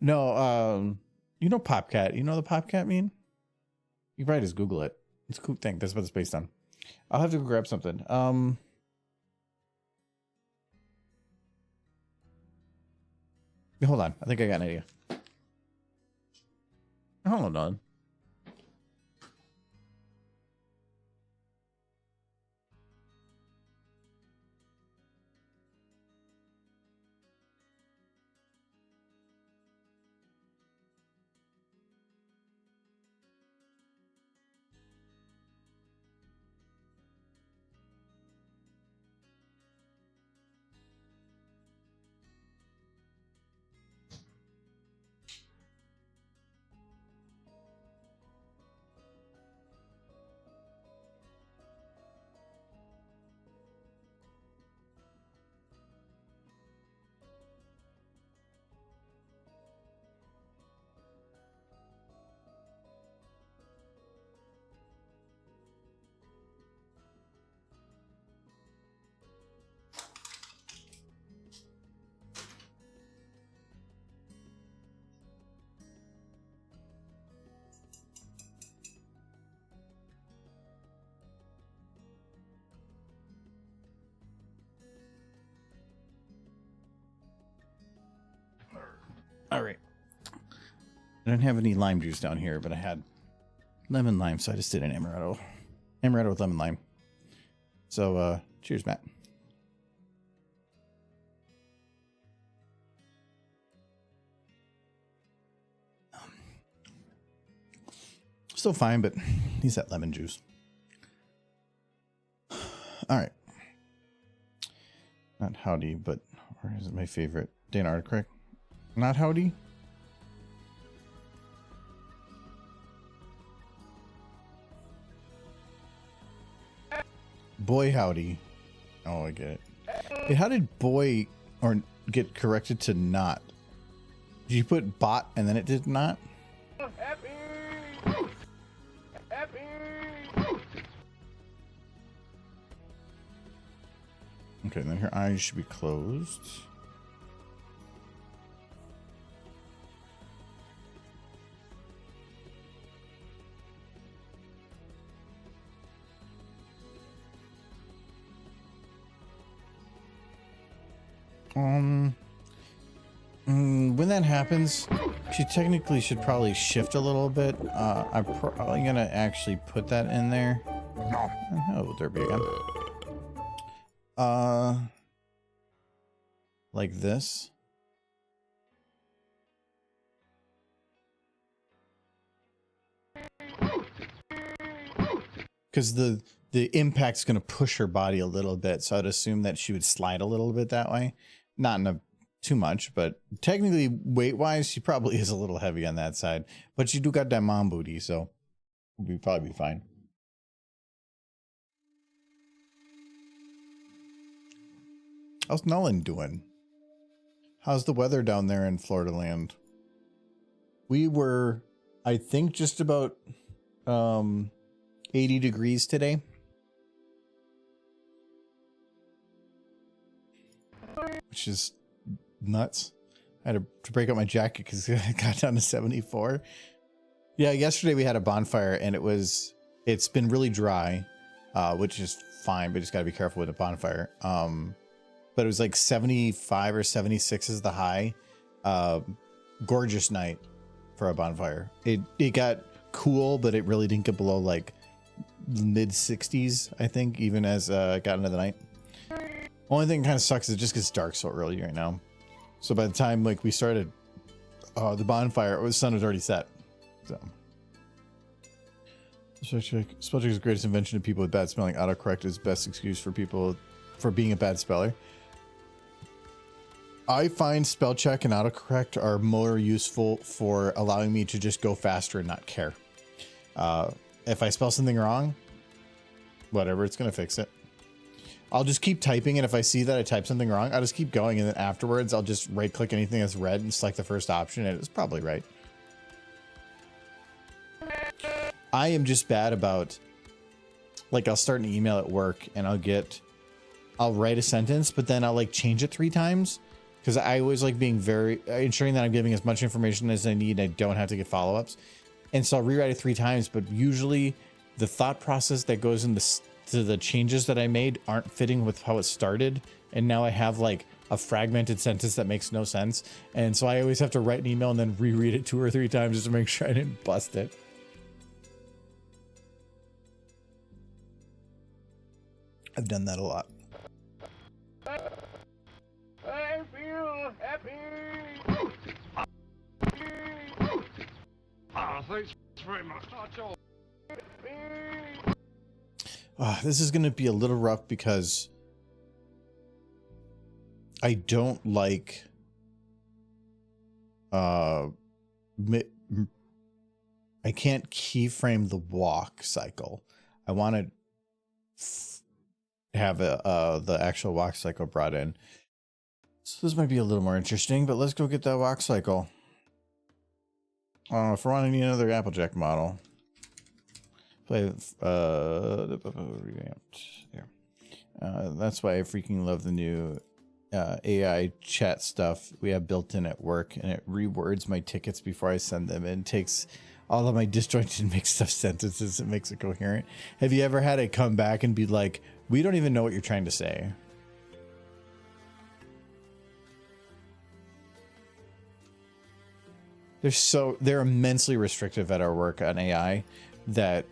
No, you know Popcat. You know the Popcat meme? You can probably just Google it. It's a cool thing. That's what it's based on. I'll have to go grab something. Hold on. I think I got an idea. Hold on. All right. I don't have any lime juice down here, but I had lemon lime, so I just did an amaretto. Amaretto with lemon lime. So, cheers, Matt. Still fine, but needs that lemon juice. All right. Not howdy, but where is it my favorite? Dana Artcrack. Not howdy. Boy howdy. Oh, I get it. Hey, how did boy or get corrected to not? Did you put bot and then it did not? Happy! Happy! Okay, then her eyes should be closed. When that happens, she technically should probably shift a little bit. I'm probably gonna actually put that in there. Oh, there we go. Like this. Because the impact's gonna push her body a little bit, so I'd assume that she would slide a little bit that way. Not in a too much, but technically weight-wise, she probably is a little heavy on that side. But she do got that mom booty, so we'll probably be fine. How's Nolan doing? How's the weather down there in Florida land? We were, I think, just about 80 degrees today. Which is nuts. I had to break out my jacket because it got down to 74. Yeah, yesterday we had a bonfire and it's been really dry, which is fine, but just got to be careful with a bonfire. But it was like 75 or 76 is the high. Gorgeous night for a bonfire. It got cool, but it really didn't get below like mid 60s, I think, even as it got into the night. Only thing kind of sucks is it just gets dark so early right now. So by the time like we started the bonfire, the sun was already set. So spellcheck's greatest invention of people with bad spelling. Autocorrect is best excuse for people for being a bad speller. I find spell check and autocorrect are more useful for allowing me to just go faster and not care. If I spell something wrong, whatever, it's going to fix it. I'll just keep typing, and if I see that I type something wrong, I'll just keep going, and then afterwards I'll just right click anything that's red and select the first option, and it's probably right. I am just bad about, like, I'll start an email at work and I'll write a sentence, but then I'll like change it 3 times because I always like being ensuring that I'm giving as much information as I need. I don't have to get follow-ups. And so I'll rewrite it 3 times, but usually the thought process that goes into the changes that I made aren't fitting with how it started. And now I have like a fragmented sentence that makes no sense. And so I always have to write an email and then reread it 2 or 3 times just to make sure I didn't bust it. I've done that a lot. I feel happy. Thanks very much. This is going to be a little rough because I don't like I can't keyframe the walk cycle. I want to have the actual walk cycle brought in. So this might be a little more interesting, but let's go get that walk cycle. If we're on any other Applejack model. Play revamped. Here. That's why I freaking love the new AI chat stuff we have built in at work, and it rewords my tickets before I send them and takes all of my disjointed mixed up sentences and makes it coherent. Have you ever had it come back and be like, we don't even know what you're trying to say? They're immensely restrictive at our work on AI, that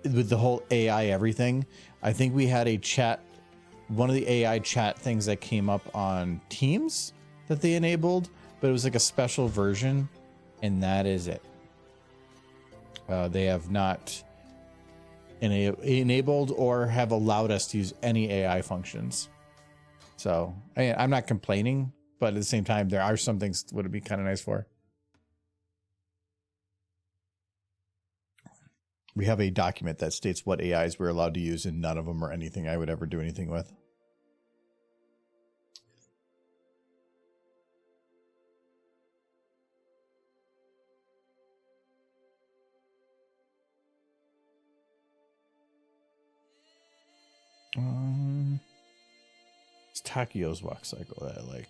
with the whole AI everything, I think we had a chat, one of the AI chat things that came up on Teams that they enabled, but it was like a special version, and that is it. They have not enabled or have allowed us to use any AI functions. So I'm not complaining, but at the same time, there are some things that would be kind of nice for. We have a document that states what AIs we're allowed to use, and none of them are anything I would ever do anything with. It's Takio's walk cycle that I like.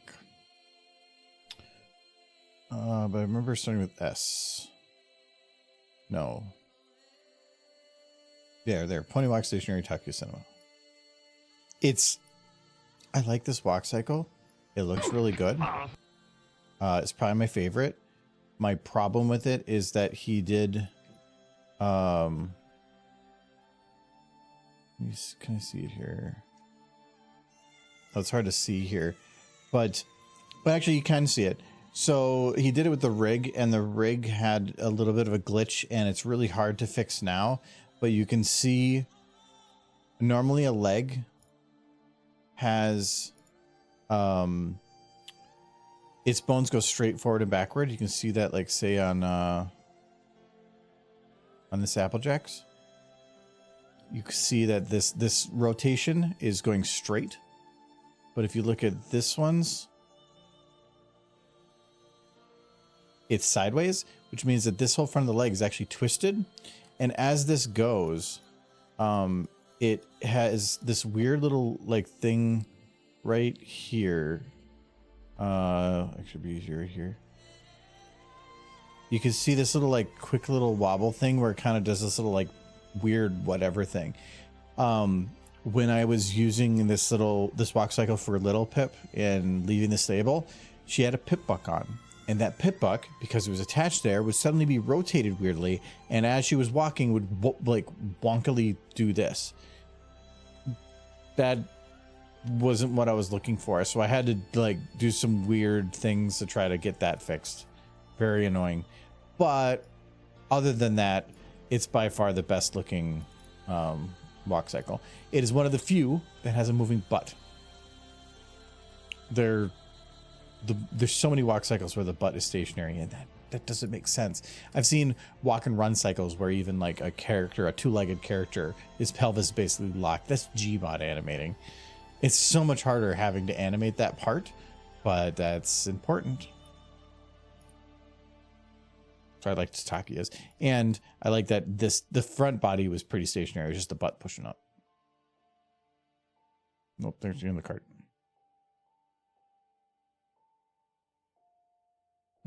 But I remember starting with S. No. Yeah, there. Pony Walk Stationary Takio Cinema. I like this walk cycle. It looks really good. It's probably my favorite. My problem with it is that he did can I see it here? Oh, it's hard to see here. But actually you can see it. So he did it with the rig, and the rig had a little bit of a glitch, and it's really hard to fix now. But you can see normally a leg has its bones go straight forward and backward. You can see that, like, say on this Applejacks. You can see that this rotation is going straight. But if you look at this one's, it's sideways, which means that this whole front of the leg is actually twisted. And as this goes, it has this weird little like thing right here. Actually be easier here. You can see this little like quick little wobble thing where it kind of does this little like weird whatever thing. When I was using this walk cycle for little Pip and leaving the stable, she had a Pip buck on. And that Pip buck, because it was attached there, would suddenly be rotated weirdly, and as she was walking would like wonkily do this. That wasn't what I was looking for, so I had to like do some weird things to try to get that fixed. Very annoying. But other than that, it's by far the best looking walk cycle. It is one of the few that has a moving butt. There's so many walk cycles where the butt is stationary, and that doesn't make sense. I've seen walk and run cycles where even like a two-legged character, his pelvis basically locked. That's Gmod animating. It's so much harder having to animate that part, but that's important. So I like Tatakia's, and I like that the front body was pretty stationary. It was just the butt pushing up. Nope, there's you in the cart.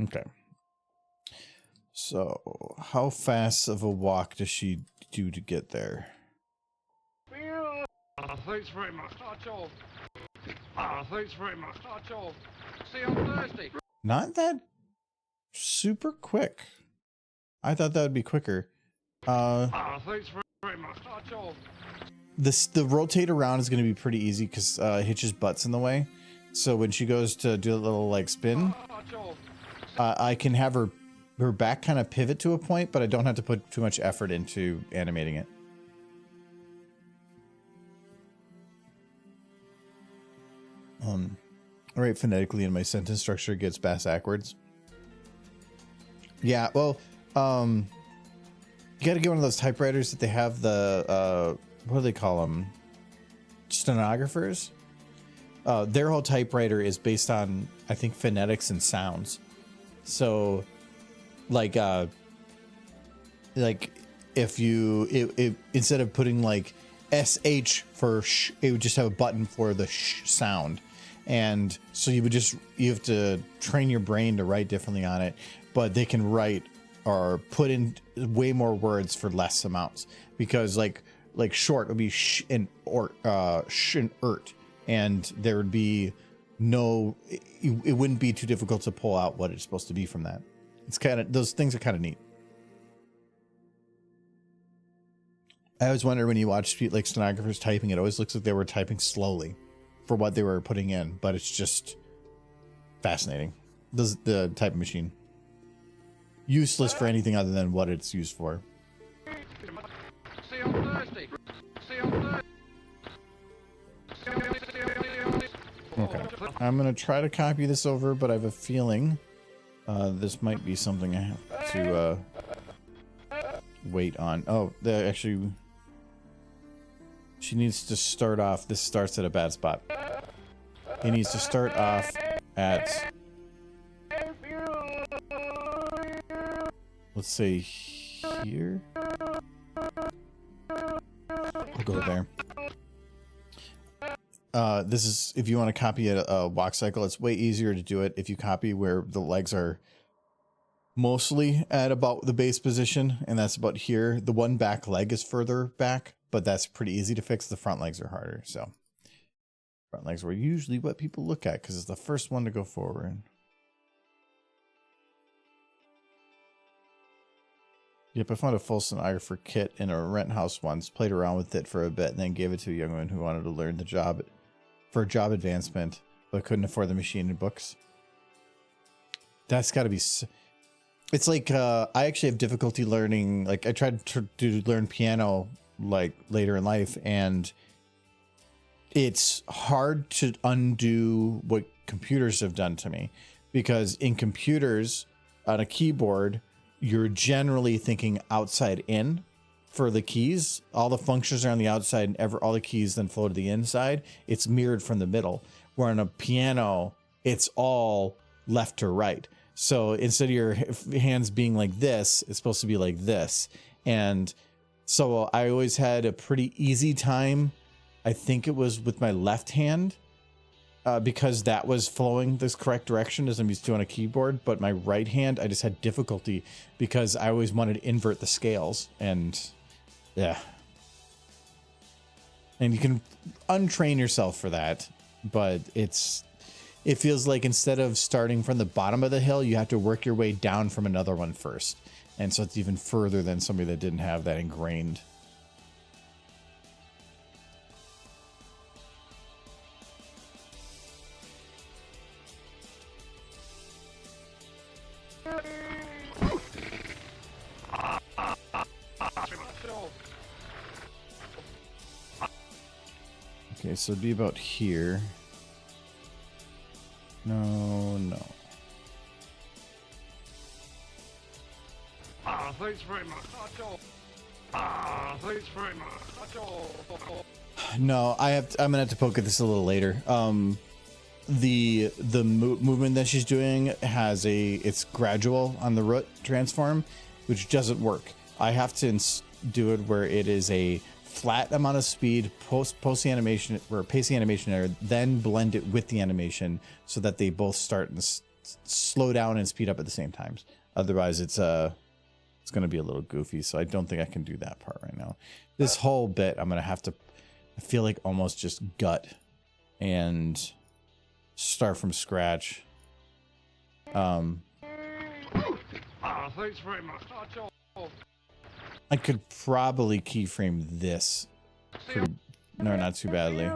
Okay. So, how fast of a walk does she do to get there? Thanks very much. Thanks very much. See you on Thursday. Not that super quick. I thought that would be quicker. Thanks very much. The rotate around is going to be pretty easy because Hitch's butt's in the way. So when she goes to do a little like spin, I can have her back kind of pivot to a point, but I don't have to put too much effort into animating it. All right, phonetically in my sentence structure it gets backwards. Yeah, well, you got to get one of those typewriters that they have the what do they call them? Stenographers. Their whole typewriter is based on, I think, phonetics and sounds. So, like if you instead of putting like SH for sh, it would just have a button for the sh sound. And so you have to train your brain to write differently on it, but they can write or put in way more words for less amounts, because like short would be sh and ert, and there would be no, it wouldn't be too difficult to pull out what it's supposed to be from that. It's kind of, those things are kind of neat. I always wonder when you watch like stenographers typing, it always looks like they were typing slowly for what they were putting in, but it's just fascinating. The typing machine. Useless for anything other than what it's used for. See you on Thursday. Okay. I'm going to try to copy this over, but I have a feeling this might be something I have to wait on. Oh, actually, she needs to start off. This starts at a bad spot. He needs to start off at, let's say here. I'll go there. This is, if you want to copy a walk cycle, it's way easier to do it if you copy where the legs are mostly at about the base position, and that's about here. The one back leg is further back, but that's pretty easy to fix. The front legs are harder. So front legs were usually what people look at because it's the first one to go forward. Yep, I found a full stenographer kit in a rent house once, played around with it for a bit, and then gave it to a young woman who wanted to learn the job for a job advancement, but couldn't afford the machine and books. That's got to be... It's like, I actually have difficulty learning, like I tried to learn piano like later in life, and it's hard to undo what computers have done to me, because in computers on a keyboard, you're generally thinking outside in for the keys. All the functions are on the outside and all the keys then flow to the inside. It's mirrored from the middle. Where on a piano, it's all left to right. So instead of your hands being like this, it's supposed to be like this. And so I always had a pretty easy time. I think it was with my left hand because that was flowing this correct direction as I'm used to on a keyboard. But my right hand, I just had difficulty because I always wanted to invert the scales. And yeah. And you can untrain yourself for that. But it feels like instead of starting from the bottom of the hill, you have to work your way down from another one first. And so it's even further than somebody that didn't have that ingrained. Okay, so it'd be about here. No. Thanks very much. Thanks very much. No, I'm gonna have to poke at this a little later. The movement that she's doing it's gradual on the root transform, which doesn't work. I have to do it where it is a flat amount of speed post the animation or pace the animation there, then blend it with the animation so that they both start and slow down and speed up at the same times. Otherwise, it's going to be a little goofy. So I don't think I can do that part right now. This whole bit, I'm going to have to, I feel like almost just gut and start from scratch. Thanks very much. I could probably keyframe this. No, not too badly.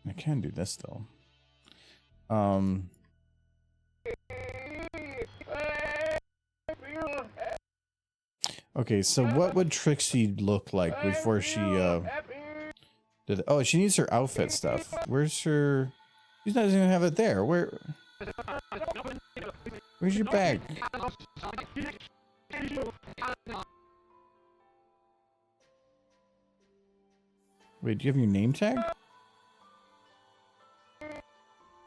I can do this though. Okay, so what would Trixie look like before she did it? Oh, she needs her outfit stuff. Where's her? She doesn't even have it there. Where's your bag? Wait, do you have your name tag?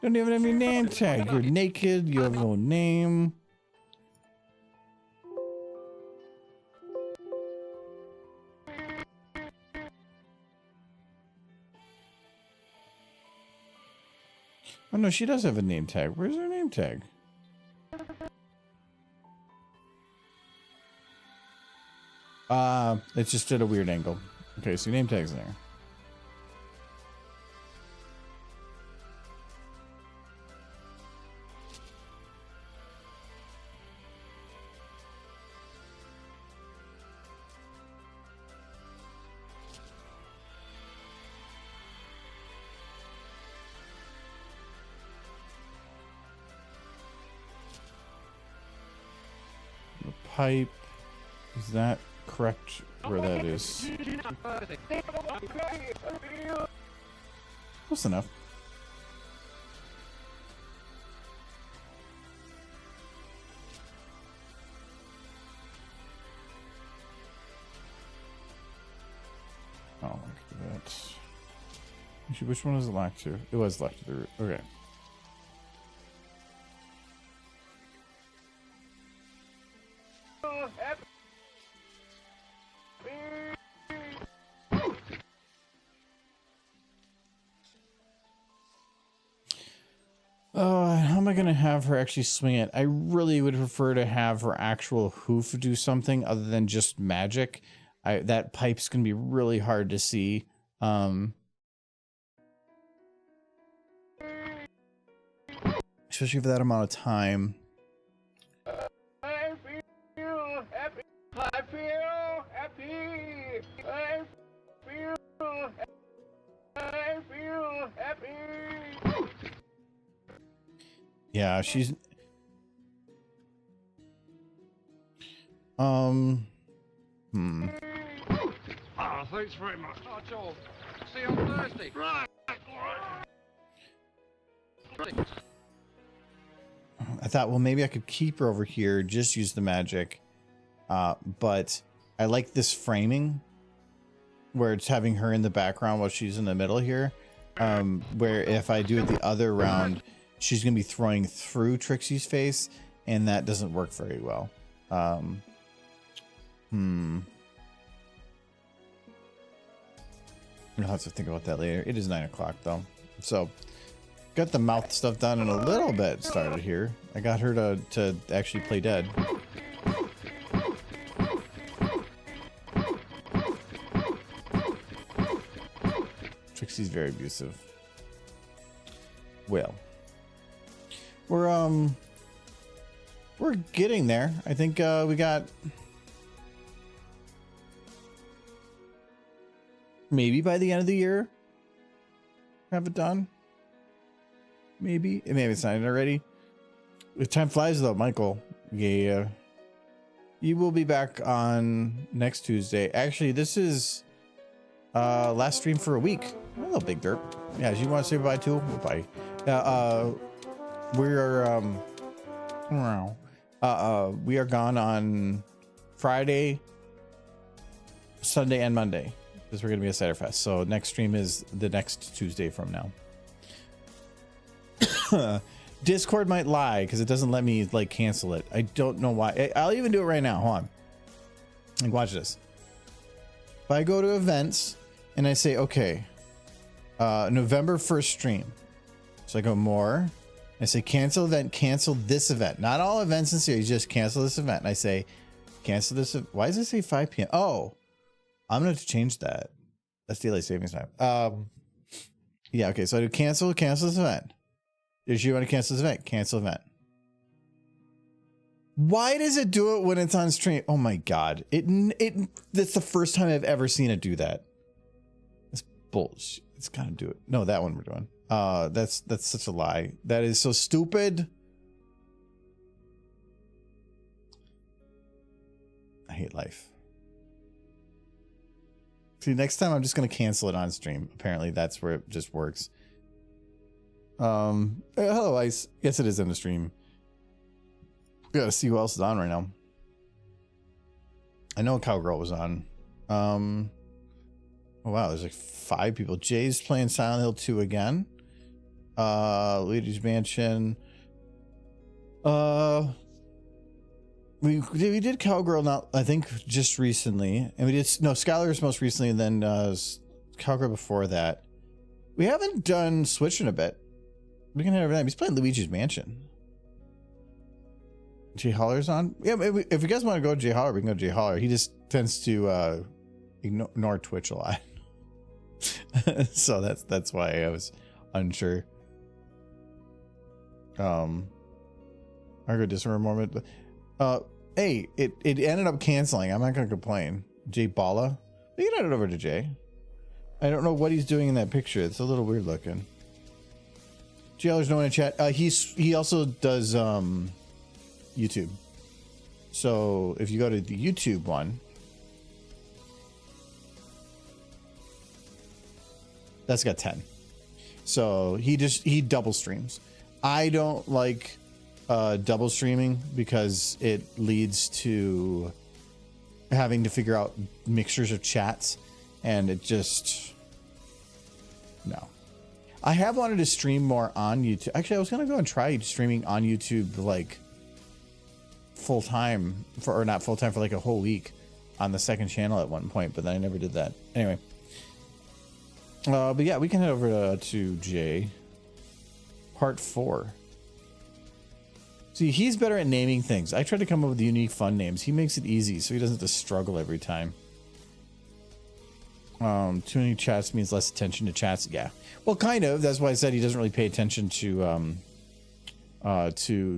Don't even have your name tag. You're naked. You have no name. Oh no, she does have a name tag. Where's her name tag? It's just at a weird angle. Okay, so your name tag's there. The pipe. Is that correct where that is? Close enough. Oh, look at that. Actually, which one was it locked to? It was locked to the root. Okay. How am I going to have her actually swing it? I really would prefer to have her actual hoof do something other than just magic. That pipe's going to be really hard to see. Especially for that amount of time. I feel happy. I feel happy. I feel happy. Yeah, she's Thanks very much. See you on Thursday. Right. I thought, well, maybe I could keep her over here, just use the magic. But I like this framing where it's having her in the background while she's in the middle here. Where if I do it the other round, she's going to be throwing through Trixie's face, and that doesn't work very well. I'll have to think about that later. It is 9 o'clock though. So got the mouth stuff done in a little bit started here. I got her to actually play dead. Trixie's very abusive. Well, we're getting there. I think we got maybe by the end of the year have it done. Maybe it's not already. If time flies though, Michael. Yeah, you will be back on next Tuesday. Actually, this is last stream for a week. A little big dirt. Yeah, you want to say bye too? Bye. We are gone on Friday, Sunday, and Monday because we're gonna be at Cider Fest. So next stream is the next Tuesday from now. Discord might lie because it doesn't let me like cancel it. I don't know why. I'll even do it right now. Hold on. Like, watch this. If I go to events and I say, okay, November 1st stream. So I go more. I say cancel event, cancel this event. Not all events in series, just cancel this event. And I say cancel this. Why does it say 5 p.m.? Oh, I'm going to change that. That's daylight savings time. Yeah, okay. So I do cancel this event. If you want to cancel this event, cancel event. Why does it do it when it's on stream? Oh my God. That's the first time I've ever seen it do that. It's bullshit. It's gotta do it. No, that one we're doing. That's such a lie. That is so stupid. I hate life. See, next time I'm just gonna cancel it on stream. Apparently that's where it just works. Hello, Ice. Yes, it is in the stream. We gotta see who else is on right now. I know Cowgirl was on. Oh wow, there's like 5 people. Jay's playing Silent Hill 2 again. Luigi's Mansion. We did Cowgirl not I think just recently, and we did Skylar's most recently, and then Cowgirl before that. We haven't done Switch in a bit. We can have that. He's playing Luigi's Mansion. Jay Holler's on. Yeah, if you guys want to go to Jay Holler, we can go to Jay Holler. He just tends to ignore Twitch a lot. So that's why I was unsure. I'll go Discord moment. Hey, it ended up canceling. I'm not gonna complain. Jay Balla. You can head it over to Jay. I don't know what he's doing in that picture. It's a little weird looking. JL's no one in chat. He also does YouTube. So if you go to the YouTube one, that's got 10. So he double streams. I don't like double streaming because it leads to having to figure out mixtures of chats, and it just no. I have wanted to stream more on YouTube. Actually, I was gonna go and try streaming on YouTube like full time or not full time for like a whole week on the second channel at one point, but then I never did that. Anyway, but yeah, we can head over to Jay. Part 4. See, he's better at naming things. I try to come up with unique, fun names. He makes it easy, so he doesn't have to struggle every time. Too many chats means less attention to chats. Yeah, well, kind of. That's why I said he doesn't really pay attention to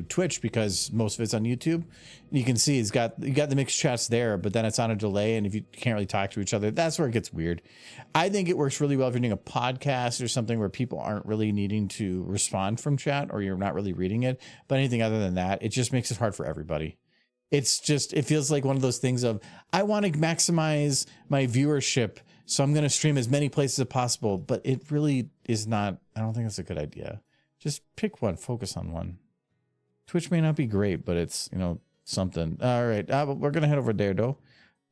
Twitch, because most of it's on YouTube. You can see you got the mixed chats there, but then it's on a delay, and if you can't really talk to each other, that's where it gets weird. I think it works really well if you're doing a podcast or something where people aren't really needing to respond from chat, or you're not really reading it. But anything other than that, it just makes it hard for everybody. It's just, it feels like one of those things of, I want to maximize my viewership, so I'm going to stream as many places as possible, but it really is not. I don't think that's a good idea. Just pick one. Focus on one. Twitch may not be great, but it's, you know, something. All right. We're going to head over there, though.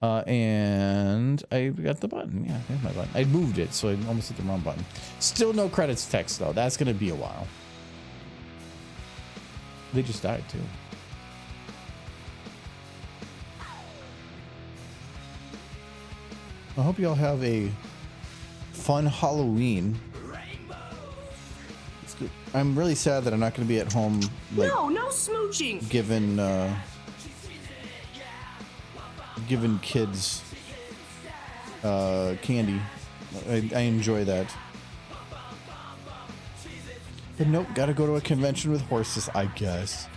And I got the button. Yeah, there's my button. I moved it, so I almost hit the wrong button. Still no credits text, though. That's going to be a while. They just died, too. I hope you all have a fun Halloween. I'm really sad that I'm not going to be at home. Like, no smooching. Giving kids candy. I enjoy that. But nope, gotta go to a convention with horses, I guess.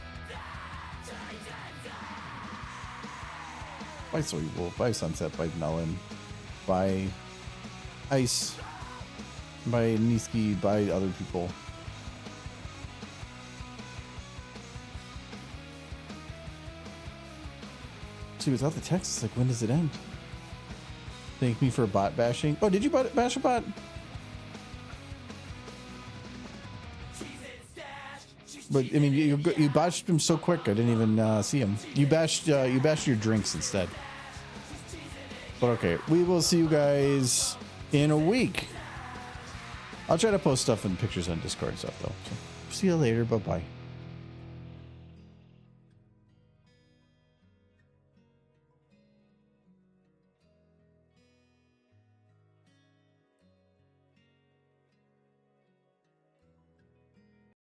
Bye Soy Wolf, bye Sunset, bye Melon, bye Ice, bye Niski, bye other people. See, without the text, it's like, when does it end? Thank me for bot bashing. Oh, did you bash a bot? But I mean, you botched him so quick, I didn't even see him. You bashed your drinks instead. But okay, we will see you guys in a week. I'll try to post stuff and pictures on Discord and stuff though. So, see you later. Bye bye.